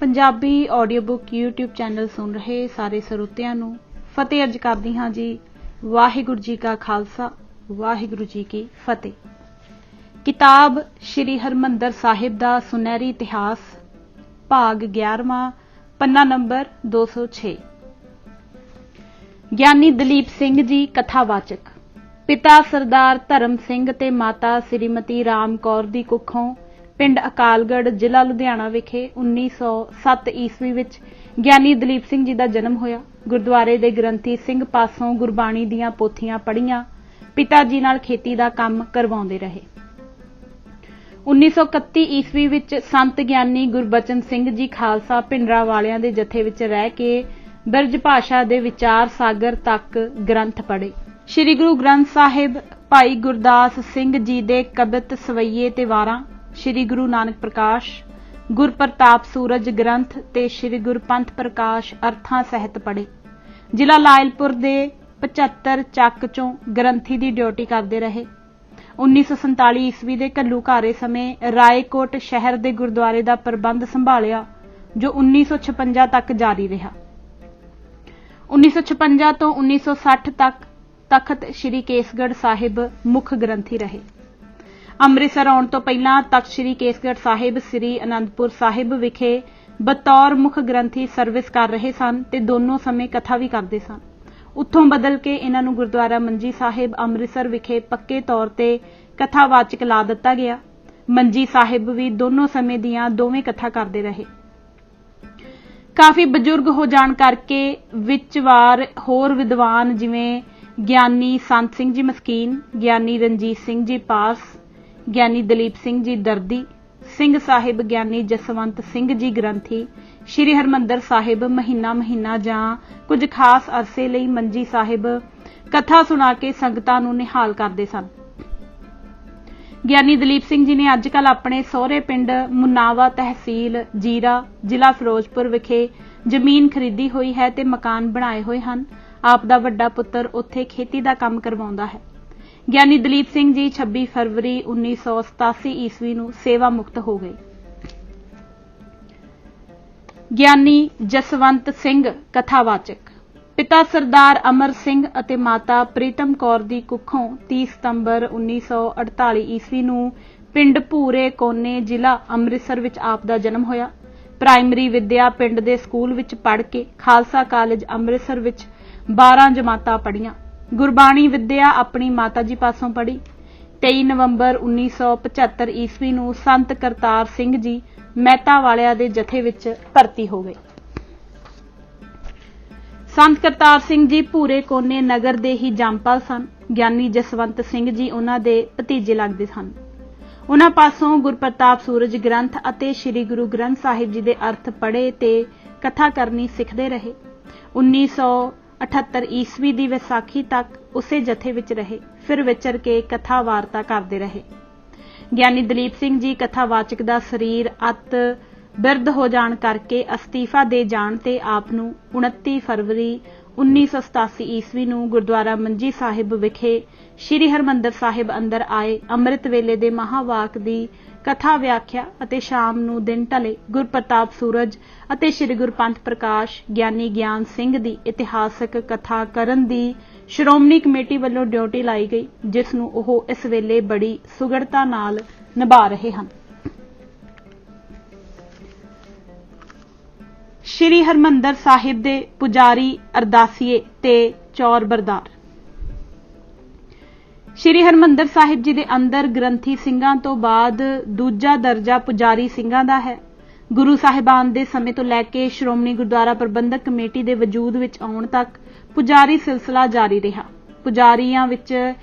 Punjabi audio book YouTube channel सुन रहे सारे ਸਰੋਤਿਆਂ ਨੂੰ फतेह अर्ज करदी हाँ जी। वाहिगुरू जी का खालसा वाहिगुरू जी की फतेह। किताब श्री हरमंदर साहिब दा सुनहरी इतिहास भाग 11वां पन्ना नंबर 206। ਗਿਆਨੀ ਦਲੀਪ ਸਿੰਘ ਜੀ ਕਥਾਵਾਚਕ। ਪਿਤਾ ਸਰਦਾਰ ਧਰਮ ਸਿੰਘ ਤੇ ਮਾਤਾ ਸ੍ਰੀਮਤੀ ਰਾਮ ਕੌਰ ਦੀ ਕੁੱਖੋਂ ਪਿੰਡ ਅਕਾਲਗੜ੍ਹ ਜ਼ਿਲ੍ਹਾ ਲੁਧਿਆਣਾ ਵਿਖੇ 1907 ਈਸਵੀ ਵਿੱਚ ਗਿਆਨੀ ਦਲੀਪ ਸਿੰਘ ਜੀ ਦਾ ਜਨਮ ਹੋਇਆ। ਗੁਰਦੁਆਰੇ ਦੇ ਗ੍ਰੰਥੀ ਸਿੰਘ ਪਾਸੋਂ ਗੁਰਬਾਣੀ ਦੀਆਂ ਪੋਥੀਆਂ ਪੜ੍ਹੀਆਂ। ਪਿਤਾ ਜੀ ਨਾਲ ਖੇਤੀ ਦਾ ਕੰਮ ਕਰਵਾਉਂਦੇ ਰਹੇ। 1931 ਈਸਵੀ ਵਿੱਚ ਸੰਤ ਗਿਆਨੀ ਗੁਰਬਚਨ ਸਿੰਘ ਜੀ ਖਾਲਸਾ ਭਿੰਡਰਾਂ ਵਾਲਿਆਂ ਦੇ ਜਥੇ ਵਿੱਚ ਰਹਿ ਕੇ ਬ੍ਰਜ ਭਾਸ਼ਾ ਦੇ ਵਿਚਾਰ ਸਾਗਰ ਤੱਕ ਗ੍ਰੰਥ ਪੜ੍ਹੇ। ਸ੍ਰੀ ਗੁਰੂ ਗ੍ਰੰਥ ਸਾਹਿਬ, ਭਾਈ ਗੁਰਦਾਸ ਸਿੰਘ ਜੀ ਦੇ ਕਬਿਤ ਸਵਈਏ ਤੇ ਵਾਰਾਂ, ਸ੍ਰੀ ਗੁਰੂ ਨਾਨਕ ਪ੍ਰਕਾਸ਼, ਗੁਰਪ੍ਰਤਾਪ ਸੂਰਜ ਗ੍ਰੰਥ ਤੇ ਸ੍ਰੀ ਗੁਰਪੰਥ ਪ੍ਰਕਾਸ਼ ਅਰਥਾਂ ਸਹਿਤ ਪੜ੍ਹੇ। ਜ਼ਿਲ੍ਹਾ ਲਾਇਲਪੁਰ ਦੇ 75 ਚੱਕ ਚੋਂ ਗ੍ਰੰਥੀ ਦੀ ਡਿਊਟੀ ਕਰਦੇ ਰਹੇ। 1947 ਈਸਵੀ ਦੇ ਘੱਲੂਘਾਰੇ ਸਮੇਂ ਰਾਏਕੋਟ ਸ਼ਹਿਰ ਦੇ ਗੁਰਦੁਆਰੇ ਦਾ ਪ੍ਰਬੰਧ ਸੰਭਾਲਿਆ, ਜੋ 1956 ਤੱਕ ਜਾਰੀ ਰਿਹਾ। 1956 ਤੋਂ 1960 ਤੱਕ ਤਖਤ ਸ੍ਰੀ ਕੇਸਗੜ੍ਹ ਸਾਹਿਬ ਮੁੱਖ ਗ੍ਰੰਥੀ ਰਹੇ। ਅੰਮ੍ਰਿਤਸਰ ਆਉਣ ਤੋਂ ਪਹਿਲਾਂ ਤਖਤ ਸ੍ਰੀ ਕੇਸਗੜ੍ਹ ਸਾਹਿਬ ਸ੍ਰੀ ਅਨੰਦਪੁਰ ਸਾਹਿਬ ਵਿਖੇ ਬਤੌਰ ਮੁੱਖ ਗ੍ਰੰਥੀ ਸਰਵਿਸ ਕਰ ਰਹੇ ਸਨ ਤੇ ਦੋਨੋਂ ਸਮੇਂ ਕਥਾ ਵੀ ਕਰਦੇ ਸਨ। ਉੱਥੋਂ ਬਦਲ ਕੇ ਇਹਨਾਂ ਨੂੰ ਗੁਰਦੁਆਰਾ ਮੰਜੀ ਸਾਹਿਬ ਅੰਮ੍ਰਿਤਸਰ ਵਿਖੇ ਪੱਕੇ ਤੌਰ ਤੇ ਕਥਾਵਾਚਕ ਲਾ ਦਿੱਤਾ ਗਿਆ। ਮੰਜੀ ਸਾਹਿਬ ਵੀ ਦੋਨੋਂ ਸਮੇਂ ਦੀਆਂ ਦੋਵੇਂ ਕਥਾ ਕਰਦੇ ਰਹੇ। ਕਾਫੀ ਬਜ਼ੁਰਗ ਹੋ ਜਾਣ ਕਰਕੇ ਵਿੱਚ ਵਾਰ ਹੋਰ ਵਿਦਵਾਨ ਜਿਵੇਂ ਗਿਆਨੀ ਸੰਤ ਸਿੰਘ ਜੀ ਮਸਕੀਨ, ਗਿਆਨੀ ਰਣਜੀਤ ਸਿੰਘ ਜੀ ਪਾਸ, ਗਿਆਨੀ ਦਲੀਪ ਸਿੰਘ ਜੀ ਦਰਦੀ, ਸਿੰਘ ਸਾਹਿਬ ਗਿਆਨੀ ਜਸਵੰਤ ਸਿੰਘ ਜੀ ਗ੍ਰੰਥੀ ਸ੍ਰੀ ਹਰਮੰਦਰ ਸਾਹਿਬ ਮਹੀਨਾ ਜਾਂ ਕੁਝ ਖਾਸ ਅਰਸੇ ਲਈ ਮੰਜੀ ਸਾਹਿਬ ਕਥਾ ਸੁਣਾ ਕੇ ਸੰਗਤਾਂ ਨੂੰ ਨਿਹਾਲ ਕਰਦੇ ਸਨ। ਗਿਆਨੀ ਦਲੀਪ ਸਿੰਘ ਜੀ ਨੇ ਅੱਜ ਕੱਲ੍ਹ ਆਪਣੇ ਸਹੁਰੇ ਪਿੰਡ ਮੁਨਾਵਾ ਤਹਿਸੀਲ ਜੀਰਾ ਜ਼ਿਲ੍ਹਾ ਫਿਰੋਜ਼ਪੁਰ ਵਿਖੇ ਜ਼ਮੀਨ ਖਰੀਦੀ ਹੋਈ ਹੈ ਤੇ ਮਕਾਨ ਬਣਾਏ ਹੋਏ ਹਨ। ਆਪ ਦਾ ਵੱਡਾ ਪੁੱਤਰ ਉੱਥੇ ਖੇਤੀ ਦਾ ਕੰਮ ਕਰਵਾਉਂਦਾ ਹੈ। ਗਿਆਨੀ ਦਲੀਪ ਸਿੰਘ ਜੀ 26 ਫਰਵਰੀ 1987 ਈਸਵੀ ਨੂੰ ਸੇਵਾ ਮੁਕਤ ਹੋ ਗਏ। ਗਿਆਨੀ ਜਸਵੰਤ ਸਿੰਘ ਕਥਾਵਾਚਕ। ਪਿਤਾ ਸਰਦਾਰ ਅਮਰ ਸਿੰਘ ਅਤੇ ਮਾਤਾ ਪ੍ਰੀਤਮ ਕੌਰ ਦੀ ਕੁੱਖੋਂ 30 ਸਤੰਬਰ 1948 ਈਸਵੀ ਨੂੰ ਪਿੰਡ ਭੂਰੇ ਕੋਨੇ ਜ਼ਿਲ੍ਹਾ ਅੰਮ੍ਰਿਤਸਰ ਵਿੱਚ ਆਪ ਦਾ ਜਨਮ ਹੋਇਆ। ਪ੍ਰਾਇਮਰੀ ਵਿੱਦਿਆ ਪਿੰਡ ਦੇ ਸਕੂਲ ਵਿੱਚ ਪੜ੍ਹ ਕੇ ਖਾਲਸਾ ਕਾਲਜ ਅੰਮ੍ਰਿਤਸਰ ਵਿੱਚ 12 ਜਮਾਤਾਂ ਪੜ੍ਹੀਆਂ। ਗੁਰਬਾਣੀ ਵਿੱਦਿਆ ਆਪਣੀ ਮਾਤਾ ਜੀ ਪਾਸੋਂ ਪੜ੍ਹੀ। 23 ਨਵੰਬਰ 1975 ਈਸਵੀ ਨੂੰ ਸੰਤ ਕਰਤਾਰ ਸਿੰਘ ਜੀ ਮਹਿਤਾ ਵਾਲਿਆਂ ਦੇ ਜਥੇ ਵਿੱਚ ਭਰਤੀ ਹੋ ਗਏ। ਸੰਤ ਕਰਤਾਰ ਸਿੰਘ ਜੀ ਭੂਰੇ ਕੋਨੇ ਨਗਰ ਦੇ ਹੀ ਜੰਮਪਲ ਸਨ। ਗਿਆਨੀ ਜਸਵੰਤ ਸਿੰਘ ਜੀ ਉਹਨਾਂ ਦੇ ਭਤੀਜੇ ਲੱਗਦੇ ਸਨ। ਉਹਨਾਂ ਪਾਸੋਂ ਗੁਰਪ੍ਰਤਾਪ ਸੂਰਜ ਗ੍ਰੰਥ ਅਤੇ ਸ੍ਰੀ ਗੁਰੂ ਗ੍ਰੰਥ ਸਾਹਿਬ ਜੀ ਦੇ ਅਰਥ ਪੜ੍ਹੇ ਤੇ ਕਥਾ ਕਰਨੀ ਸਿੱਖਦੇ ਰਹੇ। 1978 ਈਸਵੀ ਦੀ ਵਿਸਾਖੀ ਤੱਕ ਉਸੇ ਜਥੇ ਵਿੱਚ ਰਹੇ, ਫਿਰ ਵਿਚਰ ਕੇ ਕਥਾ ਵਾਰਤਾ ਕਰਦੇ ਰਹੇ। ਗਿਆਨੀ ਦਲੀਪ ਸਿੰਘ ਜੀ ਕਥਾਵਾਚਕ ਦਾ ਸਰੀਰ ਅਤ ਬਿਰਧ ਹੋ ਜਾਣ ਕਰਕੇ ਅਸਤੀਫਾ ਦੇ ਜਾਣ ਤੇ ਆਪ ਨੂੰ 29 ਫਰਵਰੀ 1987 ਈਸਵੀ ਨੂੰ ਗੁਰਦੁਆਰਾ ਮੰਜੀ ਸਾਹਿਬ ਵਿਖੇ ਸ੍ਰੀ ਹਰਮੰਦਰ ਸਾਹਿਬ ਅੰਦਰ ਆਏ ਅੰਮ੍ਰਿਤ ਵੇਲੇ ਦੇ ਮਹਾਵਾਕ ਦੀ ਕਥਾ ਵਿਆਖਿਆ ਅਤੇ ਸ਼ਾਮ ਨੂੰ ਦਿਨ ਢਲੇ ਗੁਰਪ੍ਰਤਾਪ ਸੂਰਜ ਅਤੇ ਸ੍ਰੀ ਗੁਰਪੰਥ ਪ੍ਰਕਾਸ਼ ਗਿਆਨੀ ਗਿਆਨ ਸਿੰਘ ਦੀ ਇਤਿਹਾਸਕ ਕਥਾ ਕਰਨ ਦੀ ਸ਼੍ਰੋਮਣੀ ਕਮੇਟੀ ਵੱਲੋਂ ਡਿਊਟੀ ਲਾਈ ਗਈ, ਜਿਸ ਨੂੰ ਉਹ ਇਸ ਵੇਲੇ ਬੜੀ ਸੁਗੜਤਾ ਨਾਲ ਨਿਭਾ ਰਹੇ ਹਨ। ਸ੍ਰੀ ਹਰਮੰਦਰ ਸਾਹਿਬ ਦੇ ਪੁਜਾਰੀ, ਅਰਦਾਸੀਏ ਤੇ ਚੌਰਬਰਦਾਰ। ਸ੍ਰੀ ਹਰਮੰਦਰ ਸਾਹਿਬ ਜੀ ਦੇ ਅੰਦਰ ਗ੍ਰੰਥੀ ਸਿੰਘਾਂ ਤੋਂ ਬਾਅਦ ਦੂਜਾ ਦਰਜਾ ਪੁਜਾਰੀ ਸਿੰਘਾਂ ਦਾ ਹੈ। ਗੁਰੂ ਸਾਹਿਬਾਨ ਦੇ ਸਮੇਂ ਤੋਂ ਲੈ ਕੇ ਸ਼੍ਰੋਮਣੀ ਗੁਰਦੁਆਰਾ ਪ੍ਰਬੰਧਕ ਕਮੇਟੀ ਦੇ ਵਜੂਦ ਵਿੱਚ ਆਉਣ ਤੱਕ ਪੁਜਾਰੀ ਸਿਲਸਿਲਾ ਜਾਰੀ ਰਿਹਾ। ਪੁਜਾਰੀਆਂ ਵਿੱਚ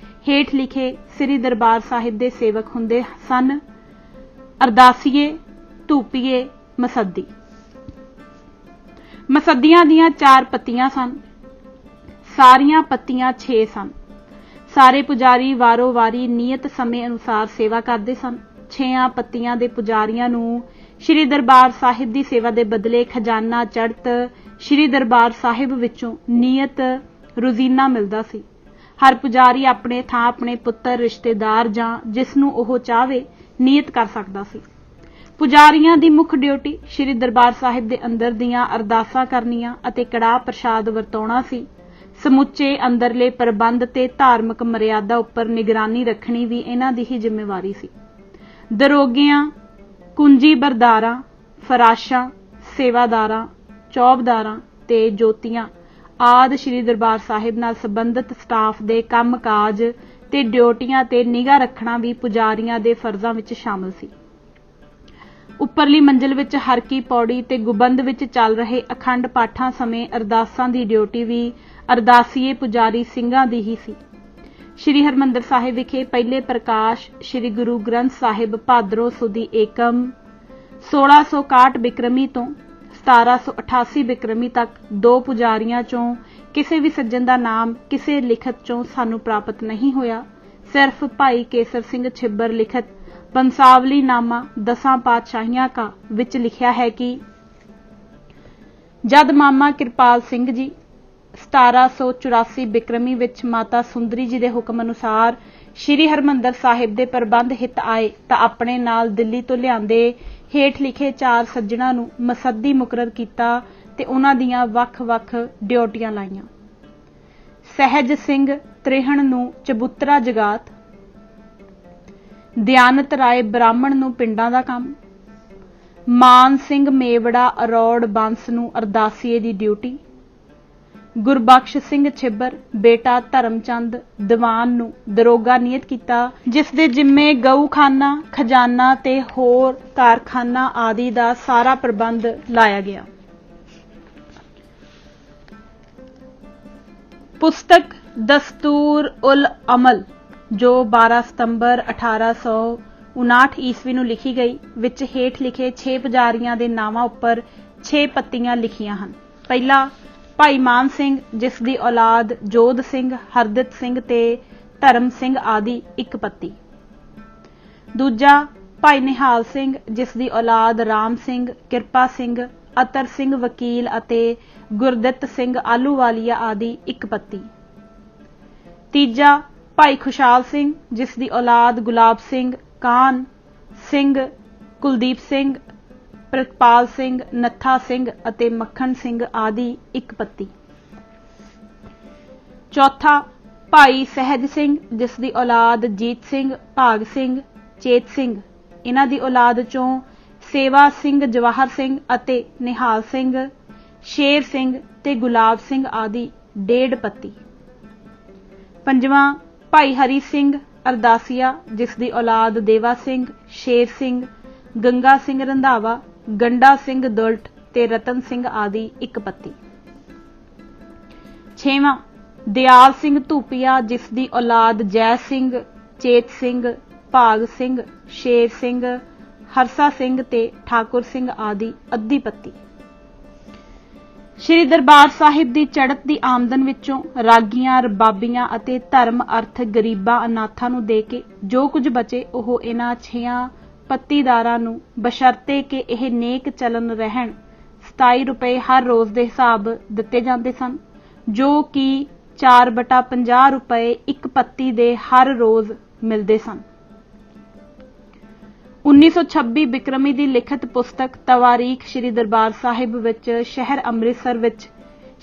ਹੇਠ ਲਿਖੇ ਸ੍ਰੀ ਦਰਬਾਰ ਸਾਹਿਬ ਦੇ ਸੇਵਕ ਹੁੰਦੇ ਸਨ: ਅਰਦਾਸੀਏ, ਧੂਪੀਏ, ਮਸੱਦੀ। ਮਸੱਦੀਆਂ ਦੀਆਂ 4 ਪੱਤੀਆਂ ਸਨ। ਸਾਰੀਆਂ ਪੱਤੀਆਂ 6 ਸਨ। ਸਾਰੇ ਪੁਜਾਰੀ ਵਾਰੋ ਵਾਰੀ ਨਿਯਤ ਸਮੇਂ ਅਨੁਸਾਰ ਸੇਵਾ ਕਰਦੇ ਸਨ। 6 ਪੱਤੀਆਂ ਦੇ ਪੁਜਾਰੀਆਂ ਨੂੰ ਸ੍ਰੀ ਦਰਬਾਰ ਸਾਹਿਬ ਦੀ ਸੇਵਾ ਦੇ ਬਦਲੇ ਖਜ਼ਾਨਾ ਚੜ੍ਹਤ ਸ੍ਰੀ ਦਰਬਾਰ ਸਾਹਿਬ ਵਿੱਚੋਂ ਨਿਯਤ ਰੋਜ਼ੀਨਾ ਮਿਲਦਾ ਸੀ। ਹਰ ਪੁਜਾਰੀ ਆਪਣੇ ਥਾਂ ਆਪਣੇ ਪੁੱਤਰ, ਰਿਸ਼ਤੇਦਾਰ ਜਾਂ ਜਿਸ ਨੂੰ ਉਹ ਚਾਹਵੇ ਨਿਯਤ ਕਰ ਸਕਦਾ ਸੀ। ਪੁਜਾਰੀਆਂ ਦੀ ਮੁੱਖ ਡਿਊਟੀ ਸ੍ਰੀ ਦਰਬਾਰ ਸਾਹਿਬ ਦੇ ਅੰਦਰ ਦੀਆਂ ਅਰਦਾਸਾਂ ਕਰਨੀਆਂ ਅਤੇ ਕੜਾਹ ਪ੍ਰਸ਼ਾਦ ਵਰਤਾਉਣਾ ਸੀ। ਸਮੁੱਚੇ ਅੰਦਰਲੇ ਪ੍ਰਬੰਧ ਤੇ ਧਾਰਮਿਕ ਮਰਿਆਦਾ ਉੱਪਰ ਨਿਗਰਾਨੀ ਰੱਖਣੀ ਵੀ ਇਹਨਾਂ ਦੀ ਹੀ ਜ਼ਿੰਮੇਵਾਰੀ ਸੀ। ਦਰੋਗਿਆਂ, ਕੁੰਜੀ ਬਰਦਾਰਾਂ, ਫਰਾਸ਼ਾਂ, ਸੇਵਾਦਾਰਾਂ, ਚੌਬਦਾਰਾਂ ਤੇ ਜੋਤੀਆਂ ਆਦਿ ਸ੍ਰੀ ਦਰਬਾਰ ਸਾਹਿਬ ਨਾਲ ਸੰਬੰਧਿਤ ਸਟਾਫ ਦੇ ਕੰਮਕਾਜ ਤੇ ਡਿਊਟੀਆਂ ਤੇ ਨਿਗਾਹ ਰੱਖਣਾ ਵੀ ਪੁਜਾਰੀਆਂ ਦੇ ਫਰਜ਼ਾਂ ਵਿੱਚ ਸ਼ਾਮਲ ਸੀ। ਉੱਪਰਲੀ ਮੰਜ਼ਿਲ ਵਿੱਚ ਹਰ ਕੀ ਪੌੜੀ ਤੇ ਗੁੰਬਦ ਵਿੱਚ ਚੱਲ ਰਹੇ ਅਖੰਡ ਪਾਠਾਂ ਸਮੇਂ ਅਰਦਾਸਾਂ ਦੀ ਡਿਊਟੀ ਵੀ ਅਰਦਾਸੀਏ ਪੁਜਾਰੀ ਸਿੰਘਾਂ ਦੀ ਹੀ ਸੀ। ਸ੍ਰੀ ਹਰਿਮੰਦਰ ਸਾਹਿਬ ਵਿਖੇ ਪਹਿਲੇ ਪ੍ਰਕਾਸ਼ ਸ੍ਰੀ ਗੁਰੂ ਗ੍ਰੰਥ ਸਾਹਿਬ ਭਾਦਰੋਂ ਸੁਦੀ ਏਕਮ 1661 ਬਿਕਰਮੀ ਤੋਂ 1788 ਬਿਕਰਮੀ ਤੱਕ ਦੋ ਪੁਜਾਰੀਆਂ ਚੋਂ ਕਿਸੇ ਵੀ ਸੱਜਣ ਦਾ ਨਾਮ ਕਿਸੇ ਲਿਖਤ ਚੋਂ ਸਾਨੂੰ ਪ੍ਰਾਪਤ ਨਹੀਂ ਹੋਇਆ। ਸਿਰਫ ਭਾਈ ਕੇਸਰ ਸਿੰਘ ਛਿੱਬਰ ਲਿਖਤ ਬੰਸਾਵਲੀ ਨਾਮਾ ਦਸਾਂ ਪਾਤਸ਼ਾਹੀਆਂ ਕਾ ਵਿੱਚ ਲਿਖਿਆ ਹੈ ਕਿ ਜਦ ਮਾਮਾ ਕਿਰਪਾਲ ਸਿੰਘ ਜੀ 1784 ਬਿਕਰਮੀ ਵਿੱਚ ਮਾਤਾ ਸੁੰਦਰੀ ਜੀ ਦੇ ਹੁਕਮ ਅਨੁਸਾਰ ਸ੍ਰੀ ਹਰਿਮੰਦਰ ਸਾਹਿਬ ਦੇ ਪ੍ਰਬੰਧ ਹਿੱਤ ਆਏ ਤਾਂ ਆਪਣੇ ਨਾਲ ਦਿੱਲੀ ਤੋਂ ਲਿਆਂਦੇ ਹੇਠ ਲਿਖੇ 4 ਸੱਜਣਾਂ ਨੂੰ ਮਸੱਦੀ ਮੁਕਰਰ ਕੀਤਾ ਤੇ ਉਹਨਾਂ ਦੀਆਂ ਵੱਖ-ਵੱਖ ਡਿਊਟੀਆਂ ਲਾਈਆਂ। ਸਹਿਜ ਸਿੰਘ ਤ੍ਰਿਹਣ ਨੂੰ ਚਬੂਤਰਾ ਜਗਾਤ, ਦਿਆਨਤ ਰਾਏ ਬ੍ਰਾਹਮਣ ਨੂੰ ਪਿੰਡਾਂ ਦਾ ਕੰਮ, ਮਾਨ ਸਿੰਘ ਮੇਵੜਾ ਅਰੋੜ ਬੰਸ ਨੂੰ ਅਰਦਾਸੀਏ ਦੀ ਡਿਊਟੀ, ਗੁਰਬਖਸ਼ ਸਿੰਘ ਛਿੱਬਰ ਬੇਟਾ ਧਰਮਚੰਦ ਦੀਵਾਨ ਨੂੰ ਦਰੋਗਾ ਨਿਯਤ ਕੀਤਾ, ਜਿਸ ਦੇ ਜਿੰਮੇ ਗਊਖਾਨਾ, ਖਜ਼ਾਨਾ ਤੇ ਹੋਰ ਕਾਰਖਾਨਾ ਆਦਿ ਦਾ ਸਾਰਾ ਪ੍ਰਬੰਧ ਲਾਇਆ ਗਿਆ। ਪੁਸਤਕ ਦਸਤੂਰ ਉਲ ਅਮਲ ਜੋ 12 ਸਤੰਬਰ 1859 ਈਸਵੀ ਨੂੰ ਲਿਖੀ ਗਈ ਵਿੱਚ ਹੇਠ ਲਿਖੇ 6 ਪੁਜਾਰੀਆਂ ਦੇ ਨਾਵਾਂ ਉੱਪਰ 6 ਪੱਤੀਆਂ ਲਿਖੀਆਂ ਹਨ। ਪਹਿਲਾ ਭਾਈ ਮਾਨ ਸਿੰਘ ਜਿਸ ਦੀ ਔਲਾਦ ਜੋਧ ਸਿੰਘ, ਹਰਦਿਤ ਸਿੰਘ ਤੇ ਧਰਮ ਸਿੰਘ ਆਦਿ 1 ਪੱਤੀ। ਦੂਜਾ ਭਾਈ ਨਿਹਾਲ ਸਿੰਘ ਜਿਸ ਦੀ ਔਲਾਦ ਰਾਮ ਸਿੰਘ, ਕਿਰਪਾ ਸਿੰਘ, ਅਤਰ ਸਿੰਘ ਵਕੀਲ ਅਤੇ ਗੁਰਦਿੱਤ ਸਿੰਘ ਆਲੂਵਾਲੀਆ ਆਦਿ 1 ਪੱਤੀ। ਤੀਜਾ ਭਾਈ ਖੁਸ਼ਹਾਲ ਸਿੰਘ ਜਿਸ ਦੀ ਔਲਾਦ ਗੁਲਾਬ ਸਿੰਘ, ਕਾਨ ਸਿੰਘ, ਕੁਲਦੀਪ ਸਿੰਘ, ਪ੍ਰਿਤਪਾਲ ਸਿੰਘ, ਨੱਥਾ ਸਿੰਘ ਅਤੇ ਮੱਖਣ ਸਿੰਘ ਆਦਿ 1 ਪੱਤੀ। ਚੌਥਾ ਭਾਈ ਸਹਿਜ ਸਿੰਘ ਜਿਸ ਦੀ ਔਲਾਦ ਜੀਤ ਸਿੰਘ, ਭਾਗ ਸਿੰਘ, ਚੇਤ ਸਿੰਘ, ਇਹਨਾਂ ਦੀ ਔਲਾਦ ਚੋਂ ਸੇਵਾ ਸਿੰਘ, ਜਵਾਹਰ ਸਿੰਘ ਅਤੇ ਨਿਹਾਲ ਸਿੰਘ, ਸ਼ੇਰ ਸਿੰਘ ਤੇ ਗੁਲਾਬ ਸਿੰਘ ਆਦਿ 1.5 ਪੱਤੀ। ਪੰਜਵਾਂ ਭਾਈ ਹਰੀ ਸਿੰਘ ਅਰਦਾਸੀਆ ਜਿਸ ਦੀ ਔਲਾਦ ਦੇਵਾ ਸਿੰਘ, ਸ਼ੇਰ ਸਿੰਘ, ਗੰਗਾ ਸਿੰਘ ਰੰਧਾਵਾ, ਗੰਡਾ ਸਿੰਘ ਦੁਲਟ ਤੇ ਰਤਨ ਸਿੰਘ ਆਦਿ 1 ਪੱਤੀ। ਛੇਵਾਂ ਦਿਆਲ ਸਿੰਘ ਧੂਪੀਆ ਜਿਸ ਦੀ ਔਲਾਦ ਜੈ ਸਿੰਘ, ਚੇਤ ਸਿੰਘ, ਭਾਗ ਸਿੰਘ, ਸ਼ੇਰ ਸਿੰਘ, ਹਰਸਾ ਸਿੰਘ ਤੇ ਠਾਕੁਰ ਸਿੰਘ ਆਦਿ 1/2 ਪੱਤੀ। ਸ੍ਰੀ ਦਰਬਾਰ ਸਾਹਿਬ ਦੀ ਚੜ੍ਹਤ ਦੀ ਆਮਦਨ ਵਿੱਚੋਂ ਰਾਗੀਆਂ, ਰਬਾਬੀਆਂ ਅਤੇ ਧਰਮ ਅਰਥ ਗਰੀਬਾਂ ਅਨਾਥਾਂ ਨੂੰ ਦੇ ਕੇ ਜੋ ਕੁਝ ਬਚੇ ਉਹ ਇਹਨਾਂ 6 ਪੱਤੀਦਾਰਾਂ ਨੂੰ ਬਸ਼ਰਤੇ ਕਿ ਇਹ ਨੇਕ ਚੱਲਣ ਰਹਿਣ 27 ਰੁਪਏ ਹਰ ਰੋਜ਼ ਦੇ ਹਿਸਾਬ ਦਿੱਤੇ ਜਾਂਦੇ ਸਨ, ਜੋ ਕਿ 4/50 ਰੁਪਏ 1 ਪੱਤੀ ਦੇ ਹਰ ਰੋਜ਼ ਮਿਲਦੇ ਸਨ। 1926 ਬਿਕਰਮੀ ਦੀ ਲਿਖਤ ਪੁਸਤਕ ਤਵਾਰੀਖ ਸ੍ਰੀ ਦਰਬਾਰ ਸਾਹਿਬ ਵਿੱਚ ਸ਼ਹਿਰ ਅੰਮ੍ਰਿਤਸਰ ਵਿੱਚ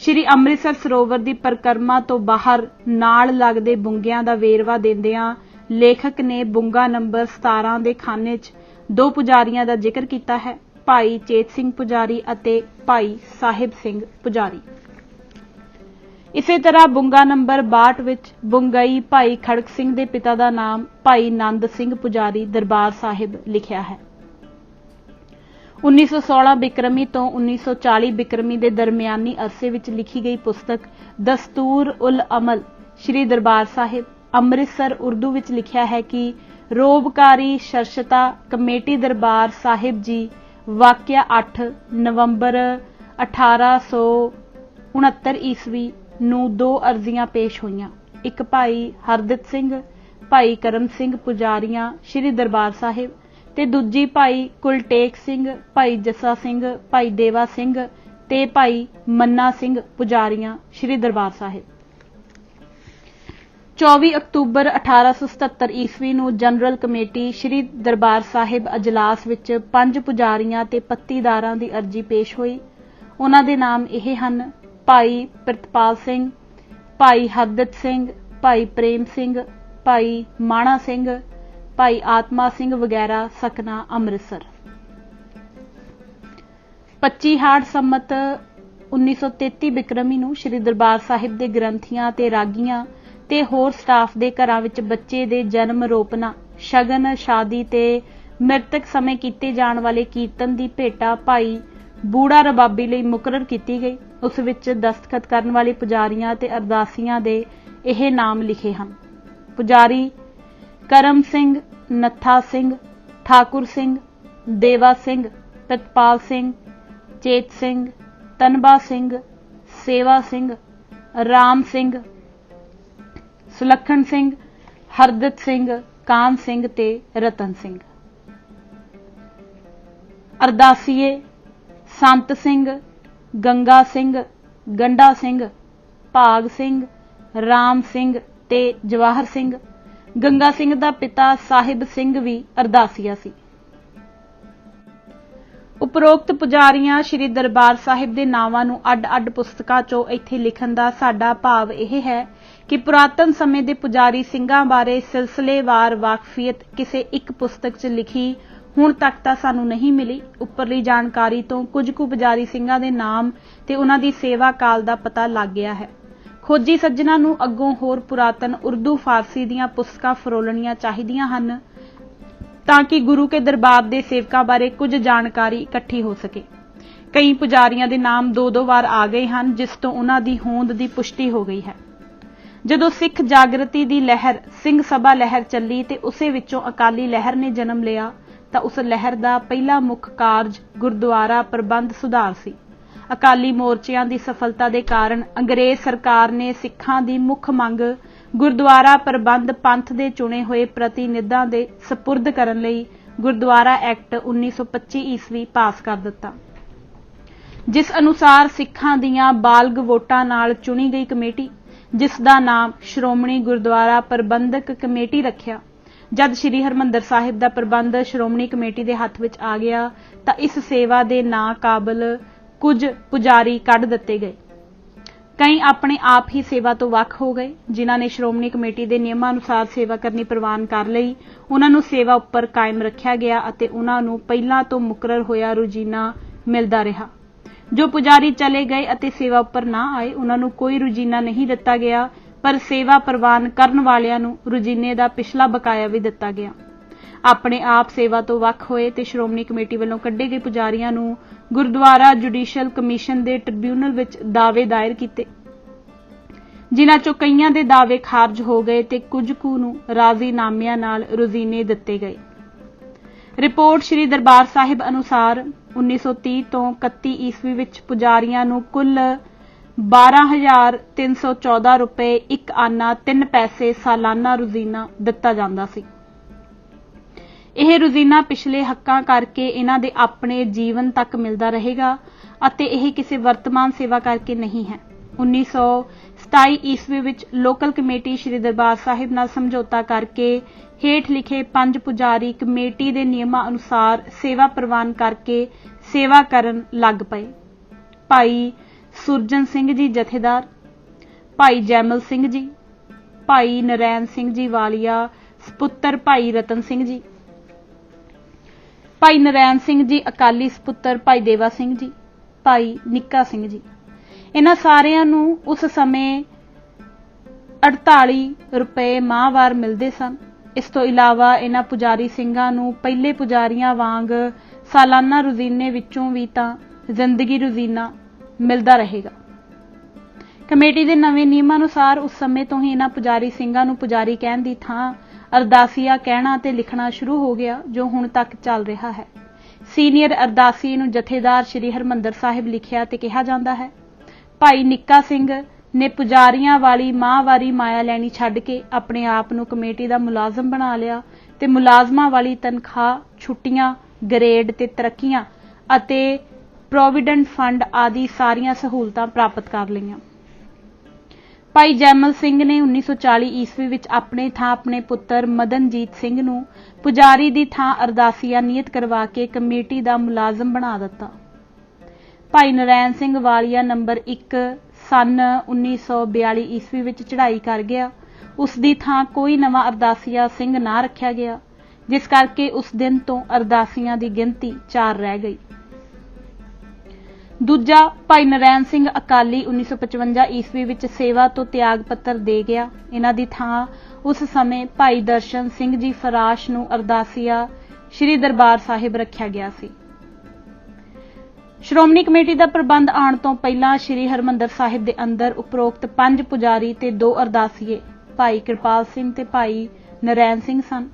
ਸ੍ਰੀ ਅੰਮ੍ਰਿਤਸਰ ਸਰੋਵਰ ਦੀ ਪਰਿਕਰਮਾ ਤੋਂ ਬਾਹਰ ਨਾਲ ਲੱਗਦੇ ਬੁੰਗਿਆਂ ਦਾ ਵੇਰਵਾ ਦਿੰਦਿਆਂ ਲੇਖਕ ਨੇ ਬੁੰਗਾ ਨੰਬਰ 17 ਦੇ ਖਾਨੇ 'ਚ 2 ਪੁਜਾਰੀਆਂ ਦਾ ਜ਼ਿਕਰ ਕੀਤਾ ਹੈ, ਭਾਈ ਚੇਤ ਸਿੰਘ ਪੁਜਾਰੀ ਅਤੇ ਭਾਈ ਸਾਹਿਬ ਸਿੰਘ ਪੁਜਾਰੀ। ਇਸੇ ਤਰ੍ਹਾਂ ਬੁੰਗਾ ਨੰਬਰ 62 ਵਿੱਚ ਬੁੰਗਈ ਭਾਈ ਖੜਕ ਸਿੰਘ ਦੇ ਪਿਤਾ ਦਾ ਨਾਮ ਭਾਈ ਨੰਦ ਸਿੰਘ ਪੁਜਾਰੀ ਦਰਬਾਰ ਸਾਹਿਬ ਲਿਖਿਆ ਹੈ। 1916 ਬਿਕਰਮੀ ਤੋਂ 1940 ਬਿਕਰਮੀ ਦੇ ਦਰਮਿਆਨੀ ਅਰਸੇ ਵਿੱਚ ਲਿਖੀ ਗਈ ਪੁਸਤਕ ਦਸਤੂਰ ਉਲ ਅਮਲ ਸ੍ਰੀ ਦਰਬਾਰ ਸਾਹਿਬ ਅੰਮ੍ਰਿਤਸਰ ਉਰਦੂ ਵਿੱਚ ਲਿਖਿਆ ਹੈ ਕਿ ਰੋਬਕਾਰੀ ਸ਼ਰਸ਼ਤਾ ਕਮੇਟੀ ਦਰਬਾਰ ਸਾਹਿਬ ਜੀ ਵਾਕਿਆ 8 ਨਵੰਬਰ 1869 ਈਸਵੀ ਨੂੰ 2 ਅਰਜ਼ੀਆਂ ਪੇਸ਼ ਹੋਈਆਂ। ਇੱਕ ਭਾਈ ਹਰਦਿਤ ਸਿੰਘ, ਭਾਈ ਕਰਮ ਸਿੰਘ ਪੁਜਾਰੀਆਂ ਸ੍ਰੀ ਦਰਬਾਰ ਸਾਹਿਬ ਤੇ ਦੂਜੀ ਭਾਈ ਕੁਲਟੇਕ ਸਿੰਘ, ਭਾਈ ਜੱਸਾ ਸਿੰਘ, ਭਾਈ ਦੇਵਾ ਸਿੰਘ ਤੇ ਭਾਈ ਮੰਨਾ ਸਿੰਘ ਪੁਜਾਰੀਆਂ ਸ੍ਰੀ ਦਰਬਾਰ ਸਾਹਿਬ। 24 ਅਕਤੂਬਰ 1877 ਈਸਵੀ ਨੂੰ ਜਨਰਲ ਕਮੇਟੀ ਸ੍ਰੀ ਦਰਬਾਰ ਸਾਹਿਬ ਅਜਲਾਸ ਵਿੱਚ 5 ਪੁਜਾਰੀਆਂ ਤੇ ਪੱਤੀਦਾਰਾਂ ਦੀ ਅਰਜ਼ੀ ਪੇਸ਼ ਹੋਈ। ਉਹਨਾਂ ਦੇ ਨਾਮ ਇਹ ਹਨ: ਭਾਈ ਪ੍ਰਿਤਪਾਲ ਸਿੰਘ, ਭਾਈ ਹਰਦਿਤ ਸਿੰਘ, ਭਾਈ ਪ੍ਰੇਮ ਸਿੰਘ, ਭਾਈ ਮਾਣਾ ਸਿੰਘ, ਭਾਈ ਆਤਮਾ ਸਿੰਘ ਵਗੈਰਾ, ਸਕਨਾ ਅੰਮ੍ਰਿਤਸਰ। 25 ਹਾੜ ਸੰਮਤ 1933 ਬਿਕਰਮੀ ਨੂੰ ਸ੍ਰੀ ਦਰਬਾਰ ਸਾਹਿਬ ਦੇ ਗ੍ਰੰਥੀਆਂ ਤੇ ਰਾਗੀਆਂ ਤੇ ਹੋਰ ਸਟਾਫ ਦੇ ਘਰਾਂ ਵਿੱਚ ਬੱਚੇ ਦੇ ਜਨਮ, ਰੋਪਨਾ, ਸ਼ਗਨ, ਸ਼ਾਦੀ ਤੇ ਮ੍ਰਿਤਕ ਸਮੇਂ ਕੀਤੇ ਜਾਣ ਵਾਲੇ ਕੀਰਤਨ ਦੀ ਭੇਟਾ ਭਾਈ ਬੂੜਾ ਰਬਾਬੀ ਲਈ ਮੁਕਰਰ ਕੀਤੀ ਗਈ। ਉਸ ਵਿੱਚ ਦਸਤਖਤ ਕਰਨ ਵਾਲੇ ਪੁਜਾਰੀਆਂ ਤੇ ਅਰਦਾਸੀਆਂ ਦੇ ਇਹ ਨਾਮ ਲਿਖੇ ਹਨ: ਪੁਜਾਰੀ ਕਰਮ ਸਿੰਘ, ਨੱਥਾ ਸਿੰਘ, ਠਾਕੁਰ ਸਿੰਘ, ਦੇਵਾ ਸਿੰਘ, ਪ੍ਰਿਤਪਾਲ ਸਿੰਘ, ਚੇਤ ਸਿੰਘ, ਤਨਬਾ ਸਿੰਘ, ਸੇਵਾ ਸਿੰਘ, ਰਾਮ ਸਿੰਘ, ਸੁਲੱਖਣ ਸਿੰਘ, ਹਰਦਿਤ ਸਿੰਘ, ਕਾਨ ਸਿੰਘ ਤੇ ਰਤਨ ਸਿੰਘ। ਅਰਦਾਸੀਏ ਸੰਤ ਸਿੰਘ, ਗੰਗਾ ਸਿੰਘ, ਗੰਡਾ ਸਿੰਘ, ਭਾਗ ਸਿੰਘ, ਰਾਮ ਸਿੰਘ ਤੇ ਜਵਾਹਰ ਸਿੰਘ। ਗੰਗਾ ਸਿੰਘ ਦਾ ਪਿਤਾ ਸਾਹਿਬ ਸਿੰਘ ਵੀ ਅਰਦਾਸੀਆ ਸੀ। ਉਪਰੋਕਤ ਪੁਜਾਰੀਆਂ ਸ੍ਰੀ ਦਰਬਾਰ ਸਾਹਿਬ ਦੇ ਨਾਵਾਂ ਨੂੰ ਅੱਡ-ਅੱਡ ਪੁਸਤਕਾਂ 'ਚੋਂ ਇੱਥੇ ਲਿਖਣ ਦਾ ਸਾਡਾ ਭਾਵ ਇਹ ਹੈ ਕਿ ਪੁਰਾਤਨ ਸਮੇਂ ਦੇ ਪੁਜਾਰੀ ਸਿੰਘਾਂ ਬਾਰੇ ਸਿਲਸਿਲੇਵਾਰ ਵਾਕਫੀਅਤ ਕਿਸੇ ਇੱਕ ਪੁਸਤਕ 'ਚ ਲਿਖੀ ਹੁਣ ਤੱਕ ਤਾਂ ਸਾਨੂੰ ਨਹੀਂ ਮਿਲੀ। ਉੱਪਰਲੀ ਜਾਣਕਾਰੀ ਤੋਂ ਕੁਝ ਕੁ ਪੁਜਾਰੀ ਸਿੰਘਾਂ ਦੇ ਨਾਮ ਤੇ ਉਹਨਾਂ ਦੀ ਸੇਵਾ ਕਾਲ ਦਾ ਪਤਾ ਲੱਗ ਗਿਆ ਹੈ। ਖੋਜੀ ਸੱਜਣਾਂ ਨੂੰ ਅੱਗੋਂ ਹੋਰ ਪੁਰਾਤਨ ਉਰਦੂ, ਫਾਰਸੀ ਦੀਆਂ ਪੁਸਤਕਾਂ ਫਰੋਲਣੀਆਂ ਚਾਹੀਦੀਆਂ ਹਨ ਤਾਂ ਕਿ ਗੁਰੂ ਕੇ ਦਰਬਾਰ ਦੇ ਸੇਵਕਾਂ ਬਾਰੇ ਕੁਝ ਜਾਣਕਾਰੀ ਇਕੱਠੀ ਹੋ ਸਕੇ। ਕਈ ਪੁਜਾਰੀਆਂ ਦੇ ਨਾਮ 2-2 ਵਾਰ ਆ ਗਏ ਹਨ, ਜਿਸ ਤੋਂ ਉਹਨਾਂ ਦੀ ਹੋਂਦ ਦੀ ਪੁਸ਼ਟੀ ਹੋ ਗਈ ਹੈ। ਜਦੋਂ ਸਿੱਖ ਜਾਗਰਤੀ ਦੀ ਲਹਿਰ, ਸਿੰਘ ਸਭਾ ਲਹਿਰ ਚੱਲੀ ਤੇ ਉਸੇ ਵਿੱਚੋਂ ਅਕਾਲੀ ਲਹਿਰ ਨੇ ਜਨਮ ਲਿਆ ਤਾਂ ਉਸ ਲਹਿਰ ਦਾ ਪਹਿਲਾ ਮੁੱਖ ਕਾਰਜ ਗੁਰਦੁਆਰਾ ਪ੍ਰਬੰਧ ਸੁਧਾਰ ਸੀ। ਅਕਾਲੀ ਮੋਰਚਿਆਂ ਦੀ ਸਫਲਤਾ ਦੇ ਕਾਰਨ ਅੰਗਰੇਜ਼ ਸਰਕਾਰ ਨੇ ਸਿੱਖਾਂ ਦੀ ਮੁੱਖ ਮੰਗ ਗੁਰਦੁਆਰਾ ਪ੍ਰਬੰਧ ਪੰਥ ਦੇ ਚੁਣੇ ਹੋਏ ਪ੍ਰਤੀਨਿਧਾਂ ਦੇ ਸਪੁਰਦ ਕਰਨ ਲਈ ਗੁਰਦੁਆਰਾ ਐਕਟ 1925 ਈਸਵੀ ਪਾਸ ਕਰ ਦਿੱਤਾ, ਜਿਸ ਅਨੁਸਾਰ ਸਿੱਖਾਂ ਦੀਆਂ ਬਾਲਗ ਵੋਟਾਂ ਨਾਲ ਚੁਣੀ ਗਈ ਕਮੇਟੀ, ਜਿਸ ਦਾ ਨਾਮ ਸ਼੍ਰੋਮਣੀ ਗੁਰਦੁਆਰਾ ਪ੍ਰਬੰਧਕ ਕਮੇਟੀ ਰੱਖਿਆ। ਜਦ ਸ੍ਰੀ ਹਰਿਮੰਦਰ ਸਾਹਿਬ ਦਾ ਪ੍ਰਬੰਧ ਸ਼੍ਰੋਮਣੀ ਕਮੇਟੀ ਦੇ ਹੱਥ ਵਿੱਚ ਆ ਗਿਆ ਤਾਂ ਇਸ ਸੇਵਾ ਦੇ ਨਾਕਾਬਲ ਕੁਝ ਪੁਜਾਰੀ ਕੱਢ ਦਿੱਤੇ ਗਏ। ਕਈ ਆਪਣੇ ਆਪ ਹੀ ਸੇਵਾ ਤੋਂ ਵੱਖ ਹੋ ਗਏ। ਜਿਨ੍ਹਾਂ ਨੇ ਸ਼੍ਰੋਮਣੀ ਕਮੇਟੀ ਦੇ ਨਿਯਮਾਂ ਅਨੁਸਾਰ ਸੇਵਾ ਕਰਨੀ ਪ੍ਰਵਾਨ ਕਰ ਲਈ, ਉਹਨਾਂ ਨੂੰ ਸੇਵਾ ਉੱਪਰ ਕਾਇਮ ਰੱਖਿਆ ਗਿਆ ਅਤੇ ਉਹਨਾਂ ਨੂੰ ਪਹਿਲਾਂ ਤੋਂ ਮੁਕਰਰ ਹੋਇਆ ਰੁਜੀਨਾ ਮਿਲਦਾ ਰਿਹਾ। ਜੋ ਪੁਜਾਰੀ ਚਲੇ ਗਏ ਅਤੇ ਸੇਵਾ ਉੱਪਰ ਨਾ ਆਏ, ਉਹਨਾਂ ਨੂੰ ਕੋਈ ਰੁਜੀਨਾ ਨਹੀਂ ਦਿੱਤਾ ਗਿਆ, ਪਰ ਸੇਵਾ ਪ੍ਰਵਾਨ ਕਰਨ ਵਾਲਿਆਂ ਨੂੰ ਰੁਜੀਨੇ ਦਾ ਪਿਛਲਾ ਬਕਾਇਆ ਵੀ ਦਿੱਤਾ ਗਿਆ। ਆਪਣੇ ਆਪ ਸੇਵਾ ਤੋਂ ਵੱਖ ਹੋਏ ਤੇ ਸ਼੍ਰੋਮਣੀ ਕਮੇਟੀ ਵੱਲੋਂ ਕੱਢੇ ਗਏ ਪੁਜਾਰੀਆਂ ਨੂੰ ਗੁਰਦੁਆਰਾ ਜੁਡੀਸ਼ੀਅਲ ਕਮਿਸ਼ਨ ਦੇ ਟ੍ਰਿਬਿਊਨਲ ਵਿੱਚ ਦਾਅਵੇ ਦਾਇਰ ਕੀਤੇ, ਜਿਨ੍ਹਾਂ ਚੋਂ ਕਈਆਂ ਦੇ ਦਾਅਵੇ ਖਾਰਜ ਹੋ ਗਏ ਤੇ ਕੁਝ ਕੁ ਨੂੰ ਰਾਜ਼ੀਨਾਮਿਆਂ ਨਾਲ ਰੁਜ਼ੀਨੇ ਦਿੱਤੇ ਗਏ। ਰਿਪੋਰਟ ਸ੍ਰੀ ਦਰਬਾਰ ਸਾਹਿਬ ਅਨੁਸਾਰ 1930 ਤੋਂ 31 ਈਸਵੀ ਵਿੱਚ ਪੁਜਾਰੀਆਂ ਨੂੰ ਕੁੱਲ 12,314 ਰੁਪਏ 1 ਆਨਾ 3 ਪੈਸੇ ਸਾਲਾਨਾ ਰੁਜ਼ੀਨਾ ਦਿੱਤਾ ਜਾਂਦਾ ਸੀ। ਇਹ ਰੁਜ਼ੀਨਾ ਪਿਛਲੇ ਹੱਕਾਂ ਕਰਕੇ ਇਹਨਾਂ ਦੇ ਆਪਣੇ ਜੀਵਨ ਤੱਕ ਮਿਲਦਾ ਰਹੇਗਾ ਅਤੇ ਇਹ ਕਿਸੇ ਵਰਤਮਾਨ ਸੇਵਾ ਕਰਕੇ ਨਹੀਂ ਹੈ। 1927 ਈਸਵੀ ਵਿੱਚ ਲੋਕਲ ਕਮੇਟੀ ਸ੍ਰੀ ਦਰਬਾਰ ਸਾਹਿਬ ਨਾਲ ਸਮਝੌਤਾ ਕਰਕੇ ਹੇਠ ਲਿਖੇ 5 ਪੁਜਾਰੀ ਕਮੇਟੀ ਦੇ ਨਿਯਮਾਂ ਅਨੁਸਾਰ ਸੇਵਾ ਪ੍ਰਵਾਨ ਕਰਕੇ ਸੇਵਾ ਕਰਨ ਲੱਗ ਪਏ। ਭਾਈ ਸੁਰਜਨ ਸਿੰਘ ਜੀ ਜਥੇਦਾਰ, ਭਾਈ ਜੈਮਲ ਸਿੰਘ ਜੀ, ਭਾਈ ਨਰੈਣ ਸਿੰਘ ਜੀ ਵਾਲੀਆ, ਸਪੁੱਤਰ ਭਾਈ ਰਤਨ ਸਿੰਘ ਜੀ, ਭਾਈ ਨਰੈਣ ਸਿੰਘ ਜੀ ਅਕਾਲੀ ਸਪੁੱਤਰ ਭਾਈ ਦੇਵਾ ਸਿੰਘ ਜੀ, ਭਾਈ ਨਿੱਕਾ ਸਿੰਘ ਜੀ। ਇਹਨਾਂ ਸਾਰਿਆਂ ਨੂੰ ਉਸ ਸਮੇਂ 48 ਰੁਪਏ ਮਾਹਵਾਰ ਮਿਲਦੇ ਸਨ। ਇਸ ਤੋਂ ਇਲਾਵਾ ਇਹਨਾਂ ਪੁਜਾਰੀ ਸਿੰਘਾਂ ਨੂੰ ਪਹਿਲੇ ਪੁਜਾਰੀਆਂ ਵਾਂਗ ਸਾਲਾਨਾ ਰੁਜ਼ੀਨੇ ਵਿੱਚੋਂ ਵੀ ਤਾਂ ਜ਼ਿੰਦਗੀ ਰੁਜ਼ੀਨਾ ਮਿਲਦਾ ਰਹੇਗਾ। ਕਮੇਟੀ ਦੇ ਨਵੇਂ ਨਿਯਮਾਂ ਅਨੁਸਾਰ ਉਸ ਸਮੇਂ ਤੋਂ ਹੀ ਇਹਨਾਂ ਪੁਜਾਰੀ ਸਿੰਘਾਂ ਨੂੰ ਪੁਜਾਰੀ ਕਹਿਣ ਦੀ ਥਾਂ ਅਰਦਾਸੀਆ ਕਹਿਣਾ ਤੇ ਲਿਖਣਾ ਸ਼ੁਰੂ ਹੋ ਗਿਆ, ਜੋ ਹੁਣ ਤੱਕ ਚੱਲ ਰਿਹਾ ਹੈ। ਸੀਨੀਅਰ ਅਰਦਾਸੀ ਨੂੰ ਜਥੇਦਾਰ ਸ੍ਰੀ ਹਰਿਮੰਦਰ ਸਾਹਿਬ ਲਿਖਿਆ ਤੇ ਕਿਹਾ ਜਾਂਦਾ ਹੈ। ਭਾਈ ਨਿੱਕਾ ਸਿੰਘ ਨੇ ਪੁਜਾਰੀਆਂ ਵਾਲੀ ਮਾਹਵਾਰੀ ਮਾਇਆ ਲੈਣੀ ਛੱਡ ਕੇ ਆਪਣੇ ਆਪ ਨੂੰ ਕਮੇਟੀ ਦਾ ਮੁਲਾਜ਼ਮ ਬਣਾ ਲਿਆ ਤੇ ਮੁਲਾਜ਼ਮਾਂ ਵਾਲੀ ਤਨਖਾਹ, ਛੁੱਟੀਆਂ, ਗ੍ਰੇਡ ਤੇ ਤਰੱਕੀਆਂ ਅਤੇ ਪ੍ਰੋਵੀਡੈਂਟ ਫੰਡ ਆਦਿ ਸਾਰੀਆਂ ਸਹੂਲਤਾਂ ਪ੍ਰਾਪਤ ਕਰ ਲਈਆਂ। ਭਾਈ ਜੈਮਲ ਸਿੰਘ ਨੇ 1940 ਈਸਵੀ ਵਿੱਚ ਆਪਣੇ ਥਾਂ ਆਪਣੇ ਪੁੱਤਰ ਮਦਨਜੀਤ ਸਿੰਘ ਨੂੰ ਪੁਜਾਰੀ ਦੀ ਥਾਂ ਅਰਦਾਸੀਆ ਨਿਯਤ ਕਰਵਾ ਕੇ ਕਮੇਟੀ ਦਾ ਮੁਲਾਜ਼ਮ ਬਣਾ ਦਿੱਤਾ। ਭਾਈ ਨਰੈਣ ਸਿੰਘ ਵਾਲੀਆ ਨੰਬਰ 1 ਸਨ 1942 ਈਸਵੀ ਵਿੱਚ ਚੜ੍ਹਾਈ ਕਰ ਗਿਆ। ਉਸ ਦੀ ਥਾਂ ਕੋਈ ਨਵਾਂ ਅਰਦਾਸੀਆ ਸਿੰਘ ਨਾ ਰੱਖਿਆ ਗਿਆ, ਜਿਸ ਕਰਕੇ ਉਸ ਦਿਨ ਤੋਂ ਅਰਦਾਸੀਆਂ ਦੀ ਗਿਣਤੀ 4 ਰਹਿ ਗਈ। ਦੂਜਾ, ਭਾਈ ਨਰੈਣ ਸਿੰਘ ਅਕਾਲੀ 1955 ਈਸਵੀ ਵਿੱਚ ਸੇਵਾ ਤੋਂ ਤਿਆਗ ਪੱਤਰ ਦੇ ਗਿਆ। ਇਹਨਾਂ ਦੀ ਥਾਂ ਉਸ ਸਮੇਂ ਭਾਈ ਦਰਸ਼ਨ ਸਿੰਘ ਜੀ ਫਰਾਸ਼ ਨੂੰ ਅਰਦਾਸੀਆ ਸ੍ਰੀ ਦਰਬਾਰ ਸਾਹਿਬ ਰੱਖਿਆ ਗਿਆ ਸੀ। ਸ਼੍ਰੋਮਣੀ ਕਮੇਟੀ ਦਾ ਪ੍ਰਬੰਧ ਆਉਣ ਤੋਂ ਪਹਿਲਾਂ ਸ੍ਰੀ ਹਰਿਮੰਦਰ ਸਾਹਿਬ ਦੇ ਅੰਦਰ ਉਪਰੋਕਤ 5 ਪੁਜਾਰੀ ਤੇ 2 ਅਰਦਾਸੀਏ ਭਾਈ ਕਿਰਪਾਲ ਸਿੰਘ ਤੇ ਭਾਈ ਨਰੈਣ ਸਿੰਘ ਸਨ।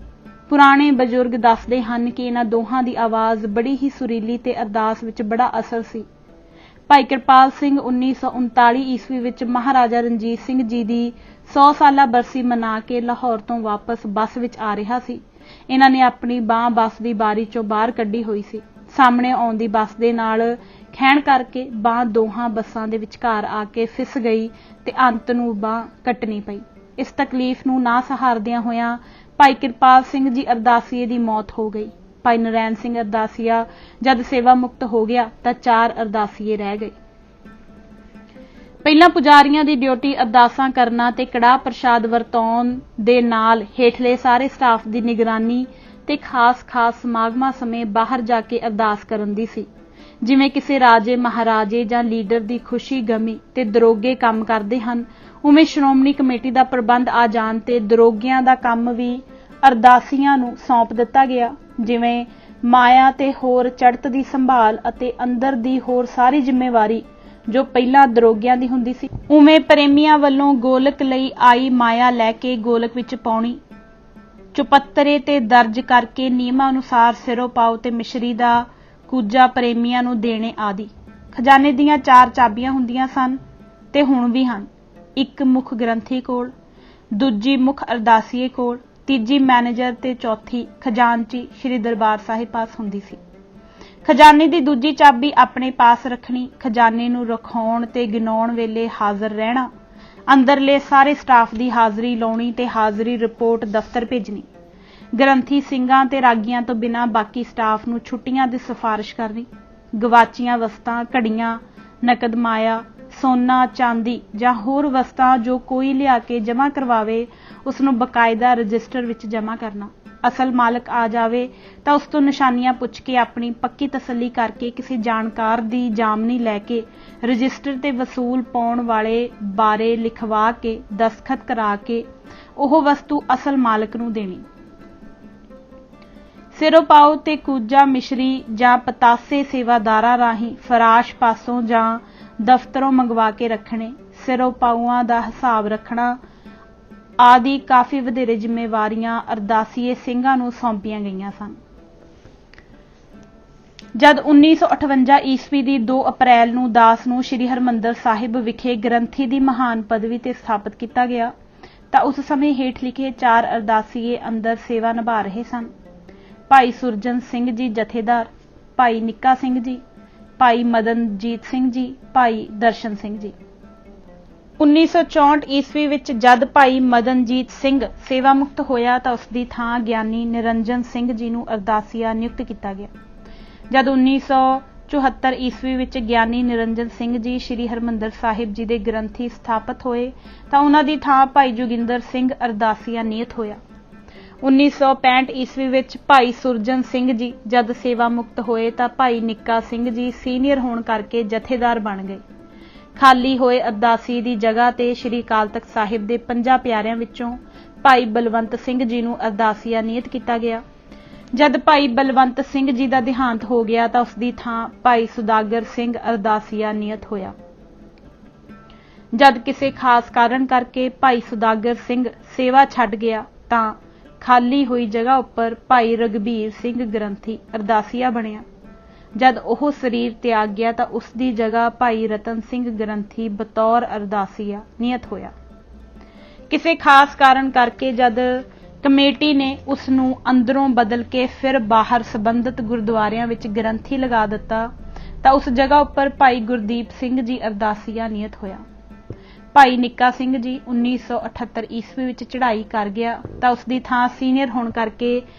ਪੁਰਾਣੇ ਬਜ਼ੁਰਗ ਦੱਸਦੇ ਹਨ ਕਿ ਇਹਨਾਂ ਦੋਹਾਂ ਦੀ ਆਵਾਜ਼ ਬੜੀ ਹੀ ਸੁਰੀਲੀ ਤੇ ਅਰਦਾਸ ਵਿੱਚ ਬੜਾ ਅਸਰ ਸੀ। ਭਾਈ ਕਿਰਪਾਲ ਸਿੰਘ 1939 ਈਸਵੀ ਵਿੱਚ ਮਹਾਰਾਜਾ ਰਣਜੀਤ ਸਿੰਘ ਜੀ ਦੀ 100 ਸਾਲਾ ਬਰਸੀ ਮਨਾ ਕੇ ਲਾਹੌਰ ਤੋਂ ਵਾਪਸ ਬੱਸ ਵਿੱਚ ਆ ਰਿਹਾ ਸੀ। ਇਹਨਾਂ ਨੇ ਆਪਣੀ ਬਾਂਹ ਬੱਸ ਦੀ ਬਾਰੀ ਚੋਂ ਬਾਹਰ ਕੱਢੀ ਹੋਈ ਸੀ। ਸਾਹਮਣੇ ਆਉਂਦੀ ਬੱਸ ਦੇ ਨਾਲ ਖਹਿਣ ਕਰਕੇ ਬਾਂਹ ਦੋਹਾਂ ਬੱਸਾਂ ਦੇ ਵਿਚਕਾਰ ਆ ਕੇ ਫਿਸ ਗਈ ਤੇ ਅੰਤ ਨੂੰ ਬਾਂਹ ਕੱਟਣੀ ਪਈ। ਇਸ ਤਕਲੀਫ ਨੂੰ ਨਾ ਸਹਾਰਦਿਆਂ ਹੋਇਆਂ ਭਾਈ ਕਿਰਪਾਲ ਸਿੰਘ ਜੀ ਅਰਦਾਸੀਏ ਦੀ ਮੌਤ ਹੋ ਗਈ। ਭਾਈ ਨਰੈਣ ਸਿੰਘ ਅਰਦਾਸੀਆ ਜਦ ਸੇਵਾ ਮੁਕਤ ਹੋ ਗਿਆ ਤਾਂ 4 ਅਰਦਾਸੀਏ ਰਹਿ ਗਏ। ਪਹਿਲਾਂ ਪੁਜਾਰੀਆਂ ਦੀ ਡਿਊਟੀ ਅਰਦਾਸਾਂ ਕਰਨਾ ਤੇ ਕੜਾਹ ਪ੍ਰਸ਼ਾਦ ਵਰਤਾਉਣ ਦੇ ਨਾਲ ਹੇਠਲੇ ਸਾਰੇ ਸਟਾਫ ਦੀ ਨਿਗਰਾਨੀ ਤੇ ਖਾਸ ਸਮਾਗਮਾਂ ਸਮੇਂ ਬਾਹਰ ਜਾ ਕੇ ਅਰਦਾਸ ਕਰਨ ਦੀ ਸੀ। ਜਿਵੇਂ ਕਿਸੇ ਰਾਜੇ ਮਹਾਰਾਜੇ ਜਾਂ ਲੀਡਰ ਦੀ ਖੁਸ਼ੀ ਗਮੀ ਤੇ ਦਰੋਗੇ ਕੰਮ ਕਰਦੇ ਹਨ, ਉਵੇਂ ਸ਼੍ਰੋਮਣੀ ਕਮੇਟੀ ਦਾ ਪ੍ਰਬੰਧ ਆ ਜਾਣ ਤੇ ਦਰੋਗਿਆਂ ਦਾ ਕੰਮ ਵੀ ਅਰਦਾਸੀਆਂ ਨੂੰ ਸੌਂਪ ਦਿੱਤਾ ਗਿਆ। ਜਿਵੇਂ ਮਾਇਆ ਤੇ ਹੋਰ ਚੜ੍ਹਤ ਦੀ ਸੰਭਾਲ ਅਤੇ ਅੰਦਰ ਦੀ ਹੋਰ ਸਾਰੀ ਜ਼ਿੰਮੇਵਾਰੀ ਜੋ ਪਹਿਲਾਂ ਦਰੋਗਿਆਂ ਦੀ ਹੁੰਦੀ ਸੀ, ਉਵੇਂ ਪ੍ਰੇਮੀਆਂ ਵੱਲੋਂ ਗੋਲਕ ਲਈ ਆਈ ਮਾਇਆ ਲੈ ਕੇ ਗੋਲਕ ਵਿੱਚ ਪਾਉਣੀ, ਚੁਪੱਤਰੇ ਤੇ ਦਰਜ ਕਰਕੇ ਨਿਯਮਾਂ ਅਨੁਸਾਰ ਸਿਰੋਂ ਪਾਓ ਤੇ ਮਿਸ਼ਰੀ ਦਾ ਕੂਜਾ ਪ੍ਰੇਮੀਆਂ ਨੂੰ ਦੇਣੇ ਆਦਿ। ਖਜ਼ਾਨੇ ਦੀਆਂ 4 ਚਾਬੀਆਂ ਹੁੰਦੀਆਂ ਸਨ ਤੇ ਹੁਣ ਵੀ ਹਨ। ਇੱਕ ਮੁੱਖ ਗ੍ਰੰਥੀ ਕੋਲ, ਦੂਜੀ ਮੁੱਖ ਅਰਦਾਸੀਏ ਕੋਲ, ਤੀਜੀ ਮੈਨੇਜਰ ਤੇ ਚੌਥੀ ਖਜ਼ਾਨਚੀ ਸ੍ਰੀ ਦਰਬਾਰ ਸਾਹਿਬ ਪਾਸ ਹੁੰਦੀ ਸੀ। ਖਜ਼ਾਨੇ ਦੀ ਦੂਜੀ ਚਾਬੀ ਆਪਣੇ ਪਾਸ ਰੱਖਣੀ, ਖਜ਼ਾਨੇ ਨੂੰ ਰਖਾਉਣ ਤੇ ਗਿਣਾਉਣ ਵੇਲੇ ਹਾਜ਼ਰ ਰਹਿਣਾ, ਅੰਦਰਲੇ ਸਾਰੇ ਸਟਾਫ ਦੀ ਹਾਜ਼ਰੀ ਲਾਉਣੀ ਤੇ ਹਾਜ਼ਰੀ ਰਿਪੋਰਟ ਦਫ਼ਤਰ ਭੇਜਣੀ, ਗ੍ਰੰਥੀ ਸਿੰਘਾਂ ਤੇ ਰਾਗੀਆਂ ਤੋਂ ਬਿਨਾਂ ਬਾਕੀ ਸਟਾਫ ਨੂੰ ਛੁੱਟੀਆਂ ਦੀ ਸਿਫਾਰਿਸ਼ ਕਰਨੀ, ਗਵਾਚੀਆਂ ਵਸਤਾਂ, ਘੜੀਆਂ, ਨਕਦ ਮਾਇਆ, ਸੋਨਾ ਚਾਂਦੀ ਜਾਂ ਹੋਰ ਵਸਤਾਂ ਜੋ ਕੋਈ ਲਿਆ ਕੇ ਜਮ੍ਹਾਂ ਕਰਵਾਵੇ ਉਸ ਨੂੰ ਬਕਾਇਦਾ ਰਜਿਸਟਰ ਵਿੱਚ ਜਮ੍ਹਾਂ ਕਰਨਾ। ਅਸਲ ਮਾਲਕ ਆ ਜਾਵੇ ਤਾਂ ਉਸ ਤੋਂ ਨਿਸ਼ਾਨੀਆਂ ਪੁੱਛ ਕੇ ਆਪਣੀ ਪੱਕੀ ਤਸੱਲੀ ਕਰਕੇ ਕਿਸੇ ਜਾਣਕਾਰ ਦੀ ਜਾਮਨੀ ਲੈ ਕੇ ਰਜਿਸਟਰ ਤੇ ਵਸੂਲ ਪਾਉਣ ਵਾਲੇ ਬਾਰੇ ਲਿਖਵਾ ਕੇ ਦਸਖਤ ਕਰਾ ਕੇ ਉਹ ਵਸਤੂ ਅਸਲ ਮਾਲਕ ਨੂੰ ਦੇਣੀ। ਸਿਰੋਂ ਪਾਓ ਤੇ ਕੂਜਾ ਮਿਸ਼ਰੀ ਜਾਂ ਪਤਾਸੇ ਸੇਵਾਦਾਰਾਂ ਰਾਹੀਂ ਫਰਾਸ਼ ਪਾਸੋਂ ਜਾਂ ਦਫ਼ਤਰੋਂ ਮੰਗਵਾ ਕੇ ਰੱਖਣੇ, ਸਿਰੋਂ ਪਾਊਆਂ ਦਾ ਹਿਸਾਬ ਰੱਖਣਾ ਆਦਿ ਕਾਫੀ ਵਧੇਰੇ ਜ਼ਿੰਮੇਵਾਰੀਆਂ ਅਰਦਾਸੀਏ ਸਿੰਘਾਂ ਨੂੰ ਸੌਂਪੀਆਂ ਗਈਆਂ ਸਨ। ਜਦ 1958 ਈਸਵੀ ਦੀ 2 ਅਪ੍ਰੈਲ ਨੂੰ ਦਾਸ ਨੂੰ ਸ੍ਰੀ ਹਰਿਮੰਦਰ ਸਾਹਿਬ ਵਿਖੇ ਗ੍ਰੰਥੀ ਦੀ ਮਹਾਨ ਪਦਵੀ ਤੇ ਸਥਾਪਿਤ ਕੀਤਾ ਗਿਆ ਤਾਂ ਉਸ ਸਮੇਂ ਹੇਠ ਲਿਖੇ 4 ਅਰਦਾਸੀਏ ਅੰਦਰ ਸੇਵਾ ਨਿਭਾ ਰਹੇ ਸਨ। ਭਾਈ ਸੁਰਜਨ ਸਿੰਘ ਜੀ ਜਥੇਦਾਰ, ਭਾਈ ਨਿੱਕਾ ਸਿੰਘ ਜੀ, ਭਾਈ ਮਦਨਜੀਤ ਸਿੰਘ ਜੀ, ਭਾਈ ਦਰਸ਼ਨ ਸਿੰਘ ਜੀ। 1964 ਈਸਵੀ ਵਿੱਚ ਜਦ ਭਾਈ ਮਦਨਜੀਤ ਸਿੰਘ ਸੇਵਾ ਮੁਕਤ ਹੋਇਆ ਤਾਂ ਉਸ ਦੀ ਥਾਂ ਗਿਆਨੀ ਨਿਰੰਜਨ ਸਿੰਘ ਜੀ ਨੂੰ ਅਰਦਾਸੀਆ ਨਿਯੁਕਤ ਕੀਤਾ ਗਿਆ। ਜਦ 1974 ਈਸਵੀ ਵਿੱਚ ਗਿਆਨੀ ਨਿਰੰਜਨ ਸਿੰਘ ਜੀ ਸ੍ਰੀ ਹਰਿਮੰਦਰ ਸਾਹਿਬ ਜੀ ਦੇ ਗ੍ਰੰਥੀ ਸਥਾਪਿਤ ਹੋਏ ਤਾਂ ਉਹਨਾਂ ਦੀ ਥਾਂ ਭਾਈ ਜੋਗਿੰਦਰ ਸਿੰਘ ਅਰਦਾਸੀਆ ਨਿਯਤ ਹੋਇਆ। 1965 ਈਸਵੀ ਵਿੱਚ ਭਾਈ ਸੁਰਜਨ ਸਿੰਘ ਜੀ ਜਦ ਸੇਵਾ ਮੁਕਤ ਹੋਏ ਤਾਂ ਭਾਈ ਨਿੱਕਾ ਸਿੰਘ ਜੀ ਸੀਨੀਅਰ ਹੋਣ ਕਰਕੇ ਜਥੇਦਾਰ ਬਣ ਗਏ। ਖਾਲੀ ਹੋਏ ਅਰਦਾਸੀ ਦੀ ਜਗ੍ਹਾ ਤੇ ਸ੍ਰੀ ਅਕਾਲ ਤਖ਼ਤ ਸਾਹਿਬ ਦੇ 50 ਪਿਆਰਿਆਂ ਵਿੱਚੋਂ ਭਾਈ ਬਲਵੰਤ ਸਿੰਘ ਜੀ ਨੂੰ ਅਰਦਾਸੀਆ ਨਿਯਤ ਕੀਤਾ ਗਿਆ। ਜਦ ਭਾਈ ਬਲਵੰਤ ਸਿੰਘ ਜੀ ਦਾ ਦੇਹਾਂਤ ਹੋ ਗਿਆ ਤਾਂ ਉਸ ਦੀ ਥਾਂ ਭਾਈ ਸੁਦਾਗਰ ਸਿੰਘ ਅਰਦਾਸੀਆ ਨਿਯਤ ਹੋਇਆ। ਜਦ ਕਿਸੇ ਖਾਸ ਕਾਰਨ ਕਰਕੇ ਭਾਈ ਸੁਦਾਗਰ ਸਿੰਘ ਸੇਵਾ ਛੱਡ ਗਿਆ ਤਾਂ ਖਾਲੀ ਹੋਈ ਜਗ੍ਹਾ ਉੱਪਰ ਭਾਈ ਰਘਬੀਰ ਸਿੰਘ ਗ੍ਰੰਥੀ ਅਰਦਾਸੀਆ ਬਣਿਆ। ਜਦ ਉਹ ਸਰੀਰ ਤਿਆਗ ਗਿਆ ਤਾਂ ਉਸ ਦੀ ਜਗ੍ਹਾ ਭਾਈ ਰਤਨ ਸਿੰਘ ਗ੍ਰੰਥੀ ਬਤੌਰ ਅਰਦਾਸੀਆ ਨਿਯਤ ਹੋਇਆ। ਕਿਸੇ ਖਾਸ ਕਾਰਨ ਕਰਕੇ ਜਦ ਕਮੇਟੀ ਨੇ ਉਸ ਨੂੰ ਅੰਦਰੋਂ ਬਦਲ ਕੇ ਫਿਰ ਬਾਹਰ ਸੰਬੰਧਿਤ ਗੁਰਦੁਆਰਿਆਂ ਵਿੱਚ ਗ੍ਰੰਥੀ ਲਗਾ ਦਿੱਤਾ ਤਾਂ ਉਸ ਜਗ੍ਹਾ ਉੱਪਰ ਭਾਈ ਗੁਰਦੀਪ ਸਿੰਘ ਜੀ ਅਰਦਾਸੀਆ ਨਿਯਤ ਹੋਇਆ। ਭਾਈ ਨਿੱਕਾ ਸਿੰਘ ਜੀ 1978 ਈਸਵੀ ਵਿੱਚ ਚੜ੍ਹਾਈ ਕਰ ਗਿਆ ਤਾਂ ਉਸ ਦੀ ਥਾਂ ਸੀਨੀਅਰ ਹੋਣ ਕਰਕੇ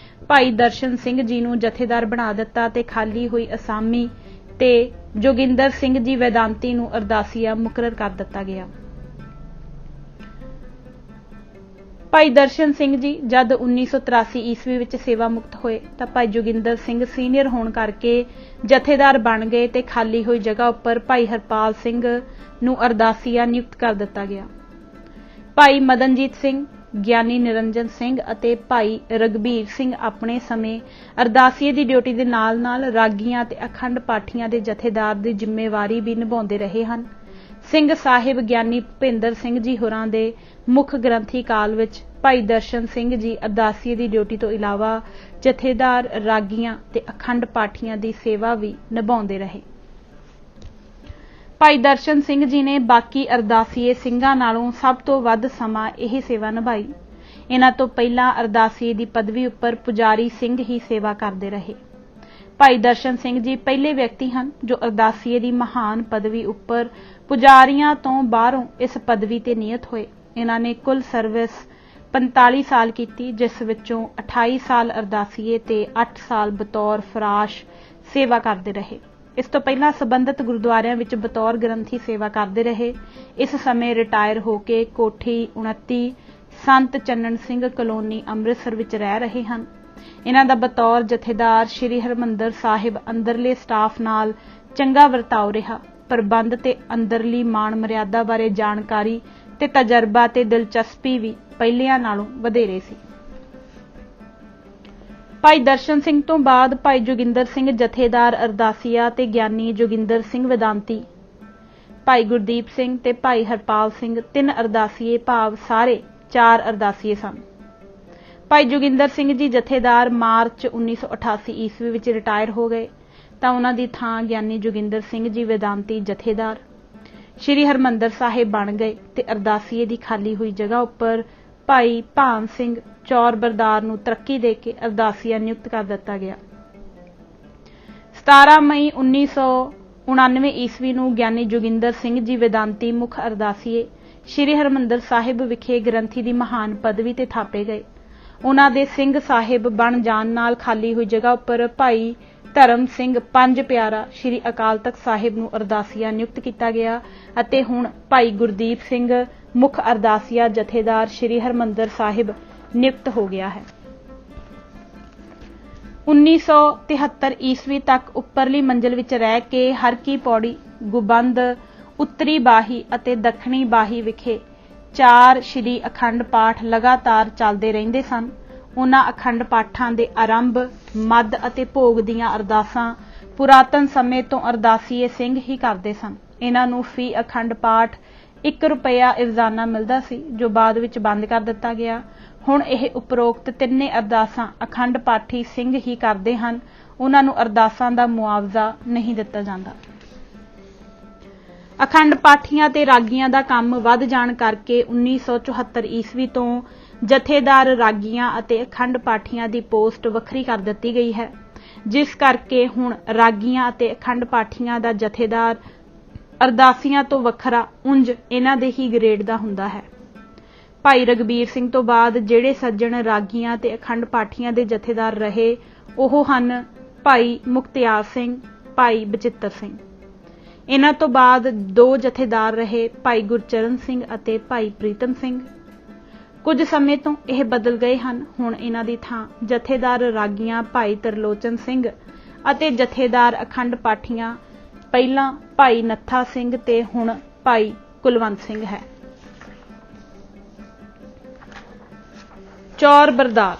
ਭਾਈ ਦਰਸ਼ਨ ਸਿੰਘ ਜੀ ਨੂੰ ਜਥੇਦਾਰ ਬਣਾ ਦਿੱਤਾ ਤੇ ਖਾਲੀ ਹੋਈ ਅਸਾਮੀ ਤੇ ਜੋਗਿੰਦਰ ਸਿੰਘ ਜੀ ਵੈਦਾਂਤੀ ਨੂੰ ਅਰਦਾਸੀਆ ਮੁਕਰਰ ਕਰ ਦਿੱਤਾ ਗਿਆ। ਭਾਈ ਦਰਸ਼ਨ ਸਿੰਘ ਜੀ ਜਦ 1983 ਈਸਵੀ ਵਿੱਚ ਸੇਵਾ ਮੁਕਤ ਹੋਏ ਤਾਂ ਭਾਈ ਜੋਗਿੰਦਰ ਸਿੰਘ ਸੀਨੀਅਰ ਹੋਣ ਕਰਕੇ ਜਥੇਦਾਰ ਬਣ ਗਏ ਤੇ ਖਾਲੀ ਹੋਈ ਜਗ੍ਹਾ ਉੱਪਰ ਭਾਈ ਹਰਪਾਲ ਸਿੰਘ ਨੂੰ ਅਰਦਾਸੀਆ ਨਿਯੁਕਤ ਕਰ ਦਿੱਤਾ ਗਿਆ। ਭਾਈ ਮਦਨਜੀਤ ਸਿੰਘ, ਗਿਆਨੀ ਨਿਰੰਜਨ ਸਿੰਘ ਅਤੇ ਭਾਈ ਰਗਬੀਰ ਸਿੰਘ ਆਪਣੇ ਸਮੇਂ ਅਰਦਾਸੀਏ ਦੀ ਡਿਊਟੀ ਦੇ ਨਾਲ-ਨਾਲ ਰਾਗੀਆਂ ਤੇ ਅਖੰਡ ਪਾਠੀਆਂ ਦੇ ਜਥੇਦਾਰ ਦੀ ਜ਼ਿੰਮੇਵਾਰੀ ਵੀ ਨਿਭਾਉਂਦੇ ਰਹੇ ਹਨ। ਸਿੰਘ ਸਾਹਿਬ ਗਿਆਨੀ ਭੁਪਿੰਦਰ ਸਿੰਘ ਜੀ ਹੋਰਾਂ ਦੇ ਮੁੱਖ ਗ੍ਰੰਥੀ ਕਾਲ ਵਿੱਚ ਭਾਈ ਦਰਸ਼ਨ ਸਿੰਘ ਜੀ ਅਰਦਾਸੀਏ ਦੀ ਡਿਊਟੀ ਤੋਂ ਇਲਾਵਾ ਜਥੇਦਾਰ, ਰਾਗੀਆਂ ਤੇ ਅਖੰਡ ਪਾਠੀਆਂ ਦੀ ਸੇਵਾ ਵੀ ਨਿਭਾਉਂਦੇ ਰਹੇ। ਭਾਈ ਦਰਸ਼ਨ ਸਿੰਘ ਜੀ ਨੇ ਬਾਕੀ ਅਰਦਾਸੀਏ ਸਿੰਘਾਂ ਨਾਲੋਂ ਸਭ ਤੋਂ ਵੱਧ ਸਮਾਂ ਇਹ ਸੇਵਾ ਨਿਭਾਈ। ਇਹਨਾਂ ਤੋਂ ਪਹਿਲਾਂ ਅਰਦਾਸੀਏ ਦੀ ਪਦਵੀ ਉੱਪਰ ਪੁਜਾਰੀ ਸਿੰਘ ਹੀ ਸੇਵਾ ਕਰਦੇ ਰਹੇ। ਭਾਈ ਦਰਸ਼ਨ ਸਿੰਘ ਜੀ ਪਹਿਲੇ ਵਿਅਕਤੀ ਹਨ ਜੋ ਅਰਦਾਸੀਏ ਦੀ ਮਹਾਨ ਪਦਵੀ ਉੱਪਰ ਪੁਜਾਰੀਆਂ ਤੋਂ ਬਾਹਰੋਂ ਇਸ ਪਦਵੀ ਤੇ ਨਿਯਤ ਹੋਏ। ਇਹਨਾਂ ਨੇ ਕੁੱਲ ਸਰਵਿਸ 45 ਸਾਲ ਕੀਤੀ, ਜਿਸ ਵਿੱਚੋਂ 28 ਸਾਲ ਅਰਦਾਸੀਏ ਤੇ 8 ਸਾਲ ਬਤੌਰ ਫਰਾਸ਼ ਸੇਵਾ ਕਰਦੇ ਰਹੇ। ਇਸ ਤੋਂ ਪਹਿਲਾਂ ਸਬੰਧਤ ਗੁਰਦੁਆਰਿਆਂ ਵਿੱਚ ਬਤੌਰ ਗ੍ਰੰਥੀ ਸੇਵਾ ਕਰਦੇ ਰਹੇ। ਇਸ ਸਮੇਂ ਰਿਟਾਇਰ ਹੋ ਕੇ ਕੋਠੀ 29 ਸੰਤ ਚੰਨਣ ਸਿੰਘ ਕਲੋਨੀ ਅੰਮ੍ਰਿਤਸਰ ਵਿੱਚ ਰਹਿ ਰਹੇ ਹਨ। ਇਹਨਾਂ ਦਾ ਬਤੌਰ ਜਥੇਦਾਰ ਸ੍ਰੀ ਹਰਿਮੰਦਰ ਸਾਹਿਬ ਅੰਦਰਲੇ ਸਟਾਫ ਨਾਲ ਚੰਗਾ ਵਰਤਾਓ ਰਿਹਾ। ਪ੍ਰਬੰਧ ਤੇ ਅੰਦਰਲੀ ਮਾਣ ਮਰਿਆਦਾ ਬਾਰੇ ਜਾਣਕਾਰੀ ਤੇ ਤਜਰਬਾ ਤੇ ਦਿਲਚਸਪੀ ਵੀ ਪਹਿਲਿਆਂ ਨਾਲੋਂ ਵਧੇਰੇ ਸੀ। ਭਾਈ ਦਰਸ਼ਨ ਸਿੰਘ ਤੋਂ ਬਾਅਦ ਭਾਈ ਜੋਗਿੰਦਰ ਸਿੰਘ ਜਥੇਦਾਰ ਅਰਦਾਸੀਆ ਤੇ ਗਿਆਨੀ ਜੋਗਿੰਦਰ ਸਿੰਘ ਵੈਦਾਂਤੀ, ਭਾਈ ਗੁਰਦੀਪ ਸਿੰਘ ਤੇ ਭਾਈ ਹਰਪਾਲ ਸਿੰਘ 3 ਅਰਦਾਸੀਏ ਭਾਵ ਸਾਰੇ 4 ਅਰਦਾਸੀਏ ਸਨ। ਭਾਈ ਜੋਗਿੰਦਰ ਸਿੰਘ ਜੀ ਜਥੇਦਾਰ ਮਾਰਚ 1988 ਈਸਵੀ ਵਿੱਚ ਰਿਟਾਇਰ ਹੋ ਗਏ ਤਾਂ ਉਹਨਾਂ ਦੀ ਥਾਂ ਗਿਆਨੀ ਜੋਗਿੰਦਰ ਸਿੰਘ ਜੀ ਵੈਦਾਂਤੀ ਜਥੇਦਾਰ ਸ੍ਰੀ ਹਰਿਮੰਦਰ ਸਾਹਿਬ ਬਣ ਗਏ ਤੇ ਅਰਦਾਸੀਏ ਦੀ ਖਾਲੀ ਹੋਈ ਜਗ੍ਹਾ ਉੱਪਰ ਭਾਈ ਭਾਨ ਸਿੰਘ ਚੌਰਬਰਦਾਰ ਨੂੰ ਤਰੱਕੀ ਦੇ ਕੇ ਅਰਦਾਸੀਆ ਨਿਯੁਕਤ ਕਰ ਦਿੱਤਾ ਗਿਆ। 17 ਮਈ 1999 ਈਸਵੀ ਨੂੰ ਗਿਆਨੀ ਜੋਗਿੰਦਰ ਸਿੰਘ ਜੀ ਵੈਦਾਂਤੀ ਮੁੱਖ ਅਰਦਾਸੀਏ ਸ੍ਰੀ ਹਰਿਮੰਦਰ ਸਾਹਿਬ ਵਿਖੇ ਗ੍ਰੰਥੀ ਦੀ ਮਹਾਨ ਪਦਵੀ ਤੇ ਥਾਪੇ ਗਏ। ਉਹਨਾਂ ਦੇ ਸਿੰਘ ਸਾਹਿਬ ਬਣ ਜਾਣ ਨਾਲ ਖਾਲੀ ਹੋਈ ਜਗ੍ਹਾ ਉੱਪਰ ਭਾਈ ਧਰਮ ਸਿੰਘ ਪੰਜ ਪਿਆਰਾ ਸ੍ਰੀ ਅਕਾਲ ਤਖਤ ਸਾਹਿਬ ਨੂੰ ਅਰਦਾਸੀਆ ਨਿਯੁਕਤ ਕੀਤਾ ਗਿਆ ਅਤੇ ਹੁਣ ਭਾਈ ਗੁਰਦੀਪ ਸਿੰਘ ਮੁੱਖ ਅਰਦਾਸੀਆ ਜਥੇਦਾਰ ਸ੍ਰੀ ਹਰਿਮੰਦਰ ਸਾਹਿਬ ਨਿਯੁਕਤ ਹੋ ਗਿਆ ਹੈ। 1973 ਈਸਵੀ ਤੱਕ ਉੱਪਰਲੀ ਮੰਜ਼ਲ ਵਿੱਚ ਰਹਿ ਕੇ ਹਰ ਕੀ ਪੌੜੀ, ਗੁਬੰਦ, ਉੱਤਰੀ ਬਾਹੀ ਅਤੇ ਦੱਖਣੀ ਬਾਹੀ ਵਿਖੇ 4 ਸ੍ਰੀ ਅਖੰਡ ਪਾਠ ਲਗਾਤਾਰ ਚੱਲਦੇ ਰਹਿੰਦੇ ਸਨ। ਉਹਨਾਂ ਅਖੰਡ ਪਾਠਾਂ ਦੇ ਆਰੰਭ, ਮੱਧ ਅਤੇ ਭੋਗ ਦੀਆਂ ਅਰਦਾਸਾਂ ਪੁਰਾਤਨ ਸਮੇਂ ਤੋਂ ਅਰਦਾਸੀਏ ਸਿੰਘ ਹੀ ਕਰਦੇ ਸਨ। ਇਹਨਾਂ ਨੂੰ ਫੀ ਅਖੰਡ ਪਾਠ 1 ਰੁਪਇਆ ਇਰਜ਼ਾਨਾ ਮਿਲਦਾ ਸੀ, ਜੋ ਬਾਅਦ ਵਿੱਚ ਬੰਦ ਕਰ ਦਿੱਤਾ ਗਿਆ। ਹੁਣ ਇਹ ਉਪਰੋਕਤ ਤਿੰਨੇ ਅਰਦਾਸਾਂ ਅਖੰਡ ਪਾਠੀ ਸਿੰਘ ਹੀ ਕਰਦੇ ਹਨ। ਉਹਨਾਂ ਨੂੰ ਅਰਦਾਸਾਂ ਦਾ ਮੁਆਵਜ਼ਾ ਨਹੀਂ ਦਿੱਤਾ ਜਾਂਦਾ। ਅਖੰਡ ਪਾਠੀਆਂ ਤੇ ਰਾਗੀਆਂ ਦਾ ਕੰਮ ਵੱਧ ਜਾਣ ਕਰਕੇ 1974 ਈਸਵੀ ਤੋਂ ਜਥੇਦਾਰ ਰਾਗੀਆਂ ਅਤੇ ਅਖੰਡ ਪਾਠੀਆਂ ਦੀ ਪੋਸਟ ਵੱਖਰੀ ਕਰ ਦਿੱਤੀ ਗਈ ਹੈ, ਜਿਸ ਕਰਕੇ ਹੁਣ ਰਾਗੀਆਂ ਅਤੇ ਅਖੰਡ ਪਾਠੀਆਂ ਦਾ ਜਥੇਦਾਰ ਅਰਦਾਸੀਆਂ ਤੋਂ ਵੱਖਰਾ ਉਂਝ ਇਹਨਾਂ ਦੇ ਹੀ ਗ੍ਰੇਡ ਦਾ ਹੁੰਦਾ ਹੈ। ਭਾਈ ਰਗਬੀਰ ਸਿੰਘ ਤੋਂ ਬਾਅਦ ਜਿਹੜੇ ਸੱਜਣ ਰਾਗੀਆਂ ਤੇ ਅਖੰਡ ਪਾਠੀਆਂ ਦੇ ਜਥੇਦਾਰ ਰਹੇ ਉਹ ਹਨ ਭਾਈ ਮੁਖਤਿਆਰ ਸਿੰਘ, ਭਾਈ ਬਚਿੱਤਰ ਸਿੰਘ। ਇਹਨਾਂ ਤੋਂ ਬਾਅਦ 2 ਜਥੇਦਾਰ ਰਹੇ ਭਾਈ ਗੁਰਚਰਨ ਸਿੰਘ ਅਤੇ ਭਾਈ ਪ੍ਰੀਤਮ ਸਿੰਘ। ਕੁਝ ਸਮੇਂ ਤੋਂ ਇਹ ਬਦਲ ਗਏ ਹਨ। ਹੁਣ ਇਹਨਾਂ ਦੀ ਥਾਂ ਜਥੇਦਾਰ ਰਾਗੀਆਂ ਭਾਈ ਤਰਲੋਚਨ ਸਿੰਘ ਅਤੇ ਜਥੇਦਾਰ ਅਖੰਡ ਪਾਠੀਆਂ ਪਹਿਲਾਂ ਭਾਈ ਨੱਥਾ ਸਿੰਘ ਤੇ ਹੁਣ ਭਾਈ ਕੁਲਵੰਤ ਸਿੰਘ ਹੈ। ਚੌਰਬਰਦਾਰ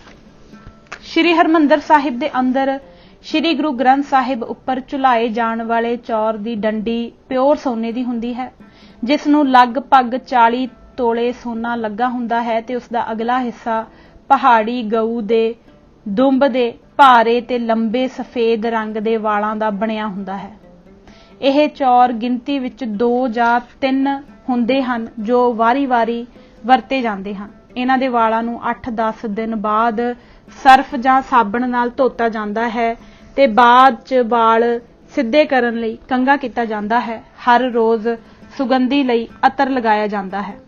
ਸ੍ਰੀ ਹਰਿਮੰਦਰ ਸਾਹਿਬ ਦੇ ਅੰਦਰ ਸ੍ਰੀ ਗੁਰੂ ਗ੍ਰੰਥ ਸਾਹਿਬ ਉੱਪਰ ਝੁਲਾਏ ਜਾਣ ਵਾਲੇ ਚੌਰ ਦੀ ਡੰਡੀ ਪਿਓਰ ਸੋਨੇ ਦੀ ਹੁੰਦੀ ਹੈ, ਜਿਸ ਨੂੰ ਲਗਭਗ 40 ਤੋਲੇ ਸੋਨਾ ਲੱਗਾ ਹੁੰਦਾ ਹੈ ਤੇ ਉਸ ਦਾ ਅਗਲਾ ਹਿੱਸਾ ਪਹਾੜੀ ਗਊ ਦੇ ਦੁੰਬ ਦੇ ਭਾਰੇ ਤੇ ਲੰਬੇ ਸਫੇਦ ਰੰਗ ਦੇ ਵਾਲਾਂ ਦਾ ਬਣਿਆ ਹੁੰਦਾ ਹੈ। ਇਹ ਚੌਰ ਗਿਣਤੀ ਵਿੱਚ 2 ਜਾਂ 3 ਹੁੰਦੇ ਹਨ ਜੋ ਵਾਰੀ-ਵਾਰੀ ਵਰਤੇ ਜਾਂਦੇ ਹਨ। ਇਹਨਾਂ ਦੇ ਵਾਲਾਂ ਨੂੰ 8-10 ਦਿਨ ਬਾਅਦ ਸਰਫ ਜਾਂ ਸਾਬਣ ਨਾਲ ਧੋਤਾ ਜਾਂਦਾ ਹੈ ਤੇ ਬਾਅਦ 'ਚ ਵਾਲ ਸਿੱਧੇ ਕਰਨ ਲਈ ਕੰਘਾ ਕੀਤਾ ਜਾਂਦਾ ਹੈ। ਹਰ ਰੋਜ਼ ਸੁਗੰਧੀ ਲਈ ਅਤਰ ਲਗਾਇਆ ਜਾਂਦਾ ਹੈ।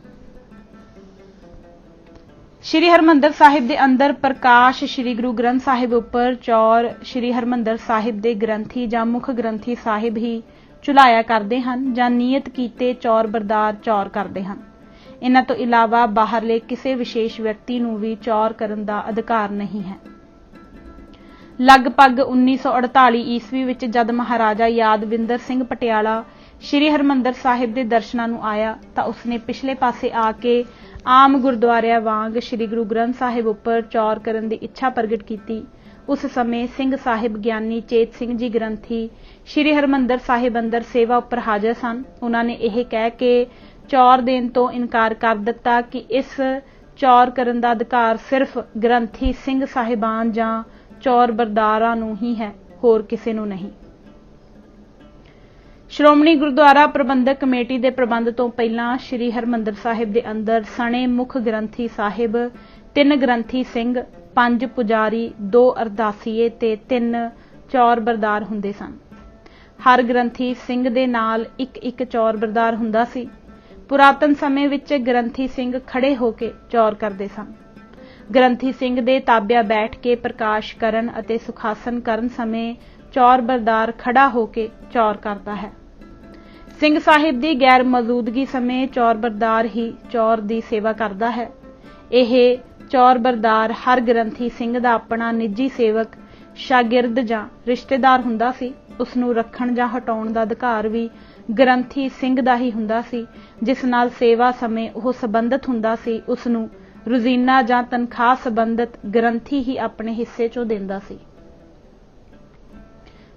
ਸ਼੍ਰੀ ਹਰਿਮੰਦਰ ਸਾਹਿਬ ਦੇ ਅੰਦਰ ਪ੍ਰਕਾਸ਼ ਸ਼੍ਰੀ ਗੁਰੂ ਗ੍ਰੰਥ ਸਾਹਿਬ ਉੱਪਰ ਚੌਰ ਸ਼੍ਰੀ ਹਰਿਮੰਦਰ ਸਾਹਿਬ ਦੇ ਗ੍ਰੰਥੀ ਜਾਂ ਮੁੱਖ ਗ੍ਰੰਥੀ ਸਾਹਿਬ ਹੀ ਝੁਲਾਇਆ ਕਰਦੇ ਹਨ ਜਾਂ ਨਿਯਤ ਕੀਤੇ ਚੌਰ ਬਰਦਾਰ ਚੌਰ ਕਰਦੇ ਹਨ। ਇਹਨਾਂ ਤੋਂ ਇਲਾਵਾ ਬਾਹਰਲੇ ਕਿਸੇ ਵਿਸ਼ੇਸ਼ ਵਿਅਕਤੀ ਨੂੰ ਵੀ ਚੌਰ ਕਰਨ ਦਾ ਅਧਿਕਾਰ ਨਹੀਂ ਹੈ। ਲਗਭਗ 1948 ਈਸਵੀ ਵਿੱਚ ਜਦ ਮਹਾਰਾਜਾ ਯਾਦਵਿੰਦਰ ਸਿੰਘ ਪਟਿਆਲਾ ਸ਼੍ਰੀ ਹਰਿਮੰਦਰ ਸਾਹਿਬ ਦੇ ਦਰਸ਼ਨਾਂ ਨੂੰ ਆਇਆ ਤਾਂ ਉਸਨੇ ਪਿਛਲੇ ਪਾਸੇ ਆ ਕੇ ਆਮ ਗੁਰਦੁਆਰਿਆਂ ਵਾਂਗ ਸ਼੍ਰੀ ਗੁਰੂ ਗ੍ਰੰਥ ਸਾਹਿਬ ਉੱਪਰ ਚੌਰ ਕਰਨ ਦੀ ਇੱਛਾ ਪ੍ਰਗਟ ਕੀਤੀ। ਉਸ ਸਮੇਂ ਸਿੰਘ ਸਾਹਿਬ ਗਿਆਨੀ ਚੇਤ ਸਿੰਘ ਜੀ ਗ੍ਰੰਥੀ ਸ਼੍ਰੀ ਹਰਿਮੰਦਰ ਸਾਹਿਬ ਅੰਦਰ ਸੇਵਾ ਉੱਪਰ ਹਾਜ਼ਰ ਸਨ। ਉਹਨਾਂ ਨੇ ਇਹ ਕਹਿ ਕੇ ਚੌਰ ਦੇਣ ਤੋਂ ਇਨਕਾਰ ਕਰ ਦਿੱਤਾ ਕਿ ਇਸ ਚੌਰ ਕਰਨ ਦਾ ਅਧਿਕਾਰ ਸਿਰਫ ਗ੍ਰੰਥੀ ਸਿੰਘ ਸਾਹਿਬਾਨ ਜਾਂ ਚੌਰ ਬਰਦਾਰਾਂ ਨੂੰ ਹੀ ਹੈ, ਹੋਰ ਕਿਸੇ ਨੂੰ ਨਹੀਂ। ਸ਼੍ਰੋਮਣੀ ਗੁਰਦੁਆਰਾ ਪ੍ਰਬੰਧਕ ਕਮੇਟੀ ਦੇ ਪ੍ਰਬੰਧ ਤੋਂ ਪਹਿਲਾਂ ਸ਼੍ਰੀ ਹਰਿਮੰਦਰ ਸਾਹਿਬ ਦੇ ਅੰਦਰ ਸਣੇ ਮੁੱਖ ਗ੍ਰੰਥੀ ਸਾਹਿਬ 3 ਗ੍ਰੰਥੀ ਸਿੰਘ, 5 ਪੁਜਾਰੀ, 2 ਅਰਦਾਸੀਏ ਤੇ 3 ਚੌਰ ਬਰਦਾਰ ਹੁੰਦੇ ਸਨ। ਹਰ ਗ੍ਰੰਥੀ ਸਿੰਘ ਦੇ ਨਾਲ ਇੱਕ ਚੌਰ ਬਰਦਾਰ ਹੁੰਦਾ ਸੀ। ਪੁਰਾਤਨ ਸਮੇਂ ਵਿੱਚ ਗ੍ਰੰਥੀ ਸਿੰਘ ਖੜੇ ਹੋ ਕੇ ਚੌਰ ਕਰਦੇ ਸਨ। ਗ੍ਰੰਥੀ ਸਿੰਘ ਦੇ ਤਾਬਿਆ ਬੈਠ ਕੇ ਪ੍ਰਕਾਸ਼ ਕਰਨ ਅਤੇ ਸੁਖਾਸਨ ਕਰਨ ਸਮੇਂ ਚੌਰ ਬਰਦਾਰ ਖੜਾ ਹੋ ਕੇ ਚੌਰ ਕਰਦਾ ਹੈ। ਸਿੰਘ ਸਾਹਿਬ ਦੀ ਗੈਰ ਮੌਜੂਦਗੀ ਸਮੇਂ ਚੌਰ ਬਰਦਾਰ ਹੀ ਚੌਰ ਦੀ ਸੇਵਾ ਕਰਦਾ ਹੈ। ਇਹ ਚੌਰ ਬਰਦਾਰ ਹਰ ਗ੍ਰੰਥੀ ਸਿੰਘ ਦਾ ਆਪਣਾ ਨਿੱਜੀ ਸੇਵਕ, ਸ਼ਾਗਿਰਦ ਜਾਂ ਰਿਸ਼ਤੇਦਾਰ ਹੁੰਦਾ ਸੀ। ਉਸ ਨੂੰ ਰੱਖਣ ਜਾਂ ਹਟਾਉਣ ਦਾ ਅਧਿਕਾਰ ਵੀ ਗ੍ਰੰਥੀ ਸਿੰਘ ਦਾ ਹੀ ਹੁੰਦਾ ਸੀ। ਜਿਸ ਨਾਲ ਸੇਵਾ ਸਮੇਂ ਉਹ ਸੰਬੰਧਿਤ ਹੁੰਦਾ ਸੀ, ਉਸ ਨੂੰ ਰੋਜ਼ੀਨਾ ਜਾਂ ਤਨਖਾਹ ਸੰਬੰਧਿਤ ਗ੍ਰੰਥੀ ਹੀ ਆਪਣੇ ਹਿੱਸੇ ਚੋਂ ਦਿੰਦਾ ਸੀ।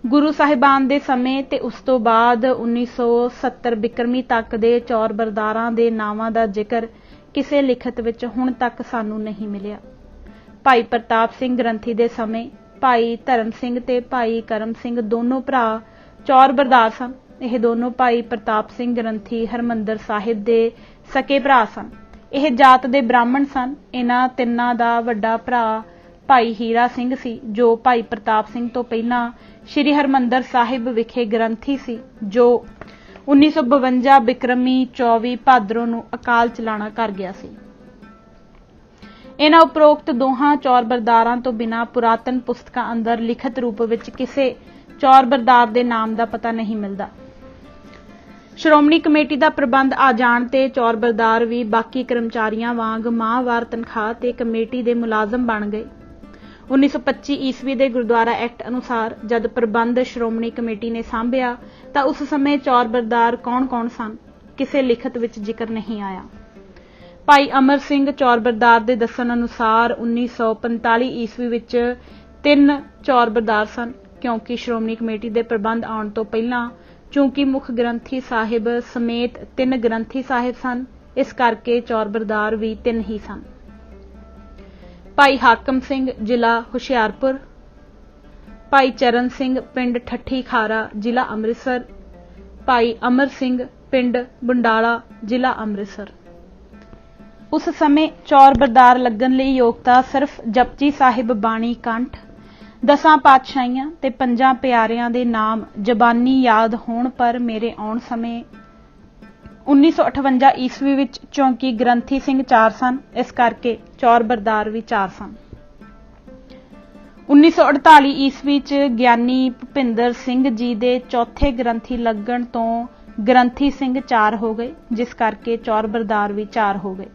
ਗੁਰੂ ਸਾਹਿਬਾਨ ਦੇ ਸਮੇਂ ਤੇ ਉਸ ਤੋਂ ਬਾਅਦ 1970 ਬਿਕਰਮੀ ਤੱਕ ਦੇ ਚੌਰ ਬਰਦਾਰਾਂ ਦੇ ਨਾਵਾਂ ਦਾ ਜ਼ਿਕਰ ਕਿਸੇ ਲਿਖਤ ਵਿੱਚ ਹੁਣ ਤੱਕ ਸਾਨੂੰ ਨਹੀਂ ਮਿਲਿਆ। ਭਾਈ ਪ੍ਰਤਾਪ ਸਿੰਘ ਗ੍ਰੰਥੀ ਦੇ ਸਮੇਂ ਭਾਈ ਧਰਮ ਸਿੰਘ ਤੇ ਭਾਈ ਕਰਮ ਸਿੰਘ ਦੋਨੋਂ ਭਰਾ ਚੌਰ ਬਰਦਾਰ ਸਨ। ਇਹ ਦੋਨੋਂ ਭਾਈ ਪ੍ਰਤਾਪ ਸਿੰਘ ਗ੍ਰੰਥੀ ਹਰਿਮੰਦਰ ਸਾਹਿਬ ਦੇ ਸਕੇ ਭਰਾ ਸਨ। ਇਹ ਜਾਤ ਦੇ ਬ੍ਰਾਹਮਣ ਸਨ। ਇਹਨਾਂ ਤਿੰਨਾਂ ਦਾ ਵੱਡਾ ਭਰਾ ਭਾਈ ਹੀਰਾ ਸਿੰਘ ਸੀ, ਜੋ ਭਾਈ ਪ੍ਰਤਾਪ ਸਿੰਘ ਤੋਂ ਪਹਿਲਾਂ ਸ਼੍ਰੀ ਹਰਿਮੰਦਰ ਸਾਹਿਬ ਵਿਖੇ ਗ੍ਰੰਥੀ ਸੀ, ਜੋ 1952 ਬਿਕਰਮੀ 24 ਭਾਦਰੋਂ ਨੂੰ ਅਕਾਲ ਚਲਾਣਾ ਕਰ ਗਿਆ ਸੀ। ਇਹਨਾਂ ਉਪਰੋਕਤ ਦੋਹਾਂ ਚੌਰ ਬਰਦਾਰਾਂ ਤੋਂ ਬਿਨਾਂ ਪੁਰਾਤਨ ਪੁਸਤਕਾਂ ਅੰਦਰ ਲਿਖਤ ਰੂਪ ਵਿੱਚ ਕਿਸੇ ਚੌਰ ਬਰਦਾਰ ਦੇ ਨਾਮ ਦਾ ਪਤਾ ਨਹੀਂ ਮਿਲਦਾ। ਸ਼੍ਰੋਮਣੀ ਕਮੇਟੀ ਦਾ ਪ੍ਰਬੰਧ ਆ ਜਾਣ ਤੇ ਚੌਰ ਬਰਦਾਰ ਵੀ ਬਾਕੀ ਕਰਮਚਾਰੀਆਂ ਵਾਂਗ ਮਾਹਵਾਰ ਤਨਖਾਹ ਤੇ ਕਮੇਟੀ ਦੇ ਮੁਲਾਜ਼ਮ ਬਣ ਗਏ। 1925 ਈਸਵੀ ਦੇ ਗੁਰਦੁਆਰਾ ਐਕਟ ਅਨੁਸਾਰ ਜਦ ਪ੍ਰਬੰਧ ਸ਼੍ਰੋਮਣੀ ਕਮੇਟੀ ਨੇ ਸਾਂਭਿਆ ਤਾਂ ਉਸ ਸਮੇਂ ਚੌਰ ਬਰਦਾਰ ਕੌਣ-ਕੌਣ ਸਨ, ਕਿਸੇ ਲਿਖਤ ਵਿੱਚ ਜ਼ਿਕਰ ਨਹੀਂ ਆਇਆ। ਭਾਈ ਅਮਰ ਸਿੰਘ ਚੌਰ ਬਰਦਾਰ ਦੇ ਦੱਸਣ ਅਨੁਸਾਰ 1945 ਈਸਵੀ ਵਿੱਚ 3 ਚੌਰ ਬਰਦਾਰ ਸਨ, ਕਿਉਂਕਿ ਸ਼੍ਰੋਮਣੀ ਕਮੇਟੀ ਦੇ ਪ੍ਰਬੰਧ ਆਉਣ ਤੋਂ ਪਹਿਲਾਂ ਚੂੰਕਿ ਮੁੱਖ ਗ੍ਰੰਥੀ ਸਾਹਿਬ ਸਮੇਤ 3 ਗ੍ਰੰਥੀ ਸਾਹਿਬ ਸਨ, ਇਸ ਕਰਕੇ ਚੌਰ ਬਰਦਾਰ ਵੀ 3 ਹੀ ਸਨ। ਭਾਈ ਹਾਕਮ ਸਿੰਘ ਜ਼ਿਲ੍ਹਾ ਹੁਸ਼ਿਆਰਪੁਰ, ਭਾਈ ਚਰਨ ਸਿੰਘ ਪਿੰਡ ਠੱਠੀ ਖਾਰਾ ਜ਼ਿਲ੍ਹਾ ਅੰਮ੍ਰਿਤਸਰ, ਭਾਈ ਅਮਰ ਸਿੰਘ ਪਿੰਡ ਬੰਡਾਲਾ ਜ਼ਿਲ੍ਹਾ ਅੰਮ੍ਰਿਤਸਰ। ਉਸ ਸਮੇਂ ਚੌਰ ਬਰਦਾਰ ਲੱਗਣ ਲਈ ਯੋਗਤਾ ਸਿਰਫ ਜਪਜੀ ਸਾਹਿਬ ਬਾਣੀ ਕੰਠ, 10 ਪਾਤਸ਼ਾਹੀਆਂ ਤੇ 5 ਪਿਆਰਿਆਂ ਦੇ ਨਾਮ ਜ਼ਬਾਨੀ ਯਾਦ ਹੋਣ ਪਰ ਮੇਰੇ ਆਉਣ ਸਮੇਂ 1958 ਈਸਵੀ ਵਿੱਚ ਚੌਂਕੀ ਗ੍ਰੰਥੀ ਸਿੰਘ 4 ਸਨ, ਇਸ ਕਰਕੇ ਚੌਰ ਬਰਦਾਰ ਵੀ 4 ਸਨ। 1948 ਈਸਵੀ ਚ ਗਿਆਨੀ ਭੁਪਿੰਦਰ ਸਿੰਘ ਜੀ ਦੇ ਚੌਥੇ ਗ੍ਰੰਥੀ ਲੱਗਣ ਤੋਂ ਗ੍ਰੰਥੀ ਸਿੰਘ 4 ਹੋ ਗਏ, ਜਿਸ ਕਰਕੇ ਚੌਰ ਬਰਦਾਰ ਵੀ 4 ਹੋ ਗਏ।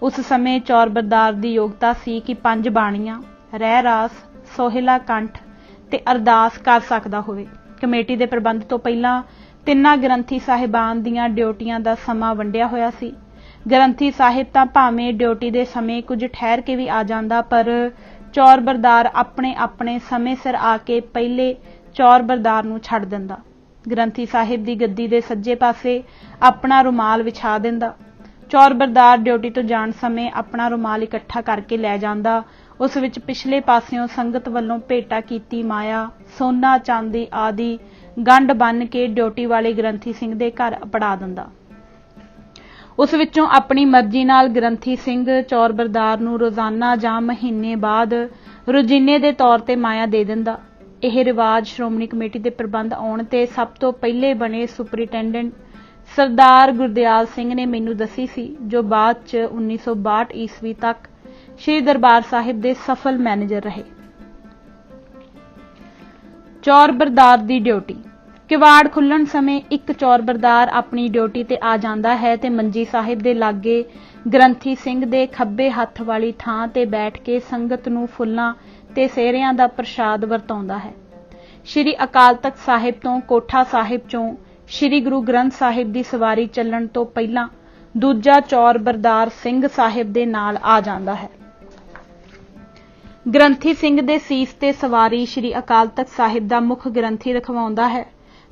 ਉਸ ਸਮੇਂ ਚੌਰ ਬਰਦਾਰ ਦੀ ਯੋਗਤਾ ਸੀ ਕਿ 5 ਬਾਣੀਆਂ, ਰਹਿ ਰਾਸ, ਸੋਹਿਲਾ ਕੰਠ ਤੇ ਅਰਦਾਸ ਕਰ ਸਕਦਾ ਹੋਵੇ। ਕਮੇਟੀ ਦੇ ਪ੍ਰਬੰਧ ਤੋਂ ਪਹਿਲਾਂ 3 ਗ੍ਰੰਥੀ ਸਾਹਿਬਾਨ ਦੀਆਂ ਡਿਊਟੀਆਂ ਦਾ ਸਮਾਂ ਵੰਡਿਆ ਹੋਇਆ ਸੀ। ਗ੍ਰੰਥੀ ਸਾਹਿਬ ਤਾਂ ਭਾਵੇਂ ਡਿਊਟੀ ਦੇ ਸਮੇਂ ਕੁਝ ਠਹਿਰ ਕੇ ਵੀ ਆ ਜਾਂਦਾ, ਪਰ ਚੌਰ ਬਰਦਾਰ ਆਪਣੇ ਸਮੇਂ ਸਿਰ ਆ ਕੇ ਪਹਿਲੇ ਚੌਰ ਬਰਦਾਰ ਨੂੰ ਛੱਡ ਦਿੰਦਾ। ਗ੍ਰੰਥੀ ਸਾਹਿਬ ਦੀ ਗੱਦੀ ਦੇ ਸੱਜੇ ਪਾਸੇ ਆਪਣਾ ਰੁਮਾਲ ਵਿਛਾ ਦਿੰਦਾ। ਚੌਰ ਬਰਦਾਰ ਡਿਊਟੀ ਤੋਂ ਜਾਣ ਸਮੇਂ ਆਪਣਾ ਰੁਮਾਲ ਇਕੱਠਾ ਕਰਕੇ ਲੈ ਜਾਂਦਾ। ਉਸ ਵਿੱਚ ਪਿਛਲੇ ਪਾਸਿਓਂ ਸੰਗਤ ਵੱਲੋਂ ਭੇਟਾ ਕੀਤੀ ਮਾਇਆ, ਸੋਨਾ, ਚਾਂਦੀ ਆਦਿ ਗੰਢ ਬੰਨ ਕੇ ਡਿਊਟੀ ਵਾਲੇ ਗ੍ਰੰਥੀ ਸਿੰਘ ਦੇ ਘਰ ਅਪੜਾ ਦਿੰਦਾ। ਉਸ ਵਿੱਚੋਂ ਆਪਣੀ ਮਰਜ਼ੀ ਨਾਲ ਗ੍ਰੰਥੀ ਸਿੰਘ ਚੌਰ ਬਰਦਾਰ ਨੂੰ ਰੋਜ਼ਾਨਾ ਜਾਂ ਮਹੀਨੇ ਬਾਅਦ ਰੋਜ਼ੀਨੇ ਦੇ ਤੌਰ ਤੇ ਮਾਇਆ ਦੇ ਦਿੰਦਾ। ਇਹ ਰਿਵਾਜ ਸ਼੍ਰੋਮਣੀ ਕਮੇਟੀ ਦੇ ਪ੍ਰਬੰਧ ਆਉਣ ਤੇ ਸਭ ਤੋਂ ਪਹਿਲੇ ਬਣੇ ਸੁਪਰਿੰਟੈਂਡੈਂਟ ਸਰਦਾਰ ਗੁਰਦਿਆਲ ਸਿੰਘ ਨੇ ਮੈਨੂੰ ਦੱਸੀ ਸੀ, ਜੋ ਬਾਅਦ 'ਚ 1962 ਈਸਵੀ ਤੱਕ ਸ੍ਰੀ ਦਰਬਾਰ ਸਾਹਿਬ ਦੇ ਸਫਲ ਮੈਨੇਜਰ ਰਹੇ। ਚੌਰਬਰਦਾਰ ਦੀ ਡਿਊਟੀ। ਕਿਵਾੜ ਖੁੱਲਣ ਸਮੇਂ ਇੱਕ ਚੌਰਬਰਦਾਰ ਆਪਣੀ ਡਿਊਟੀ ਤੇ ਆ ਜਾਂਦਾ ਹੈ ਤੇ ਮੰਜੀ ਸਾਹਿਬ ਦੇ ਲਾਗੇ ਗ੍ਰੰਥੀ ਸਿੰਘ ਦੇ ਖੱਬੇ ਹੱਥ ਵਾਲੀ ਥਾਂ ਤੇ ਬੈਠ ਕੇ ਸੰਗਤ ਨੂੰ ਫੁੱਲਾਂ ਤੇ ਸਿਹਰਿਆਂ ਦਾ ਪ੍ਰਸ਼ਾਦ ਵਰਤਾਉਂਦਾ ਹੈ। ਸ਼੍ਰੀ ਅਕਾਲ ਤਖਤ ਸਾਹਿਬ ਤੋਂ ਕੋਠਾ ਸਾਹਿਬ ਚੋਂ ਸ਼੍ਰੀ ਗੁਰੂ ਗ੍ਰੰਥ ਸਾਹਿਬ ਦੀ ਸਵਾਰੀ ਚੱਲਣ ਤੋਂ ਪਹਿਲਾਂ ਦੂਜਾ ਚੌਰਬਰਦਾਰ ਸਿੰਘ ਸਾਹਿਬ ਦੇ ਨਾਲ ਆ ਜਾਂਦਾ ਹੈ। ਗ੍ਰੰਥੀ ਸਿੰਘ ਦੇ ਸੀਸ ਤੇ ਸਵਾਰੀ ਸ਼੍ਰੀ ਅਕਾਲ ਤਖਤ ਸਾਹਿਬ ਦਾ ਮੁੱਖ ਗ੍ਰੰਥੀ ਰਖਵਾਉਂਦਾ ਹੈ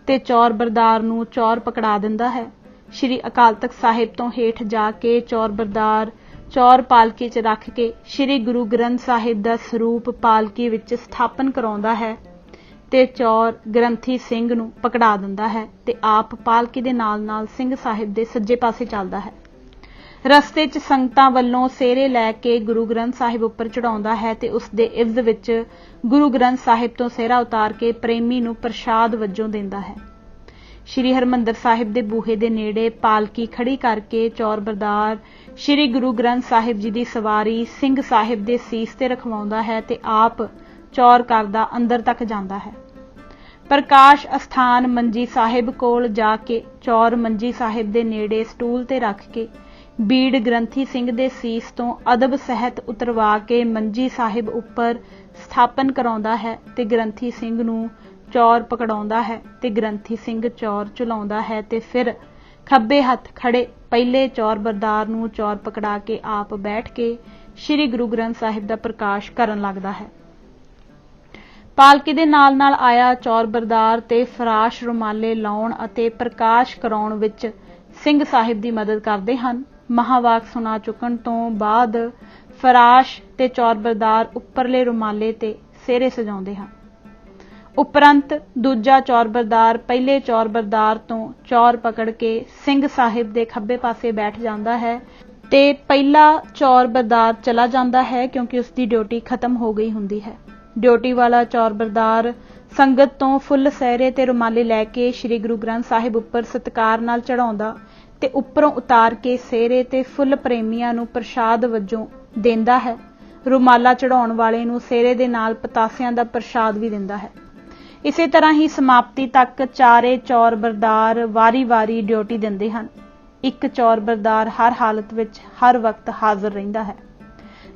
ਤੇ ਚੌਰਬਰਦਾਰ ਨੂੰ ਚੌਰ ਪਕੜਾ ਦਿੰਦਾ ਹੈ। ਸ਼੍ਰੀ ਅਕਾਲ ਤਖਤ ਸਾਹਿਬ ਤੋਂ ਹੇਠ ਜਾ ਕੇ ਚੌਰਬਰਦਾਰ ਚੌਰ ਪਾਲਕੀ 'ਚ ਰੱਖ ਕੇ ਸ਼੍ਰੀ ਗੁਰੂ ਗ੍ਰੰਥ ਸਾਹਿਬ ਦਾ ਸਰੂਪ ਪਾਲਕੀ ਵਿੱਚ ਸਥਾਪਨ ਕਰਾਉਂਦਾ ਹੈ ਤੇ ਚੌਰ ਗ੍ਰੰਥੀ ਸਿੰਘ ਨੂੰ ਪਕੜਾ ਦਿੰਦਾ ਹੈ ਤੇ ਆਪ ਪਾਲਕੀ ਦੇ ਨਾਲ-ਨਾਲ ਸਿੰਘ ਸਾਹਿਬ ਦੇ ਸੱਜੇ ਪਾਸੇ ਚੱਲਦਾ ਹੈ। ਰਸਤੇ 'ਚ ਸੰਗਤਾਂ ਵੱਲੋਂ ਸਿਹਰੇ ਲੈ ਕੇ ਗੁਰੂ ਗ੍ਰੰਥ ਸਾਹਿਬ ਉੱਪਰ ਚੜਾਉਂਦਾ ਹੈ ਤੇ ਉਸ ਦੇ ਇਵਜ਼ ਵਿੱਚ ਗੁਰੂ ਗ੍ਰੰਥ ਸਾਹਿਬ ਤੋਂ ਸਿਹਰਾ ਉਤਾਰ ਕੇ ਪ੍ਰੇਮੀ ਨੂੰ ਪ੍ਰਸ਼ਾਦ ਵਜੋਂ ਦਿੰਦਾ ਹੈ। ਸ਼੍ਰੀ ਹਰਿਮੰਦਰ ਸਾਹਿਬ ਦੇ ਬੂਹੇ ਦੇ ਨੇੜੇ ਪਾਲਕੀ ਖੜੀ ਕਰਕੇ ਚੌਰਬਰਦਾਰ ਸ਼੍ਰੀ ਗੁਰੂ ਗ੍ਰੰਥ ਸਾਹਿਬ ਜੀ ਦੀ ਸਵਾਰੀ ਸਿੰਘ ਸਾਹਿਬ ਦੇ ਸੀਸ ਤੇ ਰਖਵਾਉਂਦਾ ਹੈ ਤੇ ਆਪ ਚੌਰ ਕਰਦਾ ਅੰਦਰ ਤੱਕ ਜਾਂਦਾ ਹੈ। ਪ੍ਰਕਾਸ਼ ਅਸਥਾਨ ਮੰਜੀ ਸਾਹਿਬ ਕੋਲ ਜਾ ਕੇ ਚੌਰ ਮੰਜੀ ਸਾਹਿਬ ਦੇ ਨੇੜੇ ਸਟੂਲ ਤੇ ਰੱਖ ਕੇ ਬੀੜ ਗ੍ਰੰਥੀ ਸਿੰਘ ਦੇ ਸੀਸ ਤੋਂ ਅਦਬ ਸਹਿਤ ਉਤਰਵਾ ਕੇ ਮੰਜੀ ਸਾਹਿਬ ਉੱਪਰ ਸਥਾਪਨ ਕਰਾਉਂਦਾ ਹੈ ਤੇ ਗ੍ਰੰਥੀ ਸਿੰਘ ਨੂੰ ਚੌਰ ਪਕੜਾਉਂਦਾ ਹੈ ਤੇ ਗ੍ਰੰਥੀ ਸਿੰਘ ਚੌਰ ਚਲਾਉਂਦਾ ਹੈ ਤੇ ਫਿਰ ਖੱਬੇ ਹੱਥ ਖੜੇ ਪਹਿਲੇ ਚੌਰਬਰਦਾਰ ਨੂੰ ਚੌਰ ਪਕੜਾ ਕੇ ਆਪ ਬੈਠ ਕੇ ਸ਼੍ਰੀ ਗੁਰੂ ਗ੍ਰੰਥ ਸਾਹਿਬ ਦਾ ਪ੍ਰਕਾਸ਼ ਕਰਨ ਲੱਗਦਾ ਹੈ। ਪਾਲਕੀ ਦੇ ਨਾਲ-ਨਾਲ ਆਇਆ ਚੌਰਬਰਦਾਰ ਤੇ ਫਰਾਸ਼ ਰੁਮਾਲੇ ਲਾਉਣ ਅਤੇ ਪ੍ਰਕਾਸ਼ ਕਰਾਉਣ ਵਿੱਚ ਸਿੰਘ ਸਾਹਿਬ ਦੀ ਮਦਦ ਕਰਦੇ ਹਨ। ਮਹਾਵਾਕ ਸੁਣਾ ਚੁੱਕਣ ਤੋਂ ਬਾਅਦ ਫਰਾਸ਼ ਤੇ ਚੌਰਬਰਦਾਰ ਉੱਪਰਲੇ ਰੁਮਾਲੇ ਤੇ ਸਿਹਰੇ ਸਜਾਉਂਦੇ ਹਨ। ਉਪਰੰਤ ਦੂਜਾ ਚੌਰਬਰਦਾਰ ਪਹਿਲੇ ਚੌਰਬਰਦਾਰ ਤੋਂ ਚੌਰ ਪਕੜ ਕੇ ਸਿੰਘ ਸਾਹਿਬ ਦੇ ਖੱਬੇ ਪਾਸੇ ਬੈਠ ਜਾਂਦਾ ਹੈ ਤੇ ਪਹਿਲਾ ਚੌਰਬਰਦਾਰ ਚਲਾ ਜਾਂਦਾ ਹੈ ਕਿਉਂਕਿ ਉਸ ਦੀ ਡਿਊਟੀ ਖਤਮ ਹੋ ਗਈ ਹੁੰਦੀ ਹੈ। ਡਿਊਟੀ ਵਾਲਾ ਚੌਰਬਰਦਾਰ ਸੰਗਤ ਤੋਂ ਫੁੱਲ ਸਿਹਰੇ ਤੇ ਰੁਮਾਲੇ ਲੈ ਕੇ ਸ਼੍ਰੀ ਗੁਰੂ ਗ੍ਰੰਥ ਸਾਹਿਬ ਉੱਪਰ ਸਤਿਕਾਰ ਨਾਲ ਚੜਾਉਂਦਾ ਤੇ ਉੱਪਰੋਂ ਉਤਾਰ ਕੇ ਸਿਹਰੇ ਤੇ ਫੁੱਲ ਪ੍ਰੇਮੀਆਂ ਨੂੰ ਪ੍ਰਸ਼ਾਦ ਵਜੋਂ ਦਿੰਦਾ ਹੈ। ਰੁਮਾਲਾ ਚੜਾਉਣ ਵਾਲੇ ਨੂੰ ਸਿਹਰੇ ਦੇ ਨਾਲ ਪਤਾਸਿਆਂ ਦਾ ਪ੍ਰਸ਼ਾਦ ਵੀ ਦਿੰਦਾ ਹੈ। ਇਸੇ ਤਰ੍ਹਾਂ ਹੀ ਸਮਾਪਤੀ ਤੱਕ ਚਾਰੇ ਚੌਰਬਰਦਾਰ ਵਾਰੀ-ਵਾਰੀ ਡਿਊਟੀ ਦਿੰਦੇ ਹਨ। ਇੱਕ ਚੌਰਬਰਦਾਰ ਹਰ ਹਾਲਤ ਵਿੱਚ ਹਰ ਵਕਤ ਹਾਜ਼ਰ ਰਹਿੰਦਾ ਹੈ।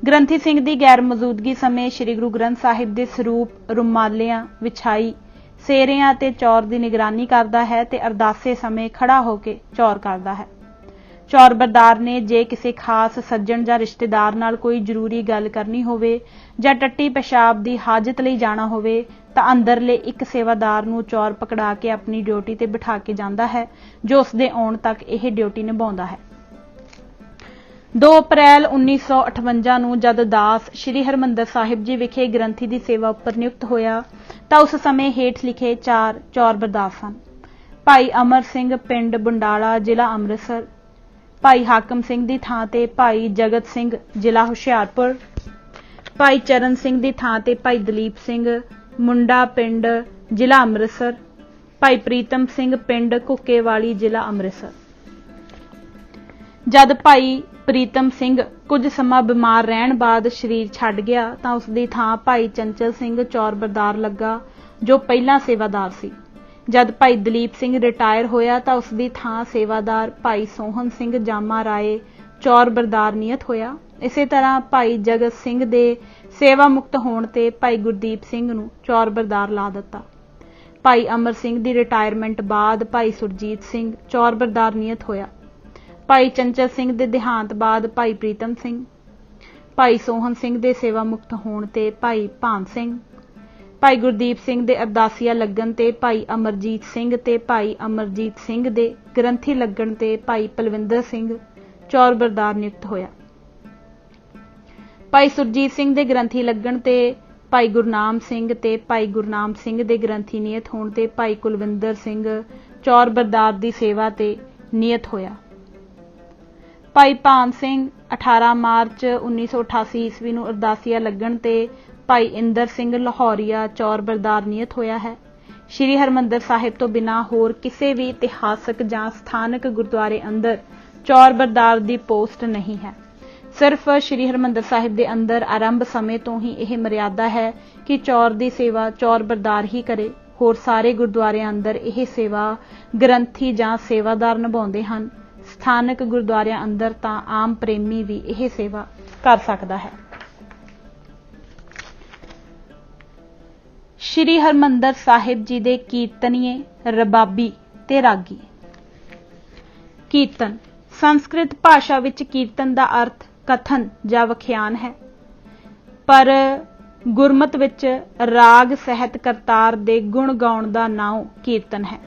ਗ੍ਰੰਥੀ ਸਿੰਘ ਦੀ ਗੈਰ ਮੌਜੂਦਗੀ ਸਮੇਂ ਸ਼੍ਰੀ ਗੁਰੂ ਗ੍ਰੰਥ ਸਾਹਿਬ ਦੇ ਸਰੂਪ ਰੁਮਾਲਿਆਂ ਵਿਛਾਈ ਸਿਹਰਿਆਂ ਤੇ ਚੌਰ ਦੀ ਨਿਗਰਾਨੀ ਕਰਦਾ ਹੈ ਤੇ ਅਰਦਾਸੇ ਸਮੇਂ ਖੜਾ ਹੋ ਕੇ ਚੌਰ ਕਰਦਾ ਹੈ। ਚੌਰਬਰਦਾਰ ਨੇ ਜੇ ਕਿਸੇ ਖਾਸ ਸੱਜਣ ਜਾਂ ਰਿਸ਼ਤੇਦਾਰ ਨਾਲ ਕੋਈ ਜ਼ਰੂਰੀ ਗੱਲ ਕਰਨੀ ਹੋਵੇ ਜਾਂ ਟੱਟੀ ਪਿਸ਼ਾਬ ਦੀ ਹਾਜਤ ਲਈ ਜਾਣਾ ਹੋਵੇ ਤਾਂ ਅੰਦਰਲੇ ਇੱਕ ਸੇਵਾਦਾਰ ਨੂੰ ਚੌਰ ਪਕੜਾ ਕੇ ਆਪਣੀ ਡਿਊਟੀ ਤੇ ਬਿਠਾ ਕੇ ਜਾਂਦਾ ਹੈ, ਜੋ ਉਸ ਦੇ ਆਉਣ ਤੱਕ ਇਹ ਡਿਊਟੀ ਨਿਭਾਉਂਦਾ ਹੈ। 2 ਅਪ੍ਰੈਲ 1958 ਨੂੰ ਜਦ ਦਾਸ ਸ਼੍ਰੀ ਹਰਿਮੰਦਰ ਸਾਹਿਬ ਜੀ ਵਿਖੇ ਗ੍ਰੰਥੀ ਦੀ ਸੇਵਾ ਉੱਪਰ ਨਿਯੁਕਤ ਹੋਇਆ ਤਾਂ ਉਸ ਸਮੇਂ ਹੇਠ ਲਿਖੇ 4 ਚੌਰਬਰਦਾਰ ਸਨ। ਭਾਈ ਅਮਰ ਸਿੰਘ ਪਿੰਡ ਬੰਡਾਲਾ ਜ਼ਿਲ੍ਹਾ ਅੰਮ੍ਰਿਤਸਰ, ਭਾਈ ਹਾਕਮ ਸਿੰਘ ਦੀ ਥਾਂ ਤੇ ਭਾਈ ਜਗਤ ਸਿੰਘ ਜ਼ਿਲ੍ਹਾ ਹੁਸ਼ਿਆਰਪੁਰ, ਭਾਈ ਚਰਨ ਸਿੰਘ ਦੀ ਥਾਂ ਤੇ ਭਾਈ ਦਲੀਪ ਸਿੰਘ ਮੁੰਡਾ ਪਿੰਡ ਜ਼ਿਲ੍ਹਾ ਅੰਮ੍ਰਿਤਸਰ, ਭਾਈ ਪ੍ਰੀਤਮ ਸਿੰਘ ਪਿੰਡ ਕੁੱਕੇਵਾਲੀ ਜ਼ਿਲ੍ਹਾ ਅੰਮ੍ਰਿਤਸਰ। ਜਦ ਭਾਈ ਪ੍ਰੀਤਮ ਸਿੰਘ ਕੁਝ ਸਮਾਂ ਬਿਮਾਰ ਰਹਿਣ ਬਾਅਦ ਸਰੀਰ ਛੱਡ ਗਿਆ ਤਾਂ ਉਸ ਦੀ ਥਾਂ ਭਾਈ ਚੰਚਲ ਸਿੰਘ ਚੌਰਬਰਦਾਰ ਲੱਗਾ, ਜੋ ਪਹਿਲਾਂ ਸੇਵਾਦਾਰ ਸੀ। ਜਦ ਭਾਈ ਦਲੀਪ ਸਿੰਘ ਰਿਟਾਇਰ ਹੋਇਆ ਤਾਂ ਉਸ ਦੀ ਥਾਂ ਸੇਵਾਦਾਰ ਭਾਈ ਸੋਹਣ ਸਿੰਘ ਜਾਮਾ ਰਾਏ ਚੌਰਬਰਦਾਰ ਨਿਯਤ ਹੋਇਆ। ਇਸੇ ਤਰ੍ਹਾਂ ਭਾਈ ਜਗਤ ਸਿੰਘ ਦੇ ਸੇਵਾ ਮੁਕਤ ਹੋਣ ਤੇ ਭਾਈ ਗੁਰਦੀਪ ਸਿੰਘ ਨੂੰ ਚੌਰਬਰਦਾਰ ਲਾ ਦਿੱਤਾ। ਭਾਈ ਅਮਰ ਸਿੰਘ ਦੀ ਰਿਟਾਇਰਮੈਂਟ ਬਾਅਦ ਭਾਈ ਸੁਰਜੀਤ ਸਿੰਘ ਚੌਰਬਰਦਾਰ ਨਿਯਤ ਹੋਇਆ। ਭਾਈ ਚੰਚਲ ਸਿੰਘ ਦੇ ਦੇਹਾਂਤ ਬਾਅਦ ਭਾਈ ਪ੍ਰੀਤਮ ਸਿੰਘ, ਭਾਈ ਸੋਹਣ ਸਿੰਘ ਦੇ ਸੇਵਾ ਮੁਕਤ ਹੋਣ ਤੇ ਭਾਈ ਭਾਨ ਸਿੰਘ, ਭਾਈ ਗੁਰਦੀਪ ਸਿੰਘ ਦੇ ਅਰਦਾਸੀਆ ਲੱਗਣ ਤੇ ਭਾਈ ਅਮਰਜੀਤ ਸਿੰਘ ਤੇ ਭਾਈ ਅਮਰਜੀਤ ਸਿੰਘ ਦੇ ਗ੍ਰੰਥੀ ਲੱਗਣ ਤੇ ਭਾਈ ਪਲਵਿੰਦਰ ਸਿੰਘ ਚੌਰਬਰਦਾਰ ਨਿਯੁਕਤ ਹੋਇਆ। ਭਾਈ ਸੁਰਜੀਤ ਸਿੰਘ ਦੇ ਗ੍ਰੰਥੀ ਲੱਗਣ ਤੇ ਭਾਈ ਗੁਰਨਾਮ ਸਿੰਘ ਤੇ ਭਾਈ ਗੁਰਨਾਮ ਸਿੰਘ ਦੇ ਗ੍ਰੰਥੀ ਨਿਯਤ ਹੋਣ ਤੇ ਭਾਈ ਕੁਲਵਿੰਦਰ ਸਿੰਘ ਚੌਰਬਰਦਾਰ ਦੀ ਸੇਵਾ ਤੇ ਨਿਯਤ ਹੋਇਆ। ਭਾਈ ਭਾਨ ਸਿੰਘ 18 ਮਾਰਚ 1988 ਈਸਵੀ ਨੂੰ ਅਰਦਾਸੀਆ ਲੱਗਣ ਤੇ ਭਾਈ ਇੰਦਰ ਸਿੰਘ ਲਾਹੌਰੀਆ ਚੌਰਬਰਦਾਰ ਨਿਯਤ ਹੋਇਆ ਹੈ। ਸ਼੍ਰੀ ਹਰਿਮੰਦਰ ਸਾਹਿਬ ਤੋਂ ਬਿਨਾਂ ਹੋਰ ਕਿਸੇ ਵੀ ਇਤਿਹਾਸਕ ਜਾਂ ਸਥਾਨਕ ਗੁਰਦੁਆਰੇ ਅੰਦਰ ਚੌਰ ਬਰਦਾਰ ਦੀ ਪੋਸਟ ਨਹੀਂ ਹੈ। ਸਿਰਫ ਸ਼੍ਰੀ ਹਰਿਮੰਦਰ ਸਾਹਿਬ ਦੇ ਅੰਦਰ ਆਰੰਭ ਸਮੇਂ ਤੋਂ ਹੀ ਇਹ ਮਰਿਆਦਾ ਹੈ ਕਿ ਚੌਰ ਦੀ ਸੇਵਾ ਚੌਰ ਬਰਦਾਰ ਹੀ ਕਰੇ। ਹੋਰ ਸਾਰੇ ਗੁਰਦੁਆਰਿਆਂ ਅੰਦਰ ਇਹ ਸੇਵਾ ਗ੍ਰੰਥੀ ਜਾਂ ਸੇਵਾਦਾਰ ਨਿਭਾਉਂਦੇ ਹਨ। ਸਥਾਨਕ ਗੁਰਦੁਆਰਿਆਂ ਅੰਦਰ ਤਾਂ ਆਮ ਪ੍ਰੇਮੀ ਵੀ ਇਹ ਸੇਵਾ ਕਰ ਸਕਦਾ ਹੈ। ਸ਼੍ਰੀ ਹਰਿਮੰਦਰ ਸਾਹਿਬ ਜੀ ਦੇ ਕੀਰਤਨੀਏ, ਰਬਾਬੀ ਤੇ ਰਾਗੀ। ਕੀਰਤਨ ਸੰਸਕ੍ਰਿਤ ਭਾਸ਼ਾ ਵਿੱਚ ਕੀਰਤਨ ਦਾ ਅਰਥ ਕਥਨ ਜਾਂ ਵਿਖਿਆਨ ਹੈ, ਪਰ ਗੁਰਮਤ ਵਿੱਚ ਰਾਗ ਸਹਿਤ ਕਰਤਾਰ ਦੇ ਗੁਣ ਗਾਉਣ ਦਾ ਨਾਮ ਕੀਰਤਨ ਹੈ।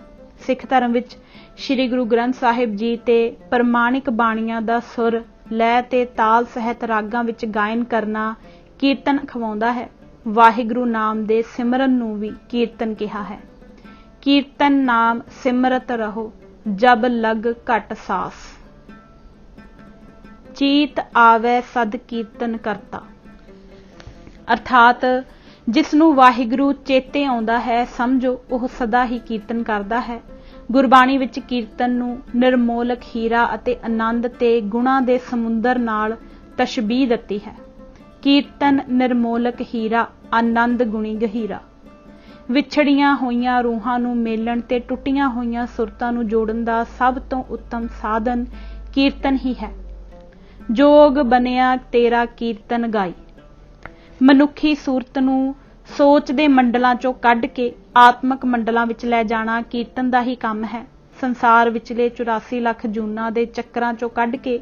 ਸਿੱਖ ਧਰਮ ਵਿੱਚ ਸ੍ਰੀ ਗੁਰੂ ਗ੍ਰੰਥ ਸਾਹਿਬ ਜੀ ਤੇ ਪ੍ਰਮਾਣਿਕ ਬਾਣੀਆਂ ਦਾ ਸੁਰ, ਲੈਅ ਤੇ ਤਾਲ ਸਹਿਤ ਰਾਗਾਂ ਵਿੱਚ ਗਾਇਨ ਕਰਨਾ ਕੀਰਤਨ ਅਖਵਾਉਂਦਾ ਹੈ। ਵਾਹਿਗੁਰੂ ਨਾਮ ਦੇ ਸਿਮਰਨ ਨੂੰ ਵੀ ਕੀਰਤਨ ਕਿਹਾ ਹੈ। ਕੀਰਤਨ ਨਾਮ ਸਿਮਰਤ ਰਹੋ ਜਬ ਲਗ ਘਟ ਸਾਸ, ਚੀਤ ਆਵੈ ਸਦ ਕੀਰਤਨ ਕਰਤਾ। ਅਰਥਾਤ ਜਿਸ ਨੂੰ ਵਾਹਿਗੁਰੂ ਚੇਤੇ ਆਉਂਦਾ ਹੈ, ਸਮਝੋ ਉਹ ਸਦਾ ਹੀ ਕੀਰਤਨ ਕਰਦਾ ਹੈ। ਗੁਰਬਾਣੀ ਵਿੱਚ ਕੀਰਤਨ ਨੂੰ ਨਿਰਮੋਲਕ ਹੀਰਾ ਅਤੇ ਆਨੰਦ ਤੇ ਗੁਣਾਂ ਦੇ ਸਮੁੰਦਰ ਨਾਲ ਤਸ਼ਬੀਹ ਦਿੱਤੀ ਹੈ। ਕੀਰਤਨ ਨਿਰਮੋਲਕ ਹੀਰਾ, ਆਨੰਦ ਗੁਣੀ ਗਹੀਰਾ। ਵਿਛੜੀਆਂ ਹੋਈਆਂ ਰੂਹਾਂ ਨੂੰ ਮੇਲਣ ਤੇ ਟੁੱਟੀਆਂ ਹੋਈਆਂ ਸੁਰਤਾਂ ਨੂੰ ਜੋੜਨ ਦਾ ਸਭ ਤੋਂ ਉੱਤਮ ਸਾਧਨ ਕੀਰਤਨ ਹੀ ਹੈ। ਜੋਗ ਬਣਿਆ ਤੇਰਾ ਕੀਰਤਨ ਗਾਈ। ਮਨੁੱਖੀ ਸੂਰਤ ਨੂੰ ਸੋਚ ਦੇ ਮੰਡਲਾਂ ਚੋਂ ਕੱਢ ਕੇ ਆਤਮਕ ਮੰਡਲਾਂ ਵਿੱਚ ਲੈ ਜਾਣਾ ਕੀਰਤਨ ਦਾ ਹੀ ਕੰਮ ਹੈ। ਸੰਸਾਰ ਵਿਚਲੇ 84 ਲੱਖ ਜੂਨਾਂ ਦੇ ਚੱਕਰਾਂ ਚੋਂ ਕੱਢ ਕੇ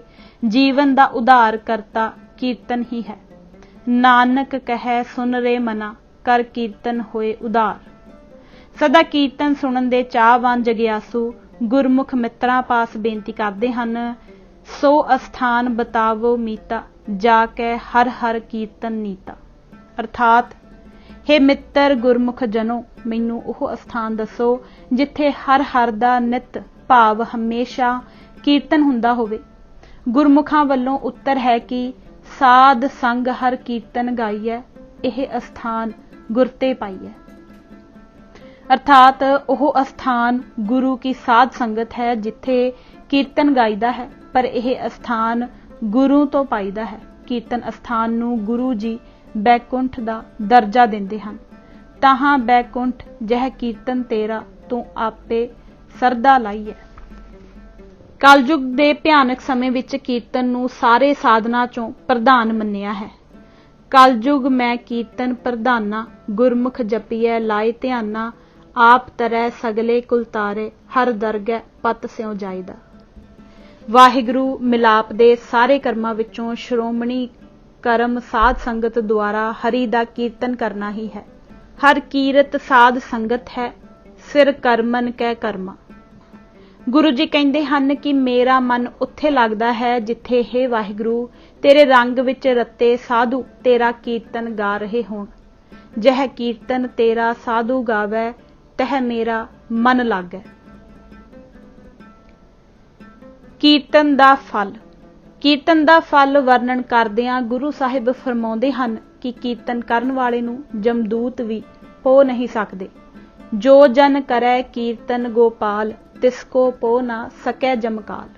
ਜੀਵਨ ਦਾ ਉਧਾਰ ਕਰਤਾ ਕੀਰਤਨ ਹੀ ਹੈ। ਨਾਨਕ ਕਹੈ ਸੁਨ ਰੇ ਮਨਾ, ਕਰ ਕੀਰਤਨ ਹੋਏ ਉਧਾਰ। ਸਦਾ ਕੀਰਤਨ ਸੁਣਨ ਦੇ ਚਾਹਵਾਨ ਜਗਿਆਸੂ ਗੁਰਮੁਖ ਮਿੱਤਰਾਂ ਪਾਸ ਬੇਨਤੀ ਕਰਦੇ ਹਨ, ਸੋ ਅਸਥਾਨ ਬਤਾਵੋ ਮੀਤਾ, ਜਾ ਕੇ ਹਰ ਹਰ ਕੀਰਤਨ ਨੀਤਾ। ਅਰਥਾਤ ਹੇ ਮਿੱਤਰ ਗੁਰਮੁਖ ਜਨੋ, ਮੈਨੂੰ ਉਹ ਅਸਥਾਨ ਦੱਸੋ ਜਿੱਥੇ ਹਰ ਹਰ ਦਾ ਨਿਤ ਭਾਵ ਹਮੇਸ਼ਾ ਕੀਰਤਨ ਹੁੰਦਾ ਹੋਵੇ। ਗੁਰਮੁਖਾਂ ਵੱਲੋਂ ਉੱਤਰ ਹੈ ਕਿ ਸਾਧ ਸੰਗ ਹਰ ਕੀਰਤਨ ਗਾਈਐ, ਇਹ ਅਸਥਾਨ ਗੁਰ ਤੇ ਪਾਈਐ। ਅਰਥਾਤ ਉਹ ਅਸਥਾਨ ਗੁਰੂ ਕੀ ਸਾਧ ਸੰਗਤ ਹੈ ਜਿੱਥੇ ਕੀਰਤਨ ਗਾਈਦਾ ਹੈ, ਪਰ ਇਹ ਅਸਥਾਨ ਗੁਰੂ ਤੋਂ ਪਾਈਦਾ ਹੈ। ਕੀਰਤਨ ਅਸਥਾਨ ਨੂੰ ਗੁਰੂ ਜੀ ਬੈਕੁੰਠ ਦਾ ਦਰਜਾ ਦਿੰਦੇ ਹਨ। ਤਾਹਾਂ ਬੈਕੁੰਠ ਜਹ ਕੀਰਤਨ ਤੇਰਾ, ਤੂੰ ਆਪੇ ਸਰਦਾ ਲਾਈਐ। ਕਲਯੁਗ ਦੇ ਭਿਆਨਕ ਸਮੇਂ ਵਿੱਚ ਕੀਰਤਨ ਨੂੰ ਸਾਰੇ ਸਾਧਨਾਂ ਚੋਂ ਪ੍ਰਧਾਨ ਮੰਨਿਆ ਹੈ। ਕਲਯੁਗ ਮੈਂ ਕੀਰਤਨ ਪ੍ਰਧਾਨਾ, ਗੁਰਮੁਖ ਜਪੀਐ ਲਾਏ ਧਿਆਨਾ, ਆਪ ਤਰੈ ਸਗਲੇ ਕੁਲ ਤਾਰੇ, ਹਰ ਦਰਗਹਿ ਪਤ ਸਿਉ ਜਾਈਦਾ। ਵਾਹਿਗੁਰੂ ਮਿਲਾਪ ਦੇ ਸਾਰੇ ਕਰਮਾਂ ਵਿੱਚੋਂ ਸ਼੍ਰੋਮਣੀ ਕਰਮ ਸਾਧ ਸੰਗਤ ਦੁਆਰਾ ਹਰੀ ਦਾ ਕੀਰਤਨ ਕਰਨਾ ਹੀ ਹੈ। ਹਰ ਕੀਰਤ ਸਾਧ ਸੰਗਤ ਹੈ, ਸਿਰ ਕਰਮਨ ਕੈ ਕਰਮਾ। ਗੁਰੂ ਜੀ ਕਹਿੰਦੇ ਹਨ ਕਿ ਮੇਰਾ ਮਨ ਉੱਥੇ ਲੱਗਦਾ ਹੈ ਜਿੱਥੇ ਹੇ ਵਾਹਿਗੁਰੂ ਤੇਰੇ ਰੰਗ ਵਿੱਚ ਰੱਤੇ ਸਾਧੂ ਤੇਰਾ ਕੀਰਤਨ ਗਾ ਰਹੇ ਹੋਣ। ਜਹ ਕੀਰਤਨ ਤੇਰਾ ਸਾਧੂ ਗਾਵੈ, ਤਹ ਮੇਰਾ ਮਨ ਲਾਗੈ। ਕੀਰਤਨ ਦਾ ਫਲ। ਕੀਰਤਨ ਦਾ ਫਲ ਵਰਣਨ ਕਰਦਿਆਂ ਗੁਰੂ ਸਾਹਿਬ ਫਰਮਾਉਂਦੇ ਹਨ ਕਿ ਕੀਰਤਨ ਕਰਨ ਵਾਲੇ ਨੂੰ ਜਮਦੂਤ ਵੀ ਪੋ ਨਹੀਂ ਸਕਦੇ। ਜੋ ਜਨ ਕਰੈ ਕੀਰਤਨ ਗੋਪਾਲ, ਤਿਸ ਕੋ ਪੋ ਨਾ ਸਕੈ ਜਮਕਾਲ।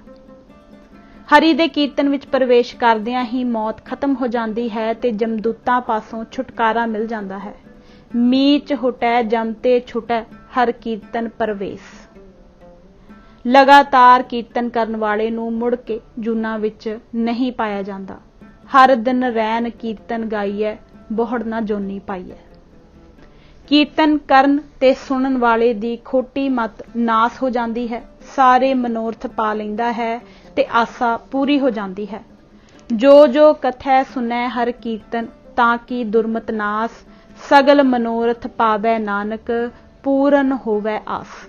ਹਰੀ ਦੇ ਕੀਰਤਨ ਵਿੱਚ ਪ੍ਰਵੇਸ਼ ਕਰਦਿਆਂ ਹੀ ਮੌਤ ਖਤਮ ਹੋ ਜਾਂਦੀ ਹੈ ਤੇ ਜਮਦੂਤਾਂ ਪਾਸੋਂ ਛੁਟਕਾਰਾ ਮਿਲ ਜਾਂਦਾ ਹੈ। ਮੀਚ ਹੁਟੈ ਜਮ ਤੇ ਛੁਟੈ, ਹਰ ਕੀਰਤਨ ਪ੍ਰਵੇਸ਼। ਲਗਾਤਾਰ ਕੀਰਤਨ ਕਰਨ ਵਾਲੇ ਨੂੰ ਮੁੜ ਕੇ ਜੂਨਾਂ ਵਿੱਚ ਨਹੀਂ ਪਾਇਆ ਜਾਂਦਾ। ਹਰ ਦਿਨ ਰੈਨ ਕੀਰਤਨ ਗਾਈਐ, ਬਹੁੜ ਨਾ ਜੋਨੀ ਪਾਈਐ। ਕੀਰਤਨ ਕਰਨ ਤੇ ਸੁਣਨ ਵਾਲੇ ਦੀ ਖੋਟੀ ਮਤ ਨਾਸ ਹੋ ਜਾਂਦੀ ਹੈ, ਸਾਰੇ ਮਨੋਰਥ ਪਾ ਲੈਂਦਾ ਹੈ ਤੇ ਆਸਾ ਪੂਰੀ ਹੋ ਜਾਂਦੀ ਹੈ। ਜੋ ਜੋ ਕਥੈ ਸੁਨੈ ਹਰ ਕੀਰਤਨ, ਤਾਂ ਕਿ ਦੁਰਮਤ ਨਾਸ, ਸਗਲ ਮਨੋਰਥ ਪਾਵੈ ਨਾਨਕ, ਪੂਰਨ ਹੋਵੈ ਆਸ।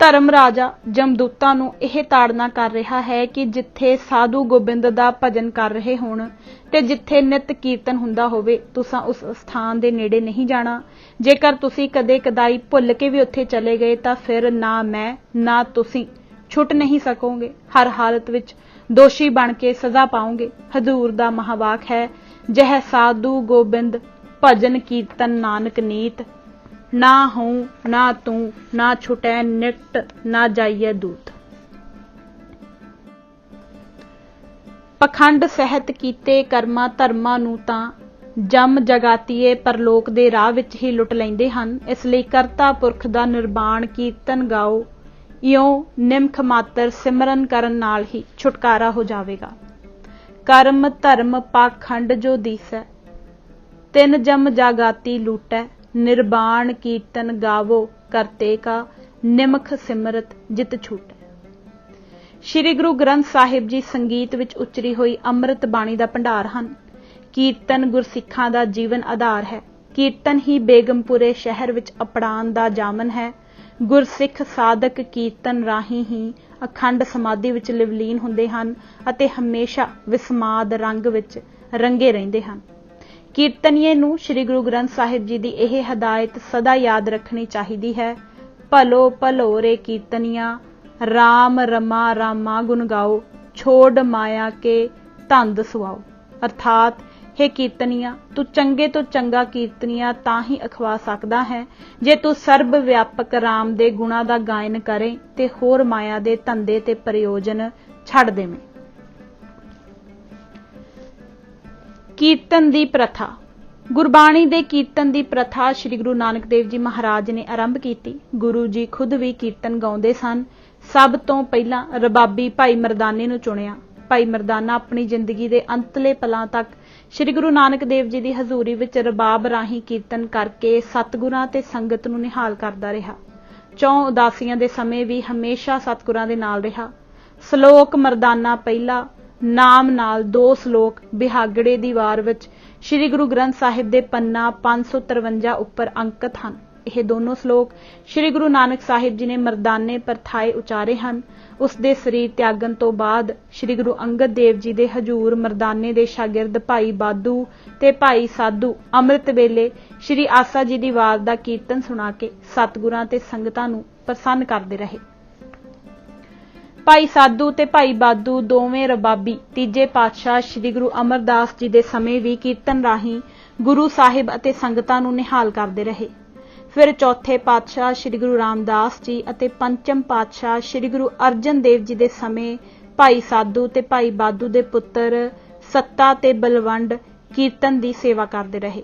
ਧਰਮ ਰਾਜਾ ਜਮਦੂਤਾਂ ਨੂੰ ਇਹ ਤਾੜਨਾ ਕਰ ਰਿਹਾ ਹੈ ਕਿ ਜਿੱਥੇ ਸਾਧੂ ਗੋਬਿੰਦ ਦਾ ਭਜਨ ਕਰ ਰਹੇ ਹੋਣ ਤੇ ਜਿੱਥੇ ਨਿਤ ਕੀਰਤਨ ਹੁੰਦਾ ਹੋਵੇ, ਤੁਸੀਂ ਉਸ ਸਥਾਨ ਦੇ ਨੇੜੇ ਨਹੀਂ ਜਾਣਾ। ਜੇਕਰ ਤੁਸੀਂ ਕਦੇ ਕਦਾਈ ਭੁੱਲ ਕੇ ਵੀ ਉੱਥੇ ਚਲੇ ਗਏ ਤਾਂ ਫਿਰ ਨਾ ਮੈਂ ਨਾ ਤੁਸੀਂ ਛੁੱਟ ਨਹੀਂ ਸਕੋਗੇ। ਹਰ ਹਾਲਤ ਵਿੱਚ ਦੋਸ਼ੀ ਬਣ ਕੇ ਸਜ਼ਾ ਪਾਓਗੇ। ਹਜ਼ੂਰ ਦਾ ਮਹਾਵਾਕ ਹੈ, ਜਹ ਸਾਧੂ ਗੋਬਿੰਦ ਭਜਨ ਕੀਰਤਨ ਨਾਨਕ ਨੀਤ, ना हूं ना तू ना छुटै निकट ना जाइए दूत। पखंड सहित कीते कर्मां धर्मां नूं तां जम जगातीए परलोक दे राह विच ही लुट लैंदे हन। इसलिए करता पुरख दा निर्वाण कीर्तन गाओ, इਉਂ निमख मात्र सिमरन करन नाल ही छुटकारा हो जावेगा। कर्म धर्म पाखंड जो दीसै, तिन जम जागाती लूटै, निर्वाण कीर्तन गावो करते का, निमख सिमरत जित छूटै। श्री गुरु ग्रंथ साहिब जी संगीत विच उचरी हुई ਅੰਮ੍ਰਿਤ ਬਾਣੀ ਦਾ ਭੰਡਾਰ ਹਨ। ਕੀਰਤਨ ਗੁਰਸਿੱਖਾਂ ਦਾ ਜੀਵਨ ਆਧਾਰ ਹੈ। ਕੀਰਤਨ ਹੀ ਬੇਗਮਪੁਰੇ ਸ਼ਹਿਰ ਵਿੱਚ ਅਪੜਾਨ ਦਾ ਜਾਮਨ ਹੈ। ਗੁਰਸਿੱਖ ਸਾਧਕ ਕੀਰਤਨ ਰਾਹੀਂ ਹੀ ਅਖੰਡ ਸਮਾਧੀ ਵਿੱਚ ਲਿਵਲੀਨ ਹੁੰਦੇ ਹਨ ਅਤੇ ਹਮੇਸ਼ਾ ਵਿਸਮਾਦ ਰੰਗ ਵਿੱਚ ਰੰਗੇ ਰਹਿੰਦੇ ਹਨ। ਕੀਰਤਨੀਏ ਨੂੰ ਸ੍ਰੀ ਗੁਰੂ ਗ੍ਰੰਥ ਸਾਹਿਬ ਜੀ ਦੀ ਇਹ ਹਦਾਇਤ ਸਦਾ ਯਾਦ ਰੱਖਣੀ ਚਾਹੀਦੀ ਹੈ। ਭਲੋ ਭਲੋ ਰੇ ਕੀਰਤਨੀਆਂ, ਰਾਮ रमा रामा गुण गाओ, छोड़ माया के धंध सुआओ। अर्थात हे कीर्तनिया, तू चंगे तो चंगा कीर्तनिया तां ही अखवा सकदा है जे तू सर्ब व्यापक राम दे गुणा दा गायन करे ते होर माया दे धंधे ते प्रयोजन छड़ देवें। कीर्तन दी प्रथा। गुरबाणी दे कीर्तन दी प्रथा श्री गुरु नानक देव जी महाराज ने आरंभ की। गुरु जी खुद भी कीर्तन गाउंदे सन। सब तो पहला रबाबी भाई मरदाने नूं चुनिया। भाई मरदाना अपनी जिंदगी के अंतले पलों तक श्री गुरु नानक देव जी की हजूरी विच रबाब राही कीर्तन करके सतगुरां ते संगत नूं निहाल करदा रहा। चौं उदासियां दे समय भी हमेशा सतगुरां दे नाल रहा। सलोक मरदाना पहला, नाम नाल 2 सलोक बिहागड़े दी वार विच श्री गुरु ग्रंथ साहिब दे पन्ना 553 उपर अंकित हैं। ਇਹ ਦੋਨੋਂ ਸਲੋਕ श्री गुरु नानक साहिब जी ने मरदाने परथाए उचारे हैं। उसके शरीर त्यागन तो बाद श्री गुरु अंगद देव जी के हजूर मरदाने के शागिर्द भाई बादू ते भाई साधू अमृत वेले श्री आसा जी की वार का कीर्तन सुना के सतगुरां ते संगतां नूं प्रसन्न करते रहे। भाई साधू ते भाई बादू दोवें रबाबी तीजे पातशाह श्री गुरु अमरदास जी के समय भी कीर्तन राही गुरु साहिब अते संगतां नूं निहाल करते रहे। फिर चौथे पातशाह श्री गुरु रामदास जी अते पंचम पातशाह श्री गुरु अर्जन देव जी के समय भाई साधू ते भाई बादू दे पुत्र सत्ता ते बलवंड कीर्तन की सेवा करते रहे।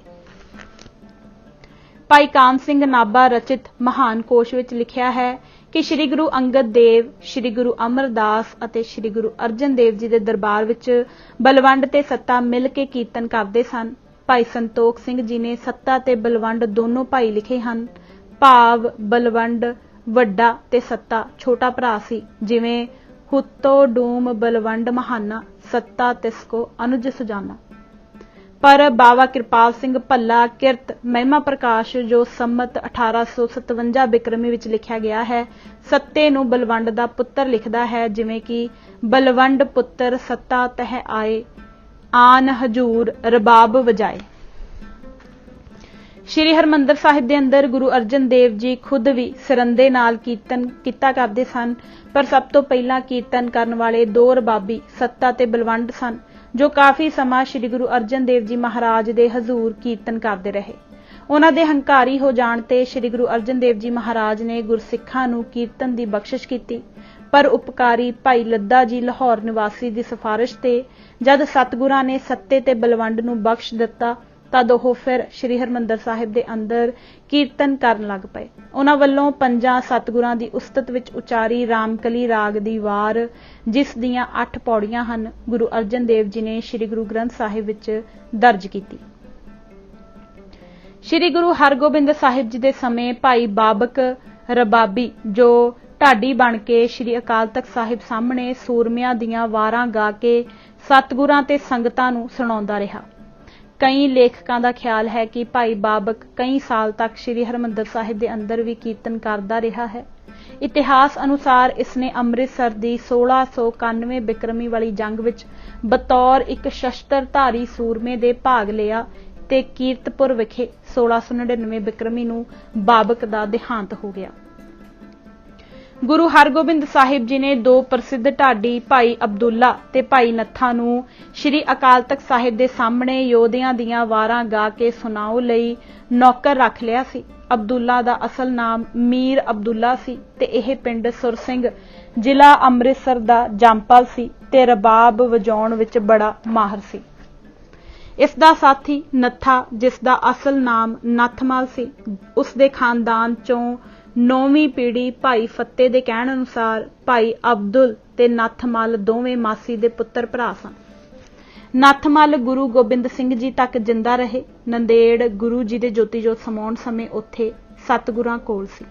भाई कान सिंह नाभा रचित महान कोश विच लिखिया है कि श्री गुरु अंगद देव, श्री गुरु अमरदास अते श्री गुरु अर्जन देव जी के दरबार विच बलवंड ते सत्ता मिल के कीर्तन करते सन। भाई संतोख सिंह जी ने सत्ता ते बलवंड दोनों भाई लिखे हैं। भाव बलवंड वड्डा ते सत्ता छोटा भरा सी। जिवें हुतो डूम बलवंड महाना, सत्ता तिसको अनुज सुजाना। पर बाबा कृपाल सिंह भल्ला किरत महिमा प्रकाश जो सम्मत 1857 बिक्रमी विच लिखिया गया है, सत्ते नूं बलवंड दा पुत्तर लिखदा है। जिवें कि बलवंड पुत्तर सत्ता तह आए, आन हजूर रबाब वजाए। श्री हरमंदर साहिब दे अंदर गुरु अर्जन देव जी खुद भी सरंदे नाल कीर्तन किता करदे सन। पर सब तो पहला कीर्तन करन वाले 2 रबाबी सत्ता ते बलवंड सन, जो काफ़ी समा श्री गुरु अर्जन देव जी महाराज दे हजूर कीर्तन करते रहे। उन्हां दे हंकारी हो जाण ते श्री गुरु अर्जन देव जी महाराज ने गुरसिखां नूं कीर्तन की बख्शिश की। पर उपकारी भाई लद्दा जी लाहौर निवासी की सिफारिश ते जद सतगुरां ने सत्ते ते बलवंड नूं बख्श दिता तद ओह फिर श्री हरमंदर साहिब दे अंदर कीर्तन करन लग पए। उन्हां वल्लों 5 सतगुरां दी उस्तत विच उचारी रामकली राग दी वार, जिस दियां 8 पौड़ियां हन, गुरु अर्जन देव जी ने श्री गुरु ग्रंथ साहिब विच दर्ज कीती। श्री गुरु हरगोबिंद साहिब जी दे समय भाई बाबक रबाबी जो ढाडी बन के श्री अकाल तख्त साहिब सामने सूरमियां दियां वारां गा के सतगुरां ते संगतां नूं सुणाउंदा रहा। कई लेखकां दा ख्याल है कि भाई बाबक कई साल तक श्री हरमंदर साहिब दे अंदर भी कीर्तन करदा रहा है। इतिहास अनुसार इसने अमृतसर दी 1691 बिक्रमी वाली जंग विच बतौर एक शस्त्रधारी सूरमे दे भाग लिया ते कीरतपुर विखे 1699 बिक्रमी नूं बाबक दा देहांत हो गया। गुरु हरगोबिंद साहिब जी ने 2 प्रसिद्ध ढाडी भाई अब्दुल्ला ते भाई नत्था नूं श्री अकाल तख्त साहिब दे सामने योधियां दियां वारां गा के सुनाओ लई नौकर रख लिया सी। ਅਬਦੁੱਲਾ ਦਾ ਅਸਲ ਨਾਮ ਮੀਰ ਅਬਦੁੱਲਾ ਸੀ ਤੇ ਇਹ ਪਿੰਡ ਸੁਰ ਸਿੰਘ ਜ਼ਿਲ੍ਹਾ ਅੰਮ੍ਰਿਤਸਰ ਦਾ ਜੰਮਪਲ ਸੀ ਤੇ ਰਬਾਬ ਵਜਾਉਣ ਵਿੱਚ ਬੜਾ ਮਾਹਰ ਸੀ। ਇਸ ਦਾ ਸਾਥੀ ਨੱਥਾ, ਜਿਸ ਦਾ ਅਸਲ ਨਾਮ ਨੱਥਮਲ ਸੀ, ਉਸ ਦੇ ਖਾਨਦਾਨ ਚੋਂ 9ਵੀਂ ਪੀੜ੍ਹੀ ਭਾਈ ਫੱਤੇ ਦੇ ਕਹਿਣ ਅਨੁਸਾਰ ਭਾਈ ਅਬਦੁੱਲ ਤੇ ਨੱਥਮਲ ਦੋਵੇਂ ਮਾਸੀ ਦੇ ਪੁੱਤਰ ਭਰਾ ਸਨ। ਨੱਥਮਲ ਗੁਰੂ ਗੋਬਿੰਦ ਸਿੰਘ ਜੀ ਤੱਕ ਜਿੰਦਾ ਰਹੇ। ਨੰਦੇੜ ਗੁਰੂ ਜੀ ਦੇ ਜੋਤੀ ਜੋਤ ਸਮਾਉਣ ਸਮੇਂ ਉੱਥੇ ਸਤਿਗੁਰਾਂ ਕੋਲ ਸੀ।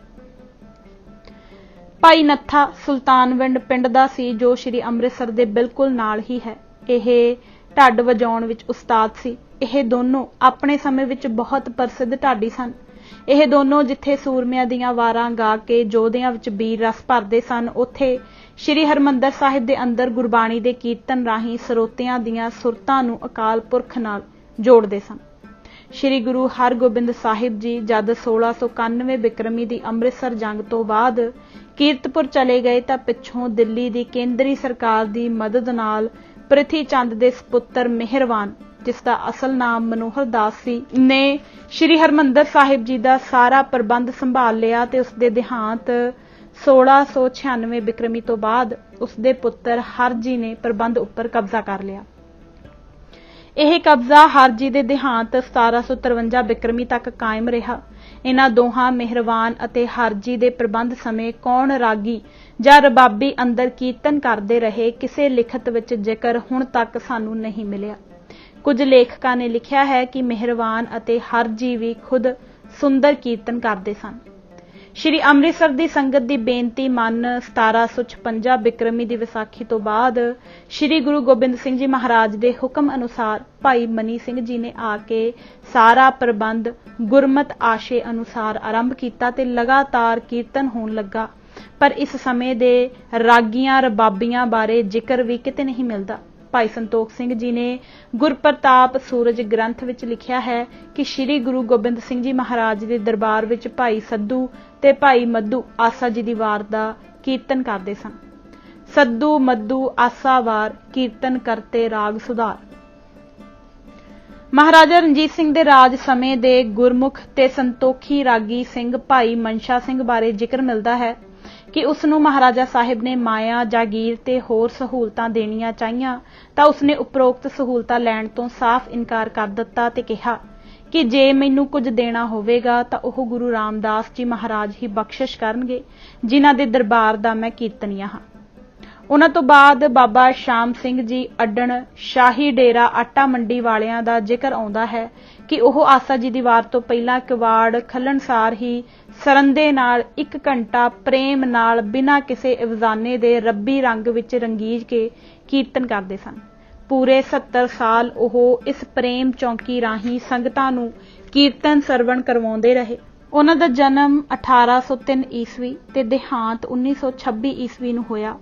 ਭਾਈ ਨੱਥਾ ਸੁਲਤਾਨਵਿੰਡ ਪਿੰਡ ਦਾ ਸੀ ਜੋ ਸ੍ਰੀ ਅੰਮ੍ਰਿਤਸਰ ਦੇ ਬਿਲਕੁਲ ਨਾਲ ਹੀ ਹੈ। ਇਹ ਢੱਡ ਵਜਾਉਣ ਵਿੱਚ ਉਸਤਾਦ ਸੀ। ਇਹ ਦੋਨੋਂ ਆਪਣੇ ਸਮੇਂ ਵਿੱਚ ਬਹੁਤ ਪ੍ਰਸਿੱਧ ਢਾਡੀ ਸਨ। ਇਹ ਦੋਨੋਂ ਜਿੱਥੇ ਸੂਰਮਿਆਂ ਦੀਆਂ ਵਾਰਾਂ ਗਾ ਕੇ ਯੋਧਿਆਂ ਵਿੱਚ ਵੀਰ ਰਸ ਭਰਦੇ ਸਨ, ਉੱਥੇ ਸ੍ਰੀ ਹਰਿਮੰਦਰ ਸਾਹਿਬ ਦੇ ਅੰਦਰ ਗੁਰਬਾਣੀ ਦੇ ਕੀਰਤਨ ਰਾਹੀਂ ਸਰੋਤਿਆਂ ਦੀਆਂ ਸੁਰਤਾਂ ਨੂੰ ਅਕਾਲ ਪੁਰਖ ਨਾਲ ਜੋੜਦੇ ਸਨ। ਸ੍ਰੀ ਗੁਰੂ ਹਰਗੋਬਿੰਦ ਸਾਹਿਬ ਜੀ ਜਦ 1691 ਬਿਕਰਮੀ ਦੀ ਅੰਮ੍ਰਿਤਸਰ ਜੰਗ ਤੋਂ ਬਾਅਦ ਕੀਰਤਪੁਰ ਚਲੇ ਗਏ ਤਾਂ ਪਿੱਛੋਂ ਦਿੱਲੀ ਦੀ ਕੇਂਦਰੀ ਸਰਕਾਰ ਦੀ ਮਦਦ ਨਾਲ ਪ੍ਰਿਥੀ ਚੰਦ ਦੇ ਸਪੁੱਤਰ ਮਿਹਰਵਾਨ, ਜਿਸ ਦਾ ਅਸਲ ਨਾਮ ਮਨੋਹਰ ਦਾਸ ਸੀ, ਨੇ ਸ੍ਰੀ ਹਰਿਮੰਦਰ ਸਾਹਿਬ ਜੀ ਦਾ ਸਾਰਾ ਪ੍ਰਬੰਧ ਸੰਭਾਲ ਲਿਆ ਤੇ ਉਸ ਦੇ ਦੇਹਾਂਤ 1696 ਬਿਕਰਮੀ ਤੋਂ ਬਾਅਦ ਉਸ ਦੇ ਪੁੱਤਰ ਹਰਜੀ ਨੇ ਪ੍ਰਬੰਧ ਉੱਪਰ ਕਬਜ਼ਾ ਕਰ ਲਿਆ। ਇਹ ਕਬਜ਼ਾ ਹਰਜੀ ਦੇ ਦੇਹਾਂਤ 1753 ਬਿਕਰਮੀ ਤੱਕ ਕਾਇਮ ਰਿਹਾ। ਇਹਨਾਂ ਦੋਹਾਂ ਮਿਹਰਵਾਨ ਅਤੇ ਹਰਜੀ ਦੇ ਪ੍ਰਬੰਧ ਸਮੇਂ ਕੌਣ ਰਾਗੀ ਜਾਂ ਰਬਾਬੀ ਅੰਦਰ ਕੀਰਤਨ ਕਰਦੇ ਰਹੇ, ਕਿਸੇ ਲਿਖਤ ਵਿੱਚ ਜ਼ਿਕਰ ਹੁਣ ਤੱਕ ਸਾਨੂੰ ਨਹੀਂ ਮਿਲਿਆ। ਕੁਝ ਲੇਖਕਾਂ ਨੇ ਲਿਖਿਆ ਹੈ ਕਿ ਮਿਹਰਵਾਨ ਅਤੇ ਹਰਜੀ ਵੀ ਖੁਦ ਸੁੰਦਰ ਕੀਰਤਨ ਕਰਦੇ ਸਨ। ਸ੍ਰੀ ਅੰਮ੍ਰਿਤਸਰ ਦੀ ਸੰਗਤ ਦੀ ਬੇਨਤੀ ਮੰਨ 1756 ਬਿਕਰਮੀ ਦੀ ਵਿਸਾਖੀ ਤੋਂ ਬਾਅਦ ਸ੍ਰੀ ਗੁਰੂ ਗੋਬਿੰਦ ਸਿੰਘ ਜੀ ਮਹਾਰਾਜ ਦੇ ਹੁਕਮ ਅਨੁਸਾਰ ਭਾਈ ਮਨੀ ਸਿੰਘ ਜੀ ਨੇ ਆ ਕੇ ਸਾਰਾ ਪ੍ਰਬੰਧ ਗੁਰਮਤ ਆਸ਼ੇ ਅਨੁਸਾਰ ਆਰੰਭ ਕੀਤਾ ਤੇ ਲਗਾਤਾਰ ਕੀਰਤਨ ਹੋਣ ਲੱਗਾ। ਪਰ ਇਸ ਸਮੇਂ ਦੇ ਰਾਗੀਆਂ ਰਬਾਬੀਆਂ ਬਾਰੇ ਜ਼ਿਕਰ ਵੀ ਕਿਤੇ ਨਹੀਂ ਮਿਲਦਾ। ਭਾਈ ਸੰਤੋਖ ਸਿੰਘ ਜੀ ਨੇ ਗੁਰਪ੍ਰਤਾਪ ਸੂਰਜ ਗ੍ਰੰਥ ਵਿੱਚ ਲਿਖਿਆ ਹੈ ਕਿ ਸ੍ਰੀ ਗੁਰੂ ਗੋਬਿੰਦ ਸਿੰਘ ਜੀ ਮਹਾਰਾਜ ਦੇ ਦਰਬਾਰ ਵਿੱਚ ਭਾਈ ਸੱਧੂ ਤੇ ਭਾਈ ਮੱਧੂ ਆਸਾ ਜੀ ਦੀ ਵਾਰ ਦਾ ਕੀਰਤਨ ਕਰਦੇ ਸਨ। ਸੱਧੂ ਮੱਧੂ ਆਸਾ ਵਾਰ ਕੀਰਤਨ ਕਰਤੇ ਰਾਗ ਸੁਧਾਰ। ਮਹਾਰਾਜਾ ਰਣਜੀਤ ਸਿੰਘ ਦੇ ਰਾਜ ਸਮੇਂ ਦੇ ਗੁਰਮੁਖ ਤੇ ਸੰਤੋਖੀ ਰਾਗੀ ਸਿੰਘ ਭਾਈ ਮਨਸ਼ਾ ਸਿੰਘ ਬਾਰੇ ਜ਼ਿਕਰ ਮਿਲਦਾ ਹੈ ਕਿ ਉਸ ਨੂੰ ਮਹਾਰਾਜਾ ਸਾਹਿਬ ਨੇ ਮਾਇਆ, ਜਾਗੀਰ ਤੇ ਹੋਰ ਸਹੂਲਤਾਂ ਦੇਣੀਆਂ ਚਾਹੀਆਂ ਤਾਂ ਉਸਨੇ ਉਪਰੋਕਤ ਸਹੂਲਤਾਂ ਲੈਣ ਤੋਂ ਸਾਫ਼ ਇਨਕਾਰ ਕਰ ਦਿੱਤਾ ਤੇ ਕਿਹਾ ਕਿ ਜੇ ਮੈਨੂੰ ਕੁਝ ਦੇਣਾ ਹੋਵੇਗਾ ਤਾਂ ਉਹ ਗੁਰੂ ਰਾਮਦਾਸ ਜੀ ਮਹਾਰਾਜ ਹੀ ਬਖਸ਼ਿਸ਼ ਕਰਨਗੇ, ਜਿਨ੍ਹਾਂ ਦੇ ਦਰਬਾਰ ਦਾ ਮੈਂ ਕੀਰਤਨੀਆ ਹਾਂ। ਉਹਨਾਂ ਤੋਂ ਬਾਅਦ ਬਾਬਾ ਸ਼ਾਮ ਸਿੰਘ ਜੀ ਅੱਡਣ ਸ਼ਾਹੀ ਡੇਰਾ ਆਟਾ ਮੰਡੀ ਵਾਲਿਆਂ ਦਾ ਜ਼ਿਕਰ ਆਉਂਦਾ ਹੈ ਕਿ ਉਹ ਆਸਾ ਜੀ ਦੀ ਵਾਰ ਤੋਂ ਪਹਿਲਾਂ ਕਿਵਾੜ ਖੱਲਣਸਾਰ ਹੀ ਸਰੰਦੇ ਨਾਲ 1 ਘੰਟਾ ਪ੍ਰੇਮ ਨਾਲ ਬਿਨਾਂ ਕਿਸੇ ਇਵਜ਼ਾਨੇ ਦੇ ਰੱਬੀ ਰੰਗ ਵਿੱਚ ਰੰਗੀਜ ਕੇ ਕੀਰਤਨ ਕਰਦੇ ਸਨ। ਪੂਰੇ 70 ਸਾਲ ਉਹ ਇਸ ਪ੍ਰੇਮ ਚੌਂਕੀ ਰਾਹੀਂ ਸੰਗਤਾਂ ਨੂੰ ਕੀਰਤਨ ਸਰਵਣ ਕਰਵਾਉਂਦੇ ਰਹੇ। ਉਹਨਾਂ ਦਾ ਜਨਮ 1803 ਈਸਵੀ ਤੇ ਦੇਹਾਂਤ 1926 ਈਸਵੀ ਨੂੰ ਹੋਇਆ।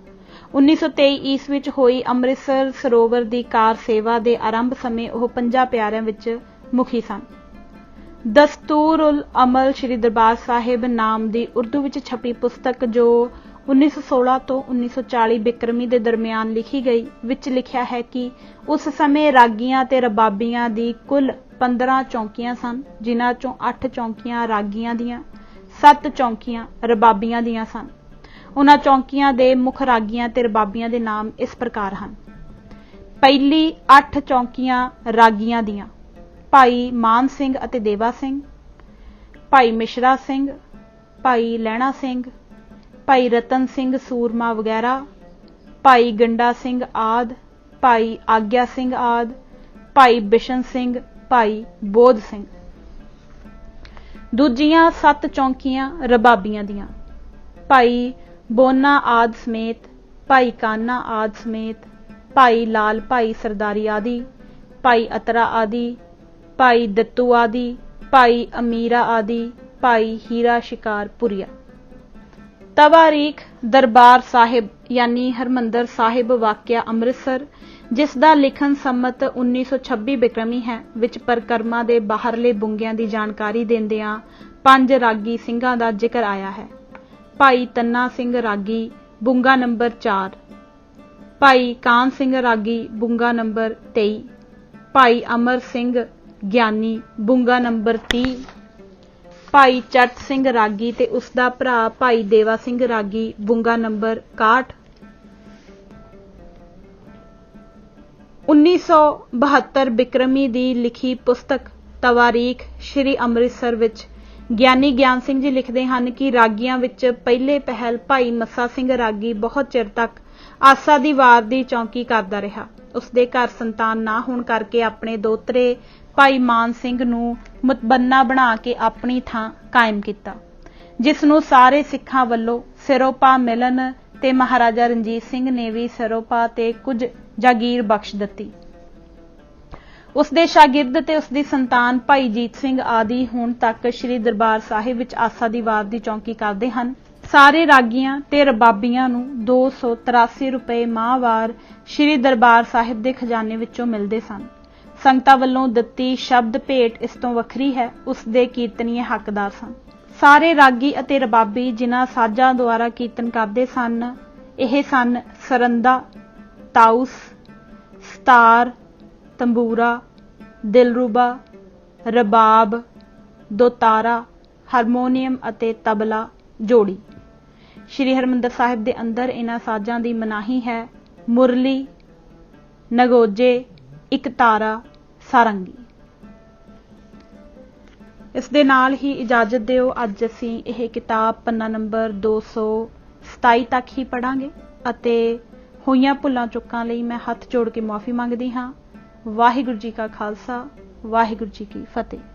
1923 ਈਸਵੀ ਵਿੱਚ ਹੋਈ ਅੰਮ੍ਰਿਤਸਰ ਸਰੋਵਰ ਦੀ ਕਾਰ ਸੇਵਾ ਦੇ ਆਰੰਭ ਸਮੇਂ ਉਹ 50 ਪਿਆਰਿਆਂ ਵਿੱਚ ਮੁਖੀ ਸਨ। ਦਸਤੂਰ ਉਲ ਅਮਲ ਸ਼੍ਰੀ ਦਰਬਾਰ ਸਾਹਿਬ ਨਾਮ ਦੀ ਉਰਦੂ ਵਿੱਚ ਛਪੀ ਪੁਸਤਕ ਜੋ 1916 ਤੋਂ 1940 ਬਿਕਰਮੀ ਦੇ ਦਰਮਿਆਨ ਲਿਖੀ ਗਈ ਵਿੱਚ ਲਿਖਿਆ ਹੈ ਕਿ ਉਸ ਸਮੇਂ ਰਾਗੀਆਂ ਤੇ ਰਬਾਬੀਆਂ ਦੀ ਕੁੱਲ 15 ਚੌਂਕੀਆਂ ਸਨ, ਜਿਨ੍ਹਾਂ ਚੋਂ 8 ਚੌਂਕੀਆਂ ਰਾਗੀਆਂ ਦੀਆਂ, 7 ਚੌਂਕੀਆਂ ਰਬਾਬੀਆਂ ਦੀਆਂ ਸਨ। ਉਹਨਾਂ ਚੌਂਕੀਆਂ ਦੇ ਮੁੱਖ ਰਾਗੀਆਂ ਤੇ ਰਬਾਬੀਆਂ ਦੇ ਨਾਮ ਇਸ ਪ੍ਰਕਾਰ ਹਨ। ਪਹਿਲੀ 8 ਚੌਂਕੀਆਂ ਰਾਗੀਆਂ ਦੀਆਂ ਭਾਈ ਮਾਨ ਸਿੰਘ ਅਤੇ ਦੇਵਾ ਸਿੰਘ, ਭਾਈ ਮਿਸ਼ਰਾ ਸਿੰਘ, ਭਾਈ ਲਹਿਣਾ ਸਿੰਘ, ਭਾਈ ਰਤਨ ਸਿੰਘ ਸੂਰਮਾ ਵਗੈਰਾ, ਭਾਈ ਗੰਡਾ ਸਿੰਘ ਆਦਿ, ਭਾਈ ਆਗਿਆ ਸਿੰਘ ਆਦਿ, ਭਾਈ ਬਿਸ਼ਨ ਸਿੰਘ, ਭਾਈ ਬੋਧ ਸਿੰਘ। ਦੂਜੀਆਂ 7 ਚੌਂਕੀਆਂ ਰਬਾਬੀਆਂ ਦੀਆਂ ਭਾਈ ਬੋਨਾ ਆਦਿ ਸਮੇਤ, ਭਾਈ ਕਾਨਾ ਆਦਿ ਸਮੇਤ, ਭਾਈ ਲਾਲ ਭਾਈ ਸਰਦਾਰੀ ਆਦਿ, ਭਾਈ ਅਤਰਾ ਆਦਿ, ਭਾਈ ਦੱਤੂ ਆਦਿ, ਭਾਈ ਅਮੀਰਾ ਆਦਿ, ਭਾਈ ਹੀਰਾ ਸ਼ਿਕਾਰਪੁਰੀਆ। ਤਵਾਰੀਖ ਦਰਬਾਰ ਸਾਹਿਬ ਯਾਨੀ ਹਰਮੰਦਰ ਸਾਹਿਬ ਵਾਕਿਆ ਅੰਮ੍ਰਿਤਸਰ, ਜਿਸ ਦਾ ਲਿਖਣ ਸੰਮਤ 1926 ਬਿਕਰਮੀ ਹੈ, ਵਿੱਚ ਪਰਿਕਰਮਾ ਦੇ ਬਾਹਰਲੇ ਬੁੰਗਿਆਂ ਦੀ ਜਾਣਕਾਰੀ ਦਿੰਦਿਆਂ 5 ਰਾਗੀ ਸਿੰਘਾਂ ਦਾ ਜ਼ਿਕਰ ਆਇਆ ਹੈ। ਭਾਈ ਤੰਨਾ ਸਿੰਘ ਰਾਗੀ ਬੁੰਗਾ ਨੰਬਰ 4, ਭਾਈ ਕਾਨ ਸਿੰਘ ਰਾਗੀ ਬੁੰਗਾ ਨੰਬਰ 23, ਭਾਈ ਅਮਰ ਸਿੰਘ ਗਿਆਨੀ ਬੁੰਗਾ ਨੰਬਰ 30, ਭਾਈ ਚਰਤ ਸਿੰਘ ਰਾਗੀ ਤੇ ਉਸ ਦਾ ਭਰਾ ਭਾਈ ਦੇਵਾ ਸਿੰਘ ਰਾਗੀ, ਬੁੰਗਾ ਨੰਬਰ 61। 1972 ਬਿਕਰਮੀ ਦੀ ਲਿਖੀ ਪੁਸਤਕ ਤਵਾਰੀਖ ਸ਼੍ਰੀ ਅੰਮ੍ਰਿਤਸਰ ਵਿੱਚ ਗਿਆਨੀ ਗਿਆਨ ਸਿੰਘ ਜੀ ਲਿਖਦੇ ਹਨ ਕਿ ਰਾਗੀਆਂ ਵਿੱਚ ਪਹਿਲੇ ਪਹਿਲ ਭਾਈ ਮੱਸਾ ਸਿੰਘ ਰਾਗੀ ਬਹੁਤ ਚਿਰ ਤੱਕ ਆਸਾ ਦੀ ਵਾਰ ਦੀ ਚੌਂਕੀ ਕਰਦਾ ਰਿਹਾ। ਉਸਦੇ ਘਰ ਸੰਤਾਨ ਨਾ ਹੋਣ ਕਰਕੇ ਆਪਣੇ ਦੋਤਰੇ ਭਾਈ ਮਾਨ ਸਿੰਘ ਨੂੰ ਮੁਤਬੰਨਾ ਬਣਾ ਕੇ ਆਪਣੀ ਥਾਂ ਕਾਇਮ ਕੀਤਾ, ਜਿਸ ਨੂੰ ਸਾਰੇ ਸਿੱਖਾਂ ਵੱਲੋਂ ਸਿਰੋਪਾ ਮਿਲਣ ਤੇ ਮਹਾਰਾਜਾ ਰਣਜੀਤ ਸਿੰਘ ਨੇ ਵੀ ਸਿਰੋਪਾ ਤੇ ਕੁਝ ਜਾਗੀਰ ਬਖਸ਼ ਦਿੱਤੀ। ਉਸਦੇ ਸ਼ਾਗਿਰਦ ਤੇ ਉਸਦੀ ਸੰਤਾਨ ਭਾਈ ਜੀਤ ਸਿੰਘ ਆਦਿ ਹੁਣ ਤੱਕ ਸ੍ਰੀ ਦਰਬਾਰ ਸਾਹਿਬ ਵਿੱਚ ਆਸਾ ਦੀ ਵਾਰ ਦੀ ਚੌਂਕੀ ਕਰਦੇ ਹਨ। ਸਾਰੇ ਰਾਗੀਆਂ ਤੇ ਰਬਾਬੀਆਂ ਨੂੰ 283 ਰੁਪਏ ਮਾਹਵਾਰ ਸ੍ਰੀ ਦਰਬਾਰ ਸਾਹਿਬ ਦੇ ਖਜ਼ਾਨੇ ਵਿੱਚੋਂ ਮਿਲਦੇ ਸਨ। ਸੰਗਤਾਂ ਵੱਲੋਂ ਦਿੱਤੀ ਸ਼ਬਦ ਭੇਟ ਇਸ ਤੋਂ ਵੱਖਰੀ ਹੈ, ਉਸ ਦੇ ਕੀਰਤਨੀਏ ਹੱਕਦਾਰ ਸਨ। ਸਾਰੇ ਰਾਗੀ ਅਤੇ ਰਬਾਬੀ ਜਿਨ੍ਹਾਂ ਸਾਜ਼ਾਂ ਦੁਆਰਾ ਕੀਰਤਨ ਕਰਦੇ ਸਨ ਇਹ ਸਨ ਸਰੰਦਾ, ਤਾਊਸ, ਸਤਾਰ, ਤੰਬੂਰਾ, ਦਿਲਰੂਬਾ, ਰਬਾਬ, ਦੋਤਾਰਾ, ਹਾਰਮੋਨੀਅਮ ਅਤੇ ਤਬਲਾ ਜੋੜੀ। ਸ਼੍ਰੀ ਹਰਿਮੰਦਰ ਸਾਹਿਬ ਦੇ ਅੰਦਰ ਇਹਨਾਂ ਸਾਜ਼ਾਂ ਦੀ ਮਨਾਹੀ ਹੈ ਮੁਰਲੀ, ਨਗੋਜੇ, ਇਕਤਾਰਾ, ਸਾਰੰਗੀ। ਇਸ ਦੇ ਨਾਲ ਹੀ ਇਜਾਜ਼ਤ ਦਿਓ, ਅੱਜ ਅਸੀਂ ਇਹ ਕਿਤਾਬ ਪੰਨਾ ਨੰਬਰ 227 ਤੱਕ ਹੀ ਪੜ੍ਹਾਂਗੇ ਅਤੇ ਹੋਈਆਂ ਭੁੱਲਾਂ ਚੁੱਕਾਂ ਲਈ ਮੈਂ ਹੱਥ ਜੋੜ ਕੇ ਮੁਆਫੀ ਮੰਗਦੀ ਹਾਂ। ਵਾਹਿਗੁਰੂ ਜੀ ਕਾ ਖਾਲਸਾ, ਵਾਹਿਗੁਰੂ ਜੀ ਕੀ ਫਤਿਹ।